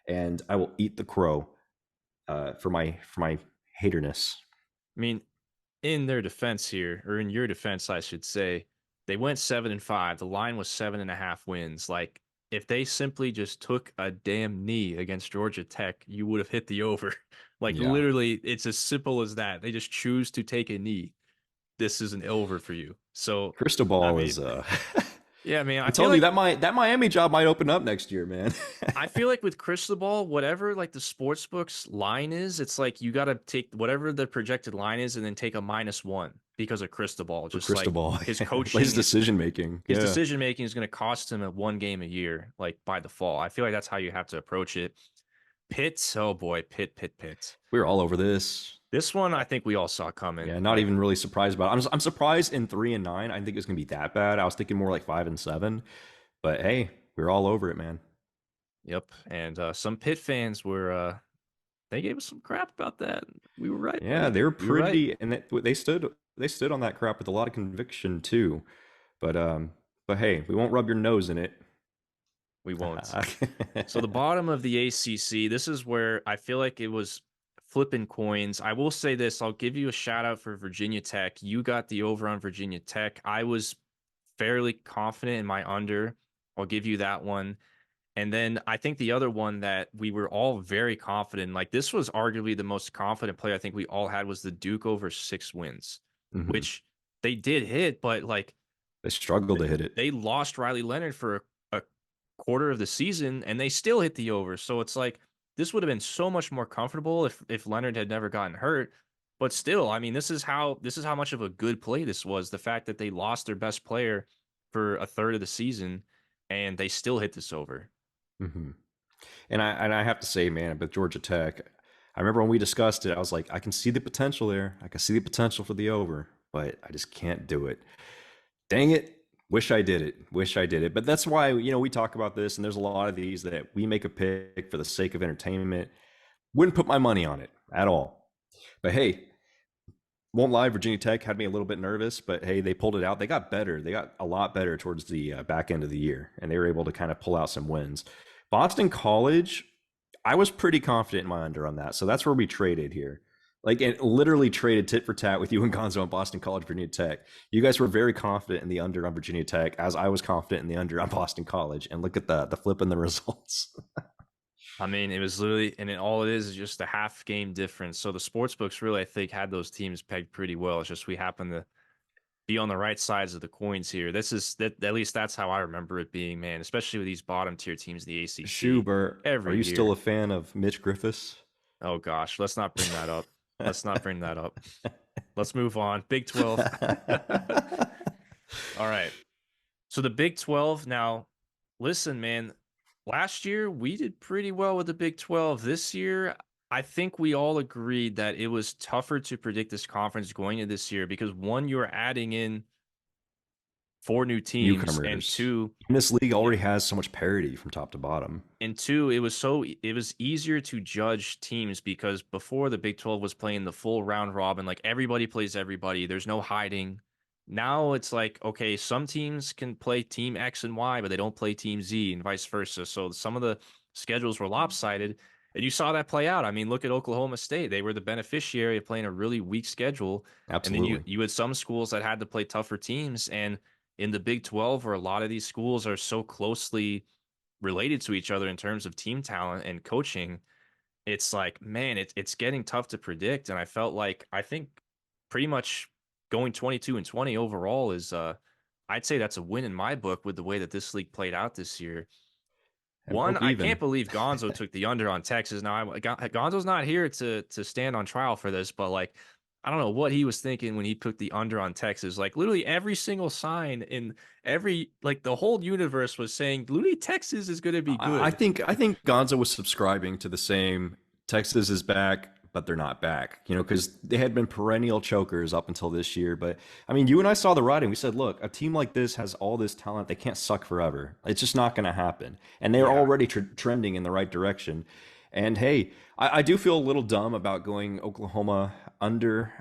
and I will eat the crow for my haterness. I mean, in their defense here, or in your defense, I should say, they went 7-5. The line was 7.5 wins. Like, if they simply just took a damn knee against Georgia Tech, you would have hit the over. Like, Yeah, literally, it's as simple as that. They just choose to take a knee. This is an over for you. So, I Cristobal mean, is. yeah, man, I I'm feel telling you like that Miami job might open up next year, man. I feel like with Cristobal, whatever like the sports books line is, it's like you got to take whatever the projected line is and then take a -1 because of Cristobal. For Just like Cristobal, his his coaching, decision making. his Yeah, decision making is going to cost him a one game a year, like by default. I feel like that's how you have to approach it. Pitt, oh boy, Pitt. we were all over this. This one I think we all saw coming. Yeah, not Like, even really surprised about it. I'm surprised in 3-9. I didn't think it was gonna be that bad. I was thinking more like 5-7. But hey, we were all over it, man. yep. And some Pitt fans were they gave us some crap about that. We were right, Yeah, buddy. they were We were right. pretty, and they stood on that crap with a lot of conviction too. But but hey, we won't rub your nose in it. We won't. So the bottom of the ACC, this is where I feel like it was flipping coins. I will say this, I'll give you a shout out for Virginia Tech. You got the over on Virginia Tech. I was fairly confident in my under. I'll give you that one. And then I think the other one that we were all very confident, like this was arguably the most confident play I think we all had was the Duke over 6 wins, Mhm. which they did hit, but like They struggled to hit it. they lost Riley Leonard for a quarter of the season and they still hit the over. So it's like this would have been so much more comfortable if Leonard had never gotten hurt. But still, I mean, this is how much of a good play this was. The fact that they lost their best player for a third of the season and they still hit this over. Hmm. And I have to say, man, with Georgia Tech, I remember when we discussed it, I was like, I can see the potential there. I can see the potential for the over, but I just can't do it. Dang it. Wish I did it. Wish I did it. But that's why, we talk about this, and there's a lot of these that we make a pick for the sake of entertainment. Wouldn't put my money on it at all. But hey, won't lie, Virginia Tech had me a little bit nervous, but hey, they pulled it out. They got better. They got a lot better towards the back end of the year, and they were able to kind of pull out some wins. Boston College, I was pretty confident in my under on that. So that's where we traded here. Like, it literally traded tit for tat with you and Gonzo on Boston College, Virginia Tech. You guys were very confident in the under on Virginia Tech, as I was confident in the under on Boston College. And look at the flip in the results. I mean, it was literally, and all it is just a half game difference. So the sports books really, I think, had those teams pegged pretty well. It's just we happen to be on the right sides of the coins here. This is that at least that's how I remember it being, man, especially with these bottom tier teams in the ACC Schubert, are every you still a year. fan of Mitch Griffiths? Oh gosh, let's not bring that up. Let's not bring that up. Let's move on. Big 12. All right. So the Big 12 now, listen, man, last year we did pretty well with the Big 12. This year, I think we all agreed that it was tougher to predict this conference going into this year because one, you're adding in four new teams, and Newcomers. two, And this league yeah, already has so much parity from top to bottom. and two, it was easier to judge teams because before the Big 12 was playing the full round robin, like everybody plays everybody. There's no hiding. Now it's like, okay, some teams can play team X and Y, but they don't play team Z and vice versa. So some of the schedules were lopsided. And you saw that play out. I mean, look at Oklahoma State. They were the beneficiary of playing a really weak schedule. And then you Absolutely. you had some schools that had to play tougher teams. And in the Big 12, where a lot of these schools are so closely related to each other in terms of team talent and coaching, it's like, man, it's getting tough to predict. And I think pretty much going 22-20 overall is I'd say that's a win in my book with the way that this league played out this year. And One, broke I can't even. believe Gonzo took the under on Texas. Now, Gonzo's not here to stand on trial for this, but like, I don't know what he was thinking when he took the under on Texas. Like, literally every single sign in every like the whole universe was saying, literally Texas is going to be good. I think Gonzo was subscribing to the same Texas is back, but they're not back. Because they had been perennial chokers up until this year. But I mean, you and I saw the writing. We said, look, a team like this has all this talent. They can't suck forever. It's just not going to happen. And they're Yeah. already trending in the right direction. And hey, I do feel a little dumb about going Oklahoma under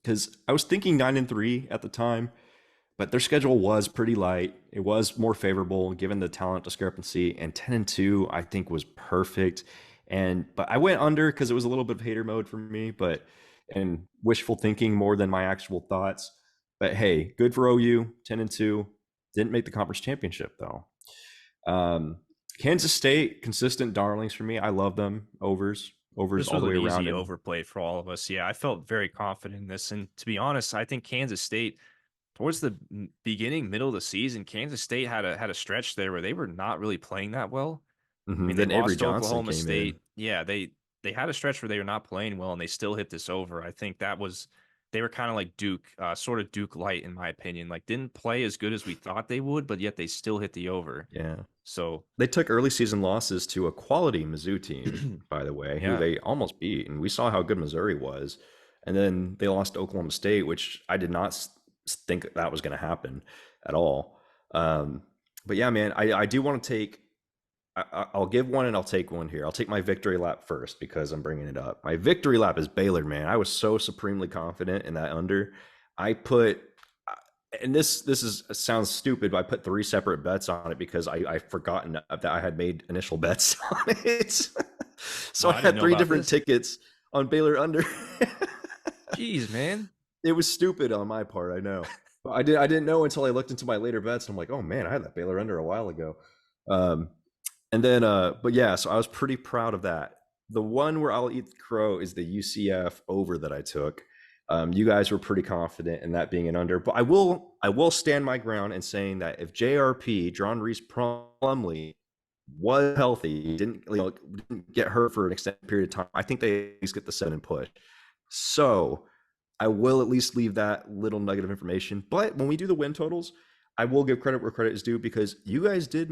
because I was thinking 9-3 at the time, but their schedule was pretty light. It was more favorable given the talent discrepancy, and 10-2 I think was perfect. And but I went under because it was a little bit of hater mode for me, but and wishful thinking more than my actual thoughts. But hey, good for OU, 10-2. Didn't make the conference championship though. Um, Kansas State, consistent darlings for me. I love them. Overs This all was the an way around. easy And overplay for all of us. Yeah, I felt very confident in this. And to be honest, I think Kansas State towards the beginning, middle of the season, Kansas State had a stretch there where they were not really playing that well. I mean, they then Avery lost to Johnson Oklahoma came in. State. Yeah, they had a stretch where they were not playing well, and they still hit this over. I think that was they were kind of like Duke, sort of Duke light in my opinion. Like didn't play as good as we thought they would, but yet they still hit the over. Yeah. So They took early season losses to a quality Mizzou team, by the way, who yeah, they almost beat. And we saw how good Missouri was. And then they lost to Oklahoma State, which I did not think that was going to happen at all. Um, but yeah, man, I do want to take I'll give one and I'll take one here. I'll take my victory lap first because I'm bringing it up. My victory lap is Baylor, man. I was so supremely confident in that under. I put, and this is sounds stupid, but I put three separate bets on it because I forgotten that I had made initial bets on it. So well, I I didn't had know three about different this. tickets on Baylor under. Jeez, man. It was stupid on my part, I know. But I didn't know until I looked into my later bets. And I'm like, oh man, I had that Baylor under a while ago. Um, and then, but yeah, so I was pretty proud of that. The one where I'll eat the crow is the UCF over that I took. You guys were pretty confident in that being an under, but I will stand my ground in saying that if JRP, John Reese Plumley, was healthy, didn't get hurt for an extended period of time, I think they at least get the 7 push. So I will at least leave that little nugget of information. But when we do the win totals, I will give credit where credit is due because you guys did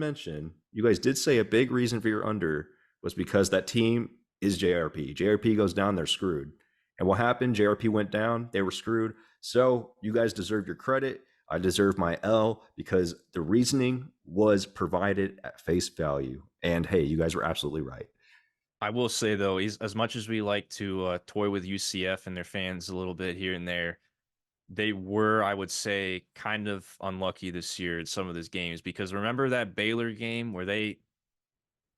say a big reason for your under was because that team is JRP. JRP goes down, they're screwed. And what happened? JRP went down, they were screwed. So you guys deserve your credit. I deserve my L because the reasoning was provided at face value. And hey, you guys were absolutely right. I will say though, as much as we like to toy with UCF and their fans a little bit here and there, they were, I would say, kind of unlucky this year in some of these games because remember that Baylor game where they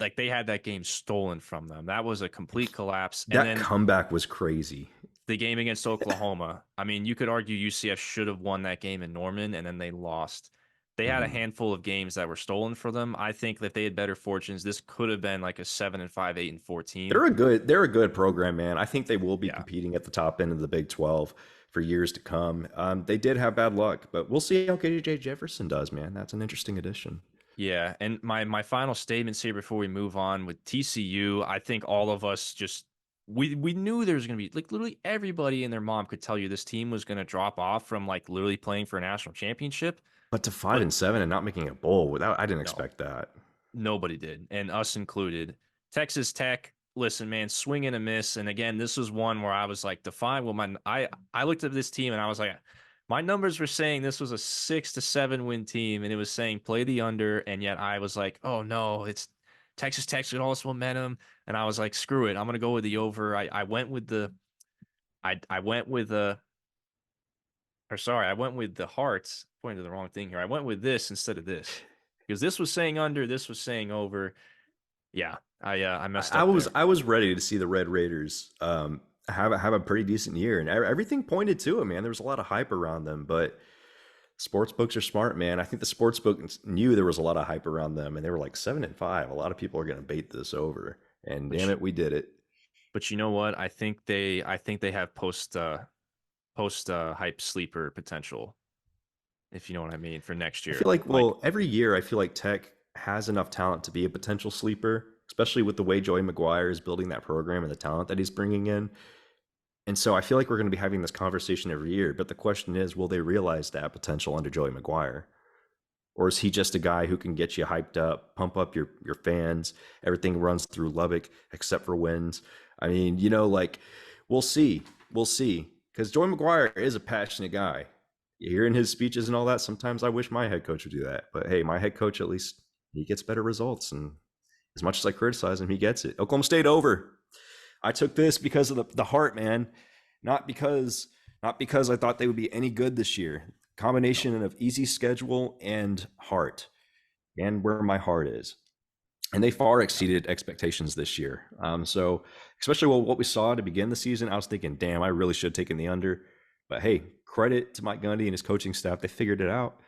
had that game stolen from them. That was a complete collapse. And That then comeback was crazy. the game against Oklahoma. I mean, you could argue UCF should have won that game in Norman, and then they lost. They had a Mhm. handful of games that were stolen for them. I think that if they had better fortunes, this could have been like a 7-5, 8-4 team. They're a good program, man. I think they will be Yeah. competing at the top end of the Big 12 for years to come. They did have bad luck, but we'll see how KJ Jefferson does, man. That's an interesting addition. Yeah, and my final statements here before we move on with TCU, I think all of us just we knew there was going to be like literally everybody and their mom could tell you this team was going to drop off from like literally playing for a national championship, But to five but and seven and not making a bowl, without I didn't no. expect that. Nobody did, and us included. Texas Tech, listen, man, swing and a miss. And again, this was one where I was like, define. Well, I looked at this team and I was like, my numbers were saying this was a 6-7 win team, and it was saying play the under. And yet I was like, oh no, it's Texas Tech's got all this momentum, and I was like, screw it, I'm gonna go with the over. I went with the I went with the or sorry, I went with the hearts. Pointing to the wrong thing here. I went with this instead of this because this was saying under, this was saying over. Yeah, I messed up there. I was ready to see the Red Raiders have a pretty decent year, and everything pointed to it, man. There was a lot of hype around them, but sports books are smart, man. I think the sports books knew there was a lot of hype around them, and they were like 7-5. A lot of people are going to bait this over, and But damn it, we did it. but you know what? I think they have post hype sleeper potential, if you know what I mean, for next I feel year. like, Like well, every year I feel like Tech has enough talent to be a potential sleeper, especially with the way Joey McGuire is building that program and the talent that he's bringing in. And so I feel like we're going to be having this conversation every year. But the question is, will they realize that potential under Joey McGuire? Or is he just a guy who can get you hyped up, pump up your fans? Everything runs through Lubbock except for wins. I mean, like we'll see. We'll see. Because Joey McGuire is a passionate guy. Hearing his speeches and all that, sometimes I wish my head coach would do that. But hey, my head coach, at least he gets better results. And As much as I criticize him, he gets it. Oklahoma State over. I took this because of the heart, man. Not because I thought they would be any good this year. No. Combination of easy schedule and heart, and where my heart is. And they far exceeded expectations this year. So, especially what we saw to begin the season, I was thinking, damn, I really should have taken the under. But hey, credit to Mike Gundy and his coaching staff. They figured it out.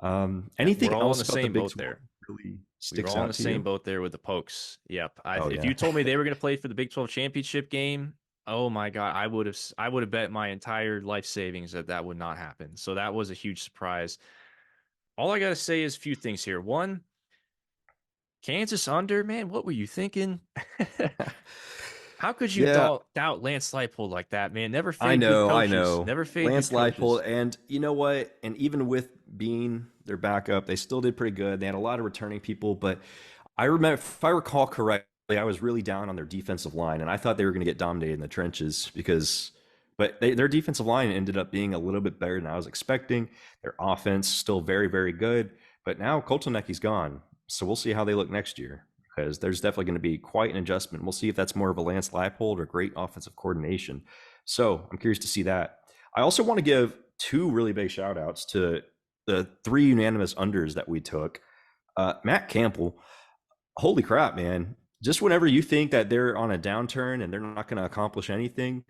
Yep, we're Anything all in else the about the same Big boat 12 there. really We were sticks all in out the to same you? boat there with the Pokes. Yep. Oh, If yeah. you told me they were going to play for the Big 12 championship game, oh my God, I would have bet my entire life savings that that would not happen. So that was a huge surprise. All I got to say is a few things here. One, Kansas under, man, what were you thinking? How could you Yeah, doubt Lance Leipold like that, man? Never I fade good know, I coaches. know. Never fade good Lance Leipold, coaches. and you know what? And even with being their backup, they still did pretty good. They had a lot of returning people, but I remember, if I recall correctly, I was really down on their defensive line, and I thought they were going to get dominated in the trenches but their defensive line ended up being a little bit better than I was expecting. Their offense still very, very good, but now Koltonecki's gone, so we'll see how they look next year because there's definitely going to be quite an adjustment. We'll see if that's more of a Lance Leipold or great offensive coordination. So I'm curious to see that. I also want to give two really big shout outs to the three unanimous unders that we took. Matt Campbell, holy crap, man. Just whenever you think that they're on a downturn and they're not going to accomplish anything,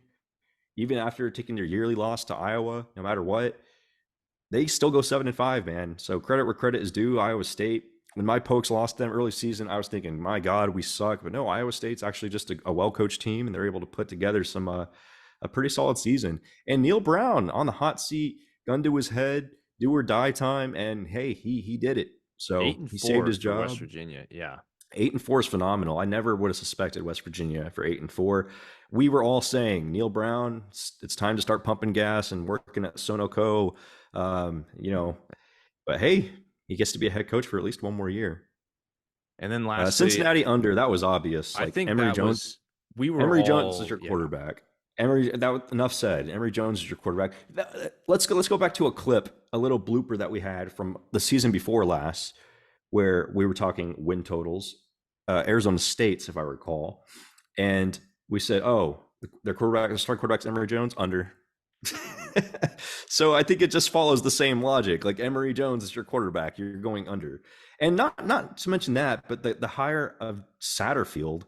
even after taking their yearly loss to Iowa, no matter what, they still go 7-5, man. So credit where credit is due. Iowa State, when my Pokes lost them early season, I was thinking, my God, we suck. But no, Iowa State's actually just a well coached team, and they're able to put together a pretty solid season. And Neil Brown on the hot seat, gun to his head, do or die time, and hey, he did it. Eight So and he saved four his for West job. Virginia. Yeah. 8-4 is phenomenal. I never would have suspected West Virginia for 8-4. We were all saying, Neil Brown, it's time to start pumping gas and working at Sonoco. You know, but hey, he gets to be a head coach for at least one more year. And then lastly, Cincinnati under, that was obvious. I Like think that was we were Emory Jones is all your yeah. quarterback. Emory, that enough said. Emory Jones is your quarterback. Let's go back to a clip, a little blooper that we had from the season before last, where we were talking win totals, Arizona State's, if I recall, and we said, "Oh, their quarterback, the starting quarterback's Emory Jones under." So I think it just follows the same logic. Like Emory Jones is your quarterback, you're going under, and not to mention that, but the hire of Satterfield,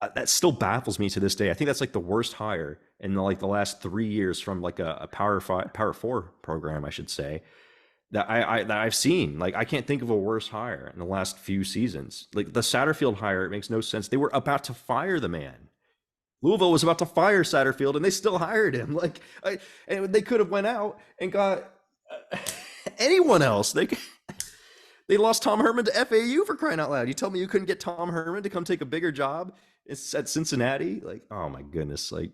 that still baffles me to this day. I think that's like the worst hire in the last 3 years from like a power four program, I should say, that I've seen. Like I can't think of a worse hire in the last few seasons. Like the Satterfield hire, it makes no sense. They were about to fire the man. Louisville was about to fire Satterfield, and they still hired him. And they could have went out and got anyone else. They lost Tom Herman to FAU, for crying out loud. You tell me you couldn't get Tom Herman to come take a bigger job at Cincinnati? Like, oh my goodness! Like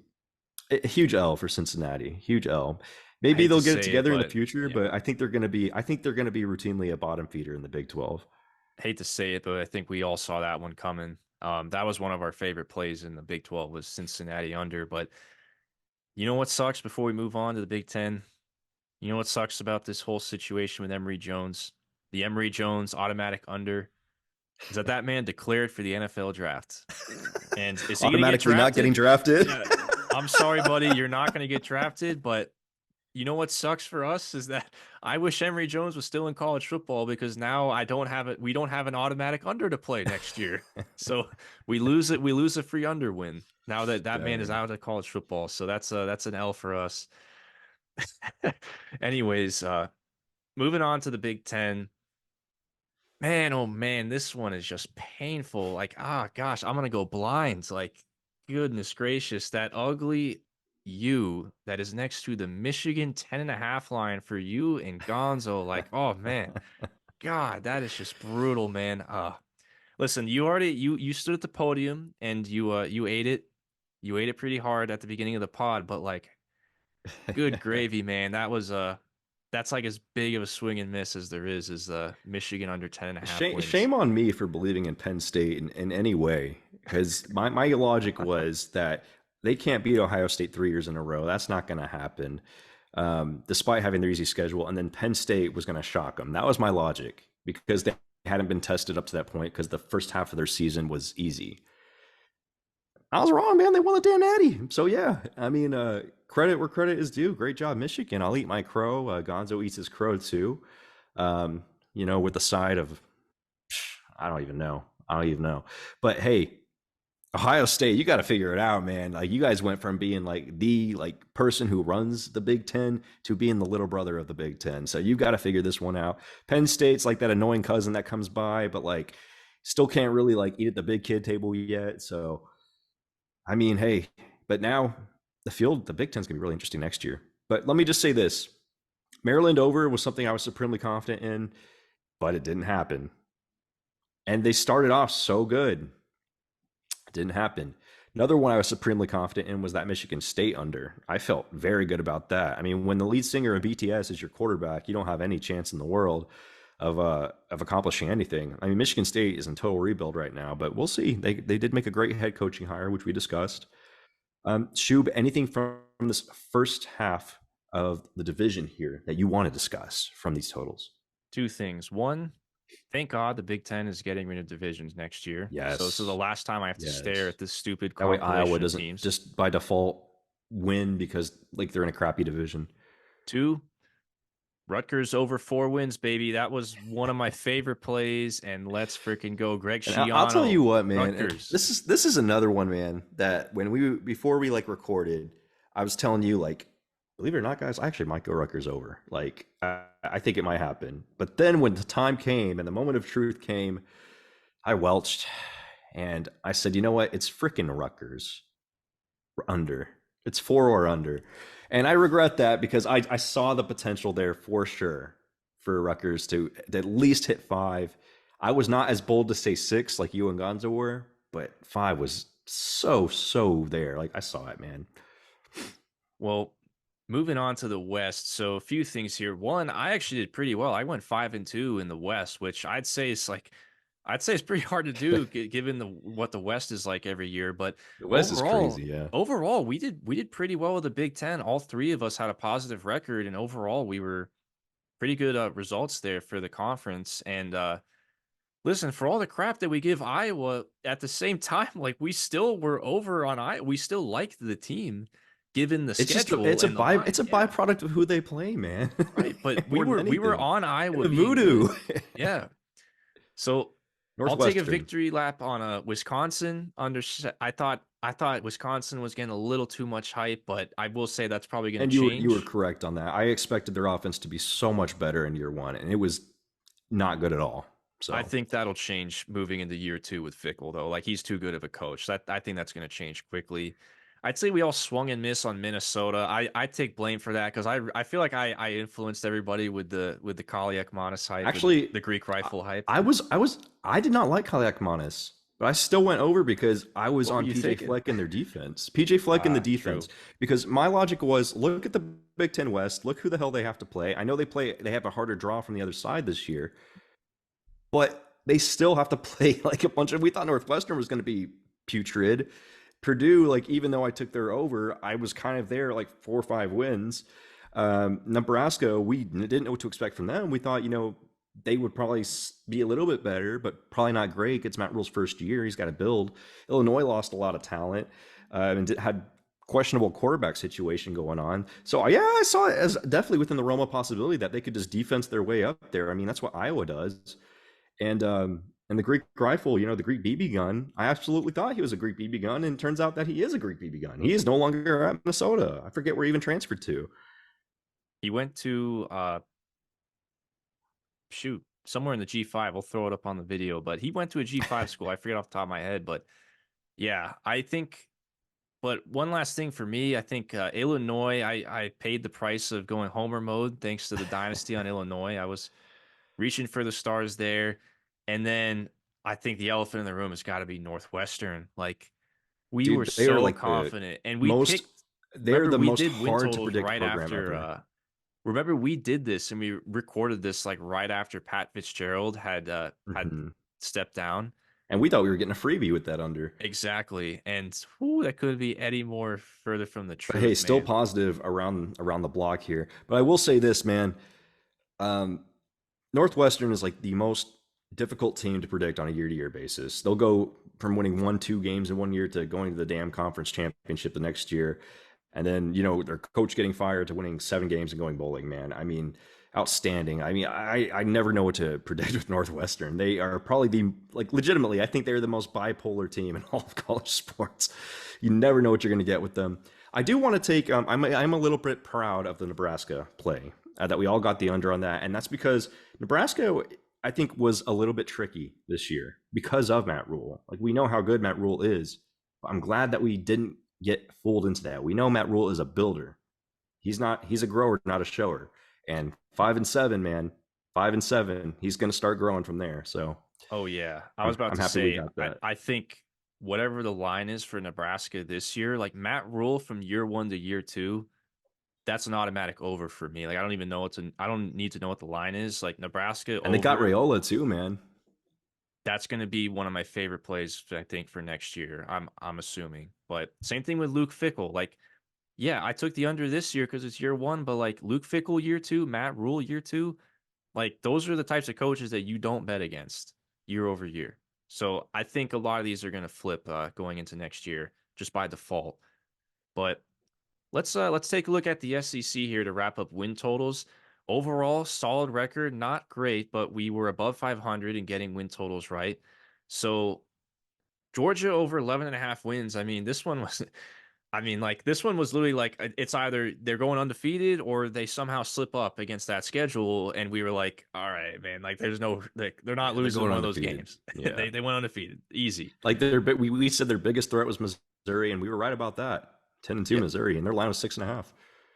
a huge L for Cincinnati. Huge L. I Maybe hate to they'll get it say it, together in the but future, yeah. but I think they're going to be. I think they're going to be routinely a bottom feeder in the Big 12. I hate to say it, but I think we all saw that one coming. That was one of our favorite plays in the Big 12 was Cincinnati under. But you know what sucks before we move on to the Big 10? You know what sucks about this whole situation with Emory Jones? The Emory Jones automatic under is that that man declared for the NFL draft. And is he going to get Automatically not getting drafted? drafted. Yeah. I'm sorry, buddy. You're not going to get drafted, but you know what sucks for us is that I wish Emory Jones was still in college football because now I don't have it. We don't have an automatic under to play next year. So we lose it. We lose a free under win now that that man is Dang. out of college football. So that's an L for us. Anyways, moving on to the Big Ten. Man, oh man, this one is just painful. Like, gosh, I'm gonna go blind. Like, goodness gracious, that ugly U that is next to the Michigan 10.5 line for you and Gonzo. Like, oh man, God, that is just brutal, man. Listen, you stood at the podium and you ate it. You ate it pretty hard at the beginning of the pod, but like, good gravy, man. That's like as big of a swing and miss as there is the Michigan under 10.5 wins. Shame on me for believing in Penn State in any way, because my logic was that they can't beat Ohio State 3 years in a row. That's not going to happen, despite having their easy schedule. And then Penn State was going to shock them. That was my logic because they hadn't been tested up to that point because the first half of their season was easy. I was wrong, man. They won the damn natty. So yeah, I mean, credit where credit is due. Great job, Michigan. I'll eat my crow. Gonzo eats his crow too. With the side of I don't even know. I don't even know. But hey, Ohio State, you got to figure it out, man. Like you guys went from being like the like person who runs the Big Ten to being the little brother of the Big Ten. So you got to figure this one out. Penn State's like that annoying cousin that comes by, but like still can't really like eat at the big kid table yet. So I mean, hey, but now the Big Ten's gonna be really interesting next year. But let me just say this: Maryland over was something I was supremely confident in, but it didn't happen. And they started off so good. It didn't happen. Another one I was supremely confident in was that Michigan State under. I felt very good about that. I mean, when the lead singer of BTS is your quarterback, you don't have any chance in the world of accomplishing anything. I mean, Michigan State is in total rebuild right now, but we'll see. They did make a great head coaching hire, which we discussed. Shub, anything from this first half of the division here that you want to discuss from these totals? Two things. One, thank God the Big Ten is getting rid of divisions next year. So this is the Yes. last time I have to stare Yes. at this stupid That way Iowa compilation of doesn't teams. just by default win because like they're in a crappy division. Two, Rutgers over 4 wins, baby. That was one of my favorite plays, and let's freaking go, Greg And I'll tell you Schiano. what, man. And Rutgers. this is another one, man. That when we before we like recorded, I was telling you like, believe it or not, guys, I actually might go Rutgers over. Like I think it might happen. But then when the time came and the moment of truth came, I welched, and I said, you know what? It's freaking Rutgers under. It's 4 or under. And I regret that because I saw the potential there for sure for Rutgers to at least hit 5. I was not as bold to say 6 like you and Gonzo were, but 5 was so there. Like I saw it, man. Well, moving on to the West. So a few things here. One, I actually did pretty well. I went 5-2 in the West, which I'd say it's pretty hard to do given what the West is like every year. But The West is overall, crazy, yeah. overall, we did pretty well with the Big Ten. All three of us had a positive record, and overall, we were pretty good results there for the conference. And listen, for all the crap that we give Iowa, at the same time, like we still were over on Iowa. We still liked the team, given the It's just schedule and the it's line. a Yeah, byproduct of who they play, man. right. But we More than were we were anything. on And Iowa the being voodoo. good. Yeah. So I'll take a Northwestern. victory lap on Wisconsin. I thought Wisconsin was getting a little too much hype, but I will say that's probably going And to you were change. correct on that. I expected their offense to be so much better in year one, and it was not good at all. I So think that'll change moving into year two with Fickle, though. Like he's too good of a coach. That I think that's going to change quickly. I'd say we all swung and missed on Minnesota. I take blame for that because I feel like I influenced everybody with the Kaliak Manis hype, with actually, the Greek I, rifle hype. I did not like Kaliakmanis, but I still went over because I was What were on you PJ thinking? Fleck in their defense. PJ Fleck in the True. defense because my logic was look at the Big Ten West, look who the hell they have to play. I know they have a harder draw from the other side this year, but they still have to play like a bunch of. We thought Northwestern was going to be putrid. Purdue, like even though I took their over, I was kind of there like 4 or 5 wins. Nebraska, we didn't know what to expect from them. We thought, they would probably be a little bit better, but probably not great. It's Matt Rule's first year; he's got to build. Illinois lost a lot of talent and had questionable quarterback situation going on. So yeah, I saw it as definitely within the realm of possibility that they could just defense their way up there. I mean, that's what Iowa does. And the Greek rifle, the Greek BB gun, I absolutely thought he was a Greek BB gun, and it turns out that he is a Greek BB gun. He is no longer at Minnesota. I forget where he even transferred to. He went to shoot, somewhere in the G5. We'll throw it up on the video, but he went to a G5 school. I forget off the top of my head, but yeah, I think. But one last thing for me, I think Illinois. I paid the price of going homer mode thanks to the dynasty on Illinois. I was reaching for the stars there, and then I think the elephant in the room has got to be Northwestern. Like we were Dude, they are so like the confident, and we most picked. they're Remember, the we most did win hard to totals predict right program after. ever. Remember, we did this and we recorded this like right after Pat Fitzgerald had Mhm. stepped down. And we thought we were getting a freebie with that under. Exactly, and whew, that could be Eddie more further from the But hey, truth, still man. positive around the block here. But I will say this, man. Um, Northwestern is like the most. difficult team to predict on a year-to-year basis. They'll go from winning 1, 2 games in one year to going to the damn conference championship the next year, and then their coach getting fired to winning 7 games and going bowling. Man, I mean, outstanding. I mean, I never know what to predict with Northwestern. They are probably the legitimately. I think they're the most bipolar team in all of college sports. You never know what you're going to get with them. I do want to take. I'm a little bit proud of the Nebraska play that we all got the under on that, and that's because Nebraska, I think, was a little bit tricky this year because of Matt Rule. Like, we know how good Matt Rule is, but I'm glad that we didn't get fooled into that. We know Matt Rule is a builder. He's a grower, not a shower. And 5-7, man, 5-7, he's going to start growing from there. So Oh yeah, I was I'm about to happy we say got I, that. I think whatever the line is for Nebraska this year, like Matt Rule from year one to year two, that's an automatic over for me. Like I don't need to know what the line is. Like Nebraska And they got over, Rayola too, man. that's going to be one of my favorite plays I think for next year. I'm assuming. But same thing with Luke Fickle. Like yeah, I took the under this year because it's year one, but like Luke Fickle year two, Matt Rule year two, like those are the types of coaches that you don't bet against year over year. So I think a lot of these are going to flip going into next year just by default. But let's take a look at the SEC here to wrap up win totals. Overall, solid record, not great, but we were above 500 and getting win totals right. So Georgia over 11 and a half wins. I mean, this one was I mean, like this one was literally like it's either they're going undefeated or they somehow slip up against that schedule, and we were like, all right, man, like there's no like they're not Yeah, they're losing going one of those undefeated. games. Yeah. They went undefeated, easy. Like we said their biggest threat was Missouri, and we were right about that. 10-2 Yep, Missouri, and their line was 6.5.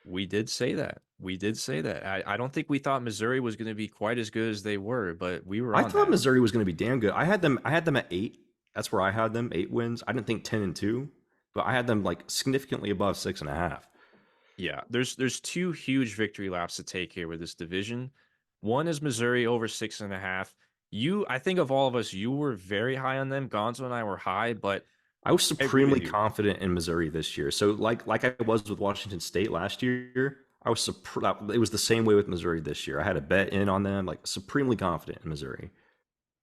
we did say that. We did say that. I don't think we thought Missouri was going to be quite as good as they were, but we were I on thought that. Missouri was going to be damn good. I had them at 8. That's where I had them, 8 wins. I didn't think 10-2, but I had them like significantly above 6.5. Yeah, there's two huge victory laps to take here with this division. One is Missouri over 6.5. I think of all of us, you were very high on them. Gonzo and I were high, but I was I agree with supremely you. confident in Missouri this year. So like I was with Washington State last year, it was the same way with Missouri this year. I had a bet in on them, like supremely confident in Missouri.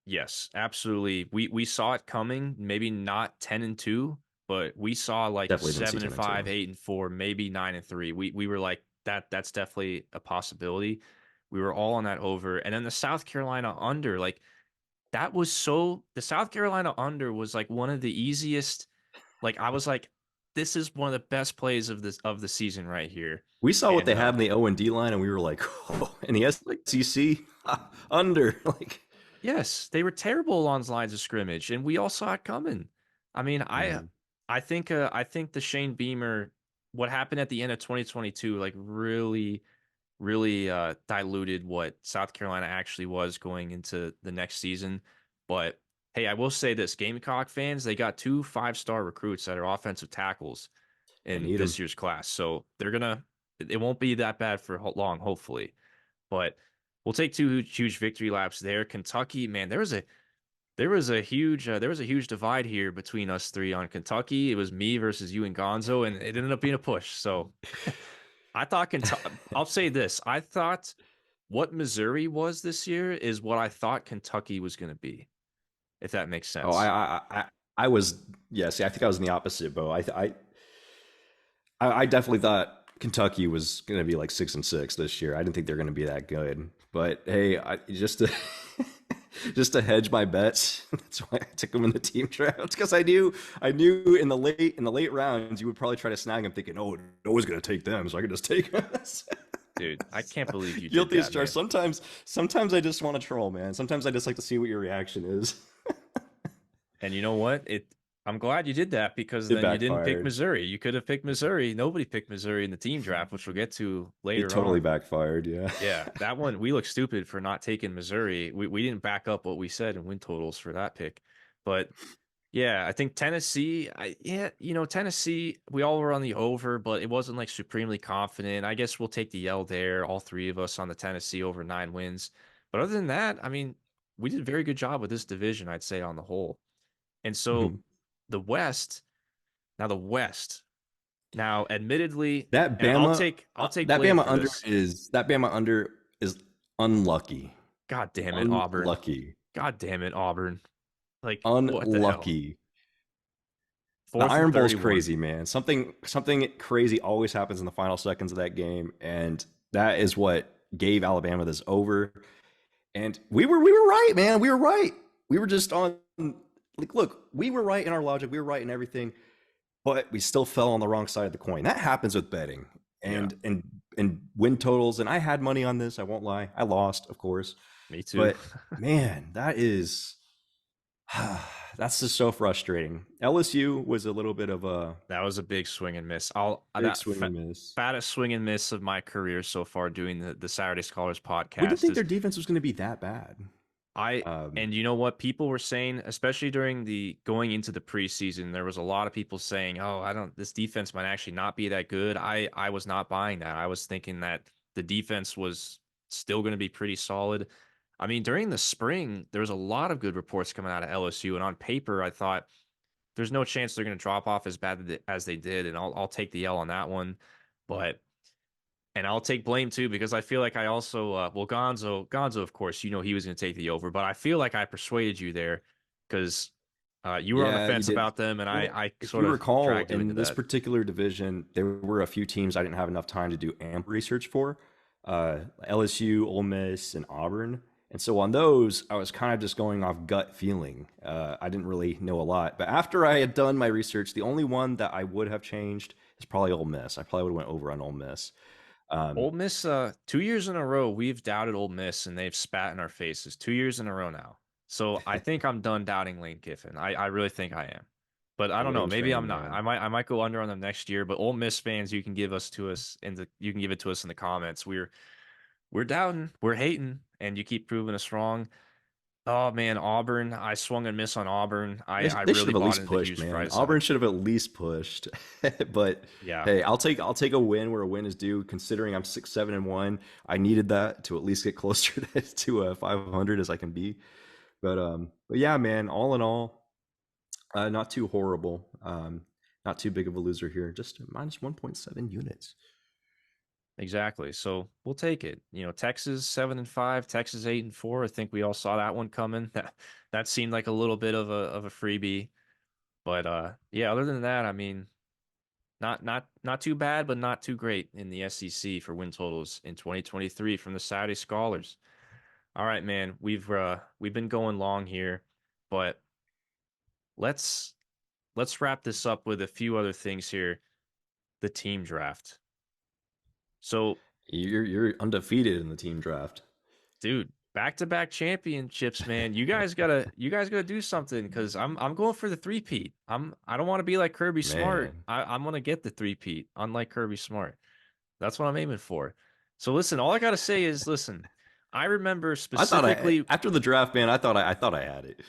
Yes, absolutely. We saw it coming, maybe not 10-2, but we saw like Definitely didn't see seven 10 and and 2. five, 8-4, maybe 9-3. We were like that's definitely a possibility. We were all on that over. And then the South Carolina under, like that was so the South Carolina under was like one of the easiest. Like I was like, this is one of the best plays of the season right here. We saw what And they have in the O&D line, and we were like, oh, in the like SEC, under. Like, yes, they were terrible along the lines of scrimmage, and we all saw it coming. I mean, mhm. I think the Shane Beamer, what happened at the end of 2022, like really diluted what South Carolina actually was going into the next season. But hey, I will say this: Gamecock fans, they got two 5-star recruits that are offensive tackles They in need this them. year's class, so it won't be that bad for long, hopefully. But we'll take two huge victory laps there. Kentucky, man, there was a huge divide here between us three on Kentucky. It was me versus you and Gonzo, and it ended up being a push. So I thought Kentucky. I'll say this: I thought what Missouri was this year is what I thought Kentucky was going to be. If that makes Oh, sense. I was, yeah. See, I think I was in the opposite boat. I definitely thought Kentucky was going to be like 6-6 this year. I didn't think they're going to be that good. But hey, just to just to hedge my bets, that's why I took them in the team draft because I knew in the late rounds you would probably try to snag them, thinking, oh, no one's going to take them, so I could just take them. Dude, I can't believe you did Guilty as that, charged. man. Sometimes I just want to troll, man. Sometimes I just like to see what your reaction is. And you know what? I'm glad you did that because It then you didn't pick backfired. Missouri. You could have picked Missouri. Nobody picked Missouri in the team draft, which we'll get to It later totally on. backfired. Yeah. Yeah, that one we look stupid for not taking Missouri. We didn't back up what we said in win totals for that pick. But yeah, I think Tennessee, Tennessee, we all were on the over, but it wasn't like supremely confident. I guess we'll take the L there, all three of us on the Tennessee over 9 wins. But other than that, I mean, we did a very good job with this division, I'd say, on the whole. And so Mhm. the West, the West, now admittedly, That and Bama, I'll take that blame Bama for under this. is that Bama under is unlucky. God damn it, Auburn. Unlucky. God damn it, Auburn. Like, what the hell? Unlucky. The Fourth and Iron Bowl's 31. crazy, man. Something crazy always happens in the final seconds of that game, and that is what gave Alabama this over. And we were right, man. We were right. We were just on like look, we were right in our logic. We were right in everything, but we still fell on the wrong side of the coin. That happens with betting Yeah, and win totals. And I had money on this. I won't lie. I lost, of course, me too. but man, that is that's just so frustrating. LSU was a little bit of a That was a big swing and miss. I'll big that swing and miss. fattest swing and miss of my career so far doing the Saturday Scholars We didn't podcast think is their defense was going to be that bad. I Um, and you know what people were saying, especially during the going into the preseason, there was a lot of people saying, "Oh, I don't this defense might actually not be that good." I was not buying that. I was thinking that the defense was still going to be pretty solid. I mean, during the spring, there was a lot of good reports coming out of LSU, and on paper, I thought there's no chance they're going to drop off as bad as they did, and I'll take the L on that one. But and I'll take blame too because I feel like I also well Gonzo of course you know he was going to take the over, but I feel like I persuaded you there because you were on the yeah, you fence did. about them, and Well, I if sort you of recall, dragged you into in this that. particular division, there were a few teams I didn't have enough time to do amp research for. LSU, Ole Miss, and Auburn. And so on those, I was kind of just going off gut feeling. I didn't really know a lot. But after I had done my research, the only one that I would have changed is probably Ole Miss. I probably would have went over on Ole Miss. Um, Ole Miss, 2 years in a row, we've doubted Ole Miss, and they've spat in our faces 2 years in a row now. So I think I'm done doubting Lane Kiffin. I really think I am, but I the don't know. Wings Maybe fan, I'm not. man. I might go under on them next year. But Ole Miss fans, you can give us to us in the you can give it to us in the comments. We're doubting, we're hating, and you keep proving us wrong. Oh man, Auburn. I swung and miss on Auburn. I They should really have at bought least into the pushed, huge man. price Auburn side. should have at least pushed. But Yeah, hey, I'll take a win where a win is due. Considering I'm 6-7-1, I needed that to at least get closer to 500 as I can be. But yeah, man. All in all, not too horrible. Not too big of a loser here. Just minus 1.7 units. exactly. So we'll take it. You know, Texas 7-5, Texas 8-4. I think we all saw that one coming. That seemed like a little bit of a freebie. But yeah, other than that, I mean, not too bad, but not too great in the SEC for win totals in 2023 from the Saturday Scholars. All right, man. We've been going long here, but let's let's wrap this up with a few other things here. The team draft. So, You're undefeated in the team draft, dude, back-to-back championships, man. You guys gotta do something because I'm going for the three-peat. I don't want to be like Kirby Smart. man. I'm gonna get the three-peat, unlike Kirby Smart. That's what I'm aiming for. So listen, all I gotta say is listen, I remember I thought I specifically after the draft, man. I thought I had it.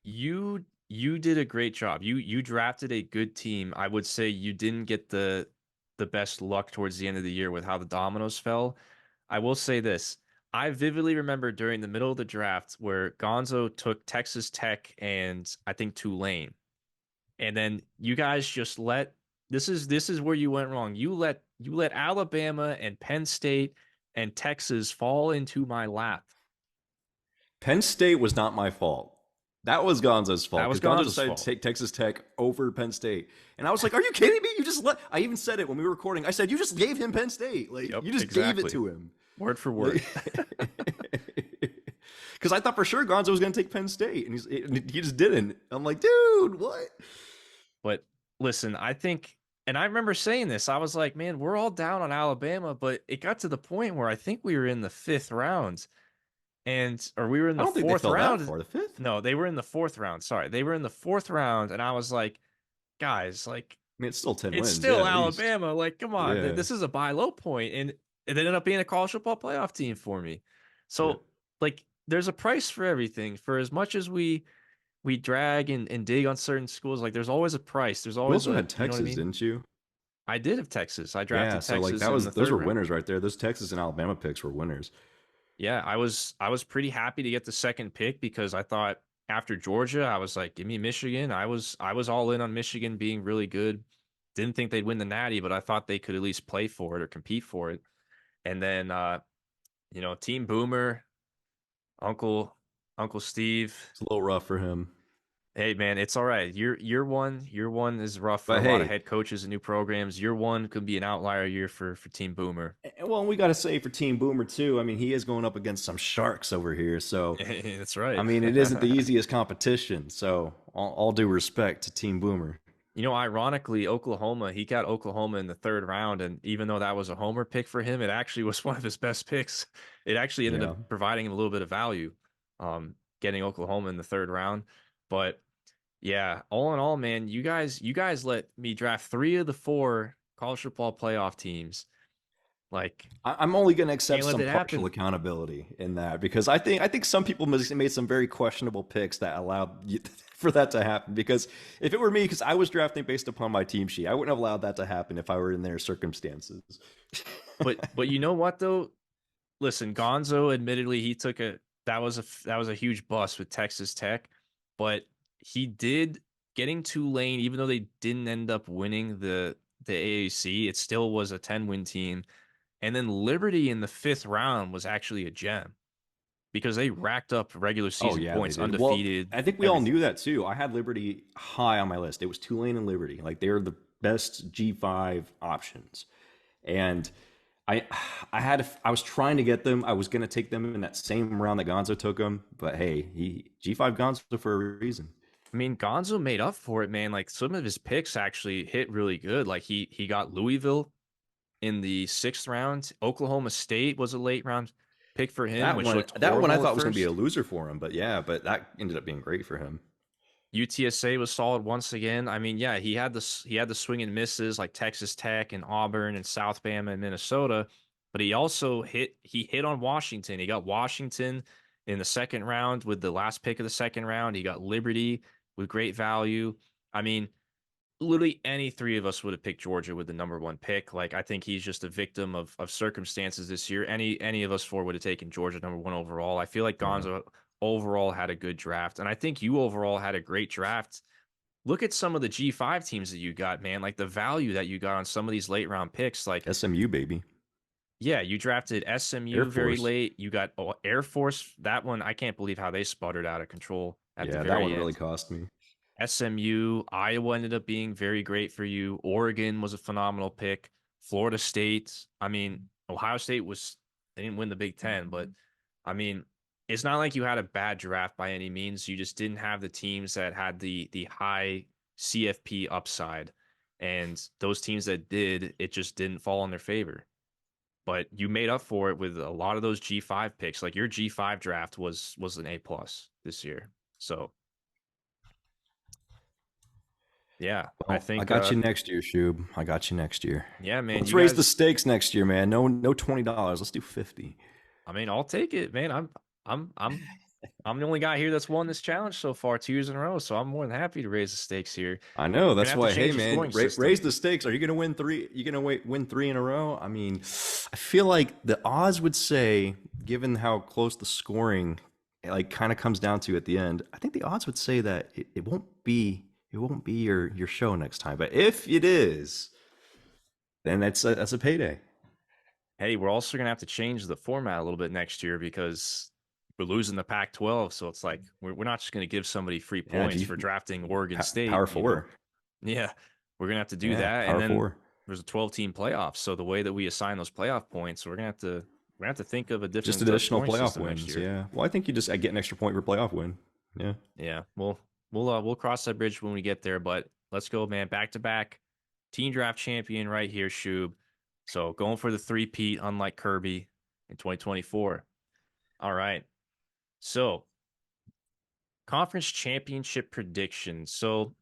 you did a great job. You drafted a good team. I would say you didn't get the best luck towards the end of the year with how the dominoes fell. I will say this. I vividly remember during the middle of the draft where Gonzo took Texas Tech and I think Tulane. And then you guys just let this is where you went wrong. You let Alabama and Penn State and Texas fall into my lap. Penn State was not my fault. That was Gonzo's That fault was because Gonzo Gonzo's decided to fault. take Texas Tech over Penn State, and I was like, "Are you kidding me? You just let." I even said it when we were recording. I said, "You just gave him Penn State. Like Yep, you just gave it exactly. to him." Word for word. Like, because I thought for sure Gonzo was going to take Penn State, and he just didn't. I'm like, dude, what? But listen, I think, and I remember saying this, I was like, man, we're all down on Alabama, but it got to the point where I think we were in the fifth round or we were in I the don't think they fourth fell that round. far. The fifth. No, they were in the fourth round. Sorry. They were in the fourth round. And I was like, guys, like, I mean, it's still 10 it's wins, yeah, still at least. Alabama. Like, come on. Yeah, This is a buy low point. And it ended up being a college football playoff team for me. yeah. So, like, there's a price for everything. For as much as we drag and dig on certain schools. Like there's always a price. There's You always also a, had you know what I Texas, mean? didn't you? I did have Texas. I Yeah, drafted so like Texas that in was the those third were round. winners right there. Those Texas and Alabama picks were winners. Yeah, I was pretty happy to get the second pick because I thought after Georgia, I was like, give me Michigan. I was all in on Michigan being really good. Didn't think they'd win the Natty, but I thought they could at least play for it or compete for it. And then Team Boomer, Uncle Uncle Steve. It's a little rough for him. Hey man, it's all right. Year one is rough for But a lot of hey, head coaches and new programs. Year one could be an outlier year for Team Boomer. well, we got to say for Team Boomer too. I mean, he is going up against some sharks over here, so That's I right. mean, it isn't the easiest competition. So all due respect to Team Boomer. Ironically, Oklahoma, he got Oklahoma in the third round, and even though that was a homer pick for him, it actually was one of his best picks. It actually ended up Yeah, providing him a little bit of value, getting Oklahoma in the third round. But yeah, all in all, man, you guys let me draft three of the four college football playoff teams. Like, I'm only going to accept can't let some it partial happen. accountability in that because I think some people made some very questionable picks that allowed for that to happen. Because if it were me, because I was drafting based upon my team sheet, I wouldn't have allowed that to happen if I were in their circumstances. But you know what though? Listen, Gonzo, admittedly, he took a that was a huge bust with Texas Tech, but he did getting Tulane, even though they didn't end up winning the AAC, it still was a 10-win team. And then Liberty in the fifth round was actually a gem because they racked up regular Oh season yeah, they points, did. Well, undefeated, I think we all knew everything. that too. I had Liberty high on my list. It was Tulane and Liberty. Like they're the best G5 options. And I I was trying to get them. I was going to take them in that same round that Gonzo took them, but hey, he G5 Gonzo for a reason. I mean, Gonzo made up for it, man. Like some of his picks actually hit really good. Like he got Louisville in the sixth round. Oklahoma State was a late round pick for him, which looked That one I horrible at thought was going to be a first. loser for him, but yeah, but that ended up being great for him. UTSA was solid once again. I mean, yeah, he had the swing and misses like Texas Tech and Auburn and South Bama and Minnesota, but he hit on Washington. He got Washington in the second round with the last pick of the second round. He got Liberty with great value. I mean, literally any three of us would have picked Georgia with the number one pick. Like I think he's just a victim of circumstances this year. Any of us four would have taken Georgia number one overall. I feel like Yeah. Gonzo overall had a good draft, and I think you overall had a great draft. Look at some of the G5 teams that you got, man. Like the value that you got on some of these late round picks. Like, SMU baby, yeah, you drafted Air SMU very Force. late. You got Air Force. That one, I can't believe how they sputtered out of control at the Yeah, that one very really end. cost me. SMU, Iowa ended up being very great for you. Oregon was a phenomenal pick. Florida State, I mean, Ohio State they didn't win the Big Ten, but I mean, it's not like you had a bad draft by any means. You just didn't have the teams that had the high CFP upside. And those teams that did, it just didn't fall in their favor. But you made up for it with a lot of those G5 picks. Like your G5 draft was an A plus this year. So yeah, I Well, I think got you next year, Shub. I got you next year. yeah, man, Let's you raise the guys, stakes next year, man. No $20. Let's do 50. I mean, I'll take it, man. I'm I'm I'm the only guy here that's won this challenge so far 2 years in a row, so I'm more than happy to raise the stakes here. I know. We're gonna That's have to why. Hey, change the man, scoring system. raise the stakes. Are you going to win three? You going to win three in a row? I mean, I feel like the odds would say, given how close the scoring like kind of comes down to at the end, I think the odds would say that it won't be your show next time. But if it is, then that's a payday. Hey, we're also gonna have to change the format a little bit next year because we're losing the Pac-12, so it's like we're not just gonna give somebody free Yeah, points for drafting Oregon Power State, you know. Four. Yeah, we're gonna have to do Yeah, that, and Power then Four. there's a 12-team playoff. So the way that we assign those playoff points, we're gonna have to think of a Just different additional scoring playoff system next wins. year. Yeah. Well, I think you just I get an extra point for playoff win. Yeah. Yeah, we'll cross that bridge when we get there. But let's go, man. Back to back, team draft champion right here, Shub. So going for the three-peat, unlike Kirby in 2024. All right. So conference championship predictions. So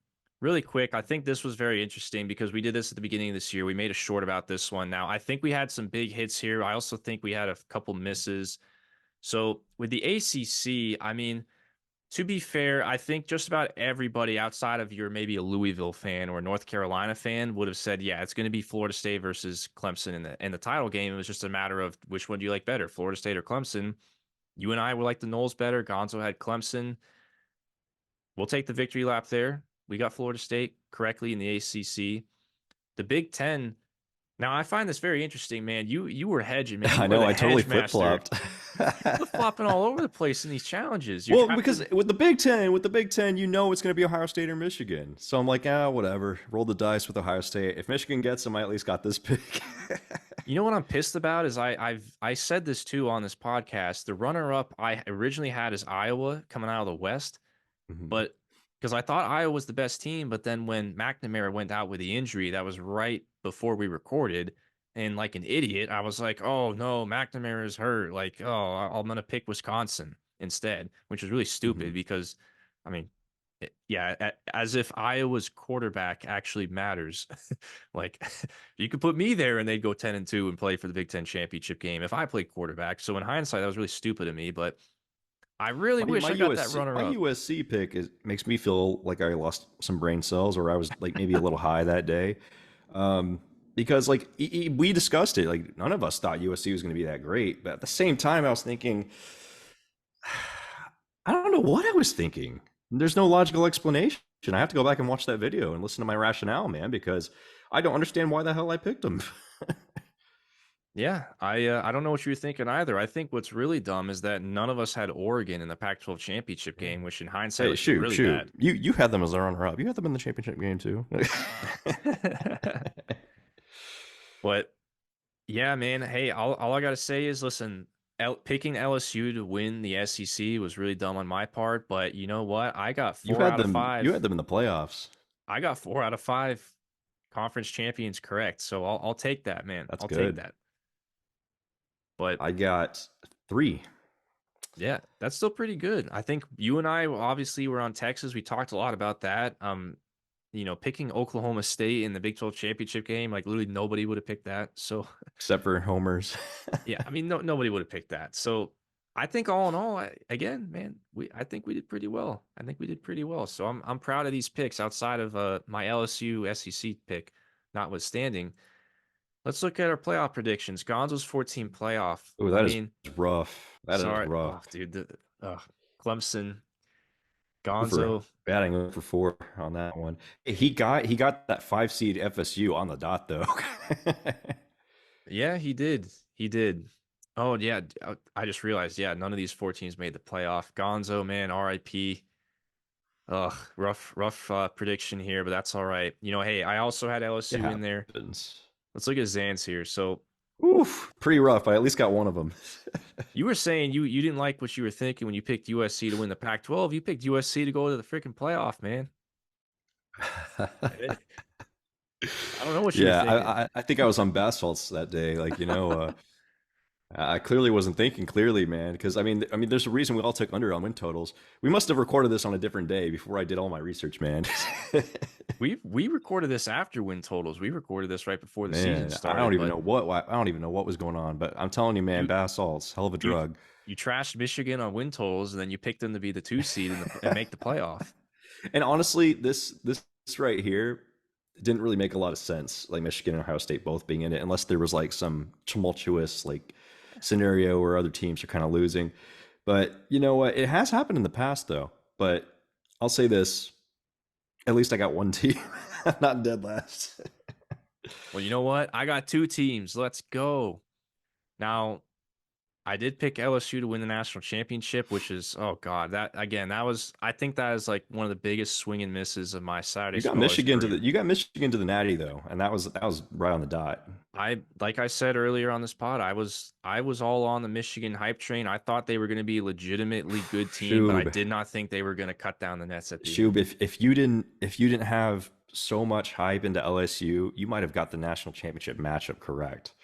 really quick, I think this was very interesting because we did this at the beginning of this year. We made a short about this one. Now I think we had some big hits here. I also think we had a couple misses. So with the ACC, I mean, to be fair, I think just about everybody outside of your maybe a Louisville fan or a North Carolina fan would have said, yeah, it's going to be Florida State versus Clemson in the title game. It was just a matter of which one do you like better, Florida State or Clemson. You and I were like the Knowles better. Gonzo had Clemson. We'll take the victory lap there. We got Florida State correctly in the ACC. The Big Ten. Now I find this very interesting, man. You were hedging, man. You I were know. the I totally hedge flip master. flopped. You're flip-flopping all over the place in these challenges. You're Well, because drafted. with the Big Ten, you know it's going to be Ohio State or Michigan. So I'm like, whatever. Roll the dice with Ohio State. If Michigan gets them, I at least got this pick. You know what I'm pissed about is I said this too on this podcast. The runner-up I originally had is Iowa coming out of the West. Mhm. But because I thought Iowa was the best team, but then when McNamara went out with the injury, that was right before we recorded. And like an idiot, I was like, oh no, McNamara is hurt. Like, oh, I'm going to pick Wisconsin instead, which was really Mhm. stupid because, I mean, yeah, as if Iowa's quarterback actually matters. Like, you could put me there and they'd go 10-2 and play for the Big Ten championship game if I played quarterback. So in hindsight, that was really stupid of me, but I really wish I got that runner My up. USC pick makes me feel like I lost some brain cells, or I was like maybe a little high that day, because like we discussed it. Like none of us thought USC was going to be that great, but at the same time, I was thinking, I don't know what I was thinking. There's no logical explanation. I have to go back and watch that video and listen to my rationale, man, because I don't understand why the hell I picked them. Yeah, I don't know what you were thinking either. I think what's really dumb is that none of us had Oregon in the Pac-12 championship Yeah. game, which in hindsight Hey, was shoot, really shoot. bad. You had them as a runner up. You had them in the championship game too. But yeah, man. Hey, all I gotta say is, listen, picking LSU to win the SEC was really dumb on my part. But you know what? I got You four had out of them. You five. had them in the playoffs. I got 4 out of 5 conference champions correct. So I'll take that, man. That's I'll take good. that. But I got 3. yeah, that's still pretty good. I think you and I obviously were on Texas. We talked a lot about that. Picking Oklahoma State in the Big 12 championship game, like literally nobody would have picked that. So Except for homers. yeah, I mean, nobody would have picked that. So I think all in all, again, man, I think we did pretty well. I think we did pretty well. So I'm proud of these picks outside of my LSU SEC pick, notwithstanding. Let's look at our playoff predictions. Gonzo's 14 playoff. Oh, I that is mean, rough. That is sorry, rough. oh dude, Clemson, For Gonzo. batting for 4 on that one. He got that 5 seed FSU on the dot though. Yeah, he did. He did. Oh yeah, I just realized. Yeah, none of these 4 teams made the playoff. Gonzo, man, RIP. Ugh, rough prediction here, but that's all right. Hey, I also had It LSU in there. happens. Let's look at Zans here. So Oof, pretty rough. I at least got one of them. you were saying you didn't like what you were thinking when you picked USC to win the Pac-12. You picked USC to go to the freaking playoff, man. I don't know what you were Yeah, thinking. I think I was on bath salts that day. I clearly wasn't thinking clearly, man. Because there's a reason we all took under on win totals. We must have recorded this on a different day before I did all my research, man. We recorded this after win totals. We recorded this right before the season Man, I don't started, even but know I don't even know what was going on. But I'm telling you, man, you bath salts, hell of a you drug. you trashed Michigan on win totals, and then you picked them to be the 2 seed and make the playoff. And honestly, this right here didn't really make a lot of sense. Like Michigan and Ohio State both being in it, unless there was like some tumultuous like scenario where other teams are kind of losing. But you know what? It has happened in the past though. But I'll say this: at least I got one team, not dead last. Well, you know what? I got 2 teams. Let's go. Now, I did pick LSU to win the national championship, which is, oh God, I think that is like one of the biggest swing and misses of my Saturday Scholars career. You got Michigan to the Natty though, and that was right on the dot. Like I said earlier on this pod, I was all on the Michigan hype train. I thought they were going to be a legitimately good team, but I Shoob, did not think they were going to cut down the nets at the Shub, end. if you didn't have so much hype into LSU, you might have got the national championship matchup correct.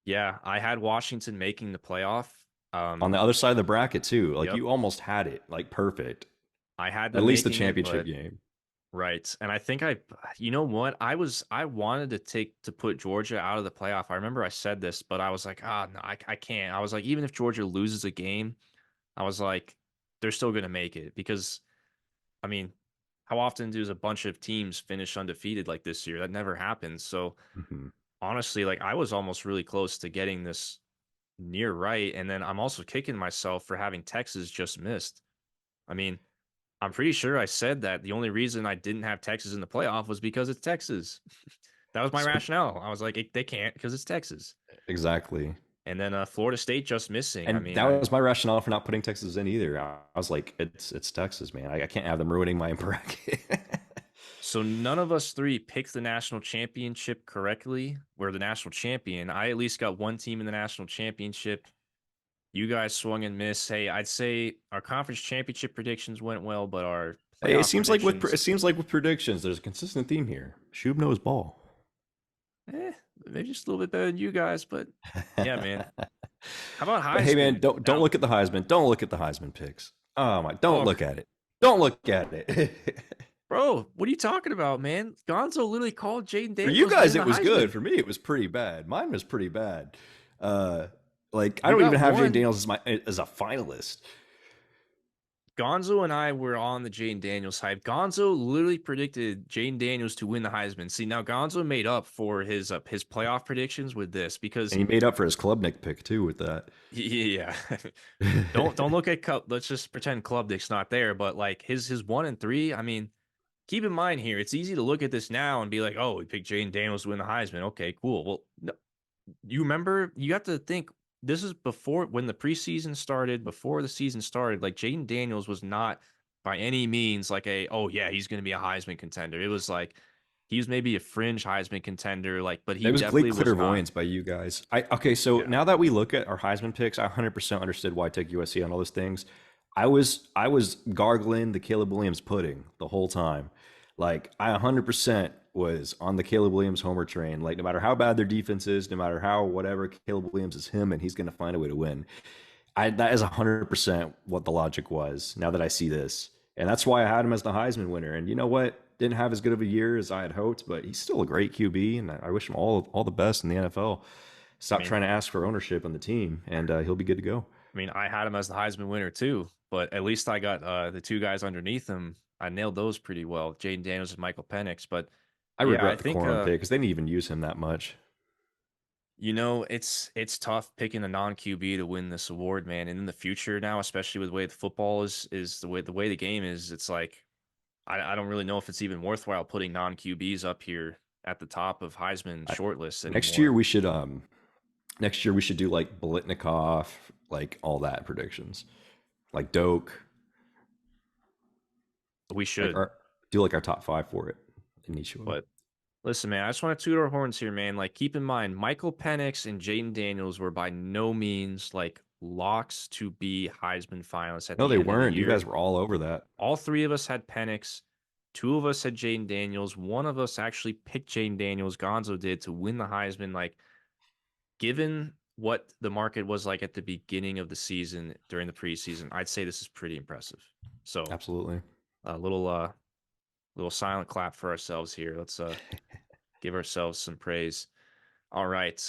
Yeah, I had Washington making the playoff. On Um, the other side of the bracket too, like yep, you almost had it, like perfect. I had At them least the making it, championship but game. right. And I think you know what? I wanted to put Georgia out of the playoff. I remember I said this, but I was like, no, I can't. I was like, even if Georgia loses a game, I was like, they're still going to make it because, I mean, how often does a bunch of teams finish undefeated like this year? That never happens. So Mhm. honestly, like I was almost really close to getting this near right. And then I'm also kicking myself for having Texas just missed. I mean, I'm pretty sure I said that the only reason I didn't have Texas in the playoff was because it's Texas. That was my So rationale. I was like, they can't because it's Texas. exactly. And then Florida State just missing. I And mean, that I was my rationale for not putting Texas in either. I was like, it's Texas, man. I can't have them ruining my bracket. so none of us three picked the national championship correctly. We're the national champion. I at least got one team in the national championship. You guys swung and missed. Hey, I'd say our conference championship predictions went well, but our Hey, playoff it predictions, seems like with predictions, there's a consistent theme here. Shub knows ball. eh, maybe just a little bit better than you guys. But yeah, man. How about But hey, man, Heisman? don't Now, look at the Heisman. Don't look at the Heisman picks. Oh my, don't oh, look at it. Don't look at it. bro, what are you talking about, man? Gonzo literally called Jaden For you Daniels guys, winning it the was good. Heisman. For me, it was pretty bad. Mine was pretty bad. Uh, like I You don't even got have Jane one. Daniels as a finalist. Gonzo and I were on the Jaden Daniels hype. Gonzo literally predicted Jaden Daniels to win the Heisman. See, now Gonzo made up for his playoff predictions with this because And he made up for his Klubnik pick too with that. yeah. Don't look at Cup. Let's just pretend Club Dick's not there. But like his 1 and 3, I mean, keep in mind here, it's easy to look at this now and be like, oh, we picked Jaden Daniels to win the Heisman. Okay, cool. Well, no, you remember you have to think this is before when the preseason started, before the season started, like Jaden Daniels was not by any means like a, oh yeah, he's gonna be a Heisman contender. It was like he was maybe a fringe Heisman contender, like, but he It was great definitely was not. clairvoyance by you guys. Okay, so Yeah. now that we look at our Heisman picks, I 100% understood why I took USC on all those things. I was gargling the Caleb Williams pudding the whole time. Like I 100% was on the Caleb Williams homer train. Like no matter how bad their defense is, no matter how whatever, Caleb Williams is him and he's going to find a way to win. That is 100% what the logic was. Now that I see this, and that's why I had him as the Heisman winner. And you know what? Didn't have as good of a year as I had hoped, but he's still a great QB, and I wish him all the best in the NFL. I Stop mean, trying to ask for ownership on the team, and he'll be good to go. I had him as the Heisman winner too, but at least I got the two guys underneath him. I nailed those pretty well, Jaden Daniels and Michael Penix. But I yeah, I regret the think Corum pick because they didn't even use him that much. it's tough picking a non QB to win this award, man. And in the future now, especially with the way the football is the way the game is, it's like I don't really know if it's even worthwhile putting non QBs up here at the top of Heisman I, shortlists next year anymore. we should do like Bolitnikoff, like all that predictions, like Doak, We like should, our do like our top five for it in each of them. but listen, man, I just want to toot our horns here, man. Like, keep in mind, Michael Penix and Jaden Daniels were by no means like locks to be Heisman finalists at No, the they end of the weren't. You guys year. were all over that. All three of us had Penix. Two of us had Jaden Daniels. One of us actually picked Jaden Daniels. Gonzo did to win the Heisman. Like, given what the market was like at the beginning of the season during the preseason, I'd say this is pretty impressive. So, Absolutely. a little silent clap for ourselves here. Let's give ourselves some praise. All right.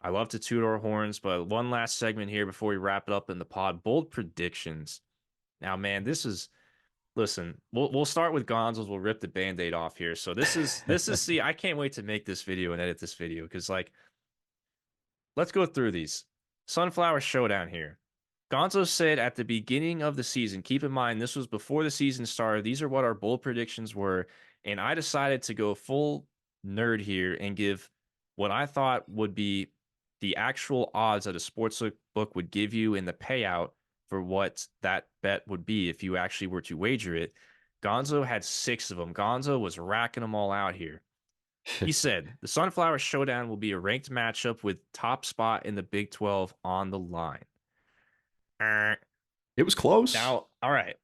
I love to toot our horns, but one last segment here before we wrap it up in the pod. Bold predictions. Now, man, this is listen, we'll start with Gonzo's. We'll rip the band-aid off here. So this is see, I can't wait to make this video and edit this video because like let's go through these. Sunflower Showdown here. Gonzo said at the beginning of the season, keep in mind, this was before the season started. These are what our bold predictions were. And I decided to go full nerd here and give what I thought would be the actual odds that a sports book would give you in the payout for what that bet would be if you actually were to wager it. Gonzo had 6 of them. Gonzo was racking them all out here. He said the Sunflower Showdown will be a ranked matchup with top spot in the Big 12 on the line. It was close. Now, all right.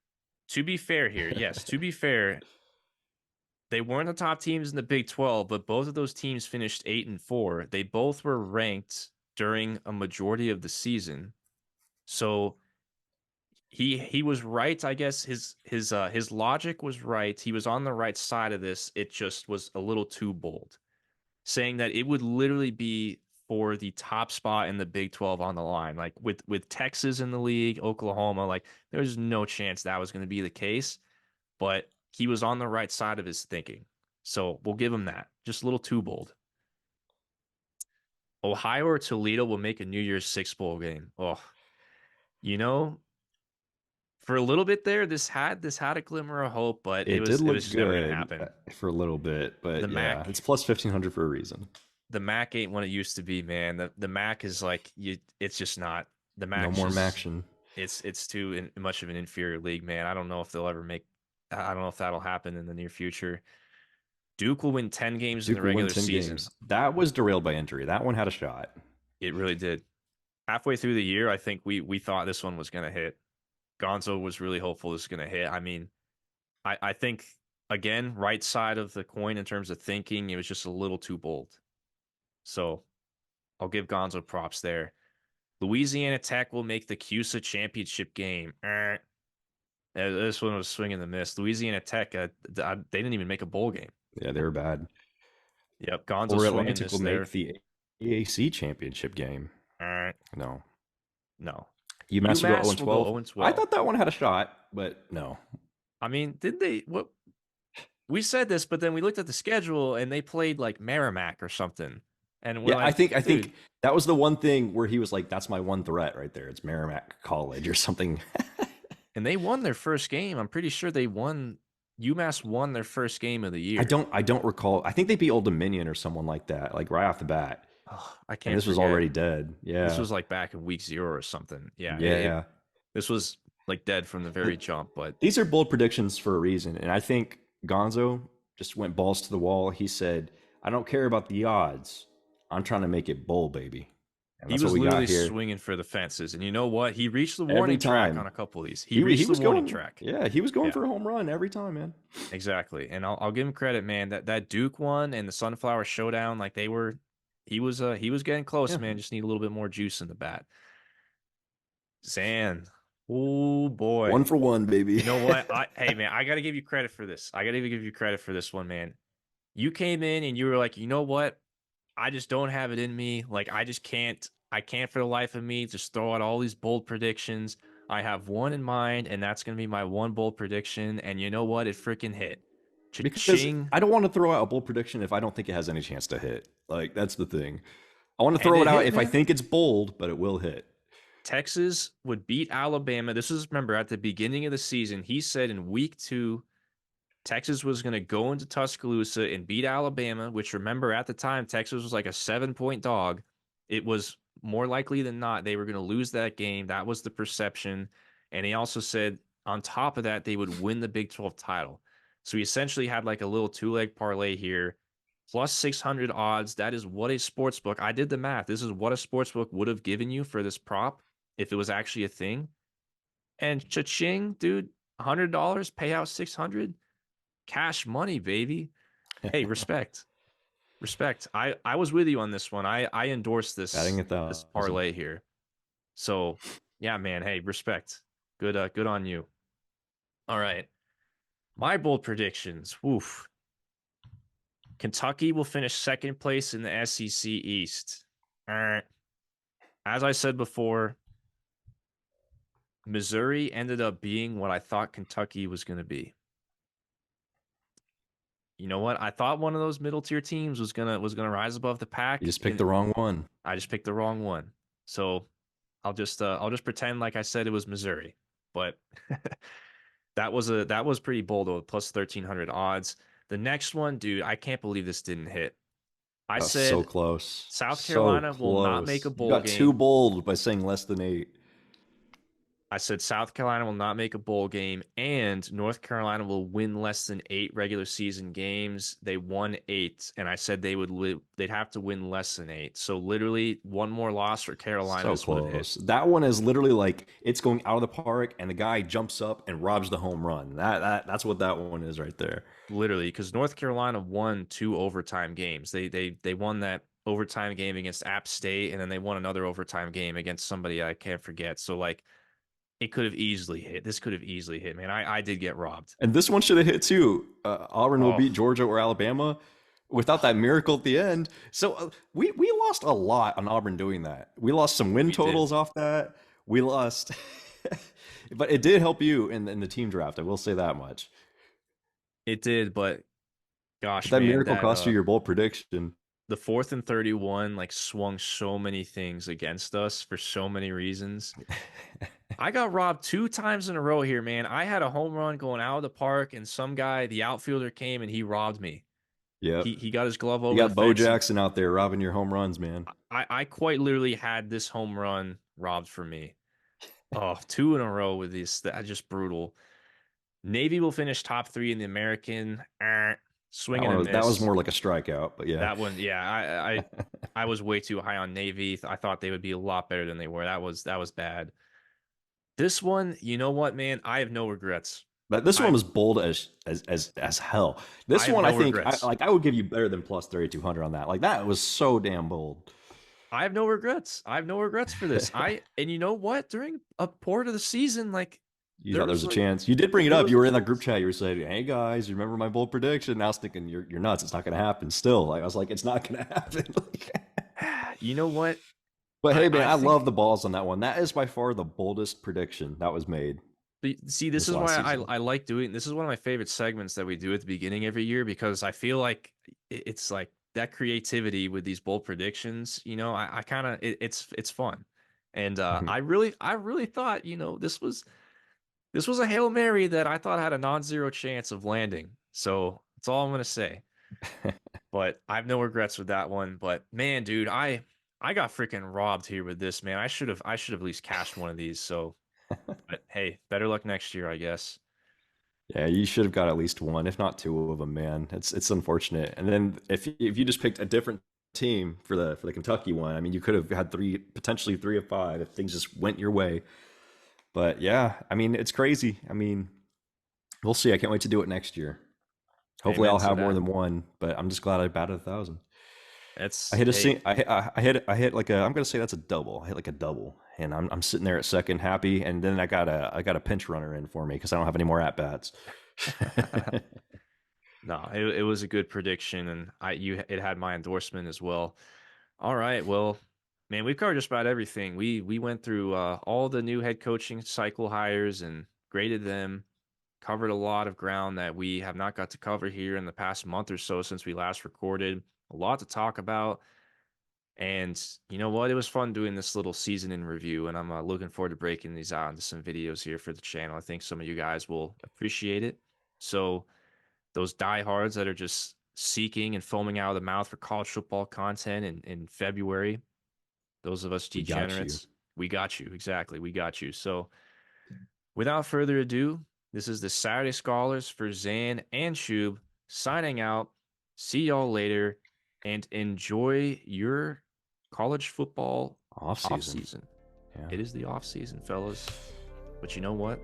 To be fair here, yes, to be fair, they weren't the top teams in the Big 12, but both of those teams finished 8-4. They both were ranked during a majority of the season. So he was right, I guess his logic was right. He was on the right side of this. It just was a little too bold, saying that it would literally be for the top spot in the Big 12 on the line. Like with Texas in the league, Oklahoma, like there's no chance that was going to be the case, but he was on the right side of his thinking. So we'll give him that. Just a little too bold. Ohio or Toledo will make a New Year's Six bowl game. Oh, you know, for a little bit there, this had a glimmer of hope, but it It was did it look was just never going to good happen. for a little bit, The but yeah, MAC it's plus 1,500 for a reason. the Mac ain't what it used to be, man. The Mac is like you. It's just not. The No Mac's more just Maction. it's too much of an inferior league, man. I don't know if they'll ever make. I don't know if that'll happen in the near future. Duke will win 10 games in the Duke will win regular 10 season. games. That was derailed by injury. That one had a shot. It really did. Halfway through the year, I think we thought this one was going to hit. Gonzo was really hopeful this was going to hit. I mean, I think again, right side of the coin in terms of thinking, it was just a little too bold. So I'll give Gonzo props there. Louisiana Tech will make the CUSA championship game. This one was swing and a miss. Louisiana Tech, they didn't even make a bowl game. Yeah, they were bad. Yep, Gonzo Florida swing and Atlantic miss will make there. the AAC championship game. Uh, No. no. UMass will go 0 UMass and will go 12. 0 and I 12. thought that one had a shot, but no. I mean, did they? What we said this, but then we looked at the schedule and they played like Merrimack or something, and we're Yeah, I like, think I dude. think that was the one thing where he was like, "That's my one threat right there. It's Merrimack College or something." And they won their first game. I'm pretty sure they won. UMass won their first game of the year. I don't recall. I think they beat Old Dominion or someone like that, like right off the bat. Oh, I And can't this was forget. already dead. This Yeah, was like back in week 0 or something. Yeah, yeah. this was like dead from the very jump. But These are bold predictions for a reason, and I think Gonzo just went balls to the wall. He said, "I don't care about the odds. I'm trying to make it bowl, baby," and he that's what was we got literally here swinging for the fences. And you know what? He reached the every warning track on time. a couple of these. He reached He the was warning going, track. yeah, he was going Yeah, for a home run every time, man. exactly. And I'll give him credit, man. That Duke one and the Sunflower Showdown, like they were, he was getting close, Yeah, man. Just need a little bit more juice in the bat. Zan, oh one boy. for one, baby. You know what? Hey man, I got to give you credit for this. I got to give you credit for this one, man. You came in and you were like, you know what? I just don't have it in me. Like I just can't. I can't for the life of me just throw out all these bold predictions. I have one in mind, and that's gonna be my one bold prediction. And you know what? It freaking hit. Because Cha-ching! I don't want to throw out a bold prediction if I don't think it has any chance to hit. Like that's the thing. I want to And throw it it out hit, if I man. think it's bold, but it will hit. Texas would beat Alabama. This was remember at the beginning of the season. He said in week 2 Texas was going to go into Tuscaloosa and beat Alabama, which remember at the time, Texas was like a 7-point dog. It was more likely than not they were going to lose that game. That was the perception. And he also said on top of that, they would win the Big 12 title. So he essentially had like a little 2-leg parlay here, plus 600 odds. That is what a sports book. I did the math. This is what a sports book would have given you for this prop if it was actually a thing. And cha-ching, dude, $100, payout 600 cash money, baby. Hey, respect. Respect. I was with you on this one. I endorsed Batting a this thousand. parlay here. So, yeah, man, hey, respect. Good on you. All right. My bold predictions. Woof. Kentucky will finish second place in the SEC East. As I said before, Missouri ended up being what I thought Kentucky was going to be. You know what? I thought one of those middle tier teams was gonna rise above the You pack. just picked the wrong one. I just picked the wrong one. So I'll just pretend like I said it was Missouri. But that was pretty bold though, plus 1,300 odds. The next one, dude, I can't believe this didn't hit. I That was so said close. South So Carolina will not make a close. You bowl got too game. bold by saying less than 8. I said South Carolina will not make a bowl game, and North Carolina will win less than 8 regular season games. They won 8, and I said they'd have to win less than 8. So literally, one more loss for Carolina, So this would have hit. close. That one is literally like it's going out of the park and the guy jumps up and robs the home run. That's what that one is right there. Literally, because North Carolina won 2 overtime games. They won that overtime game against App State, and then they won another overtime game against somebody I can't forget. So like, it could have easily hit. This could have easily hit, man. I did get robbed. And this one should have hit too. Auburn will Oh, beat Georgia or Alabama without that miracle at the end. So we lost a lot on Auburn doing that. We lost some win we did. totals off that. We lost, but it did help you in the team draft. I will say that much. It did, but But gosh, that man, miracle that cost you your bold prediction. the 4th and 31 like swung so many things against us for so many reasons. I got robbed 2 times in a row here, man. I had a home run going out of the park, and some guy, the outfielder, came and he robbed me. Yep. He got his glove You over the got Bo fence. Jackson out there robbing your home runs, man. I quite literally had this home run robbed from me. Oh, 2 in a row with these. That just brutal. Navy will finish top 3 in the American. Swing and a That was miss. more like a strikeout, but yeah. That one, yeah. I was way too high on Navy. I thought they would be a lot better than they were. That was bad. This one, you know what, man? I have no regrets. But this one I was bold as hell. I This have one, I no think, regrets. I would give you better than plus 3,200 on that. Like that was so damn bold. I have no regrets. I have no regrets for this. And you know what? During a part of the season, like You there thought there was was a like chance. You did bring it there up. was You a were in that group chance. chat. You were saying, "Hey guys, you remember my bold prediction?" And I was thinking, "You're nuts. It's not going to happen." Still, like I was like, "It's not going to happen." You know what? But hey, man, I I love think the balls on that one. That is by far the boldest prediction that was made see this this is last why season. I like doing this is one of my favorite segments that we do at the beginning every year because I feel like it's like that creativity with these bold predictions, you know, I kind of it's fun. And I really thought, you know, this was a Hail Mary that I thought had a non-zero chance of landing. So that's all I'm gonna say. But I have no regrets with that one. But man, dude, I got freaking robbed here with this, man. I should have at least cashed one of these. So, but hey, better luck next year, I guess. Yeah, you should have got at least one, if not two of them, man. It's unfortunate. And then if you just picked a different team for the Kentucky one, I mean, you could have had three, potentially three of five if things just went your way. But yeah, I mean, it's crazy. I mean, we'll see. I can't wait to do it next year. Hopefully, Amen I'll to have more that. than one. But I'm just glad I batted 1,000. I It's hit a hey, sing. I hit like a. I'm gonna say that's a double. I hit like a double, and I'm sitting there at second, happy. And then I got a pinch runner in for me because I don't have any more at bats. no, it was a good prediction, and it had my endorsement as well. All right, well, man, we've covered just about everything. We went through all the new head coaching cycle hires and graded them. Covered a lot of ground that we have not got to cover here in the past month or so since we last recorded. A lot to talk about. And you know what? It was fun doing this little season in review, and I'm looking forward to breaking these out into some videos here for the channel. I think some of you guys will appreciate it. So, those diehards that are just seeking and foaming out of the mouth for college football content in February, those of us We got you. degenerates, we got you. Exactly. We got you. So, without further ado, this is the Saturday Scholars for Zan and Shub signing out. See y'all later and enjoy your college football Off off season. season. Yeah. It is the off season, fellas. But you know what?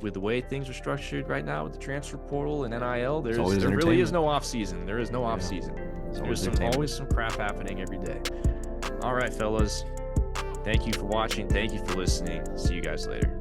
With the way things are structured right now with the transfer portal and NIL, It's always there really is entertainment. no off season. There is no off Yeah. season. It's There's always entertainment. always some crap happening every day. All right, fellas. Thank you for watching. Thank you for listening. See you guys later.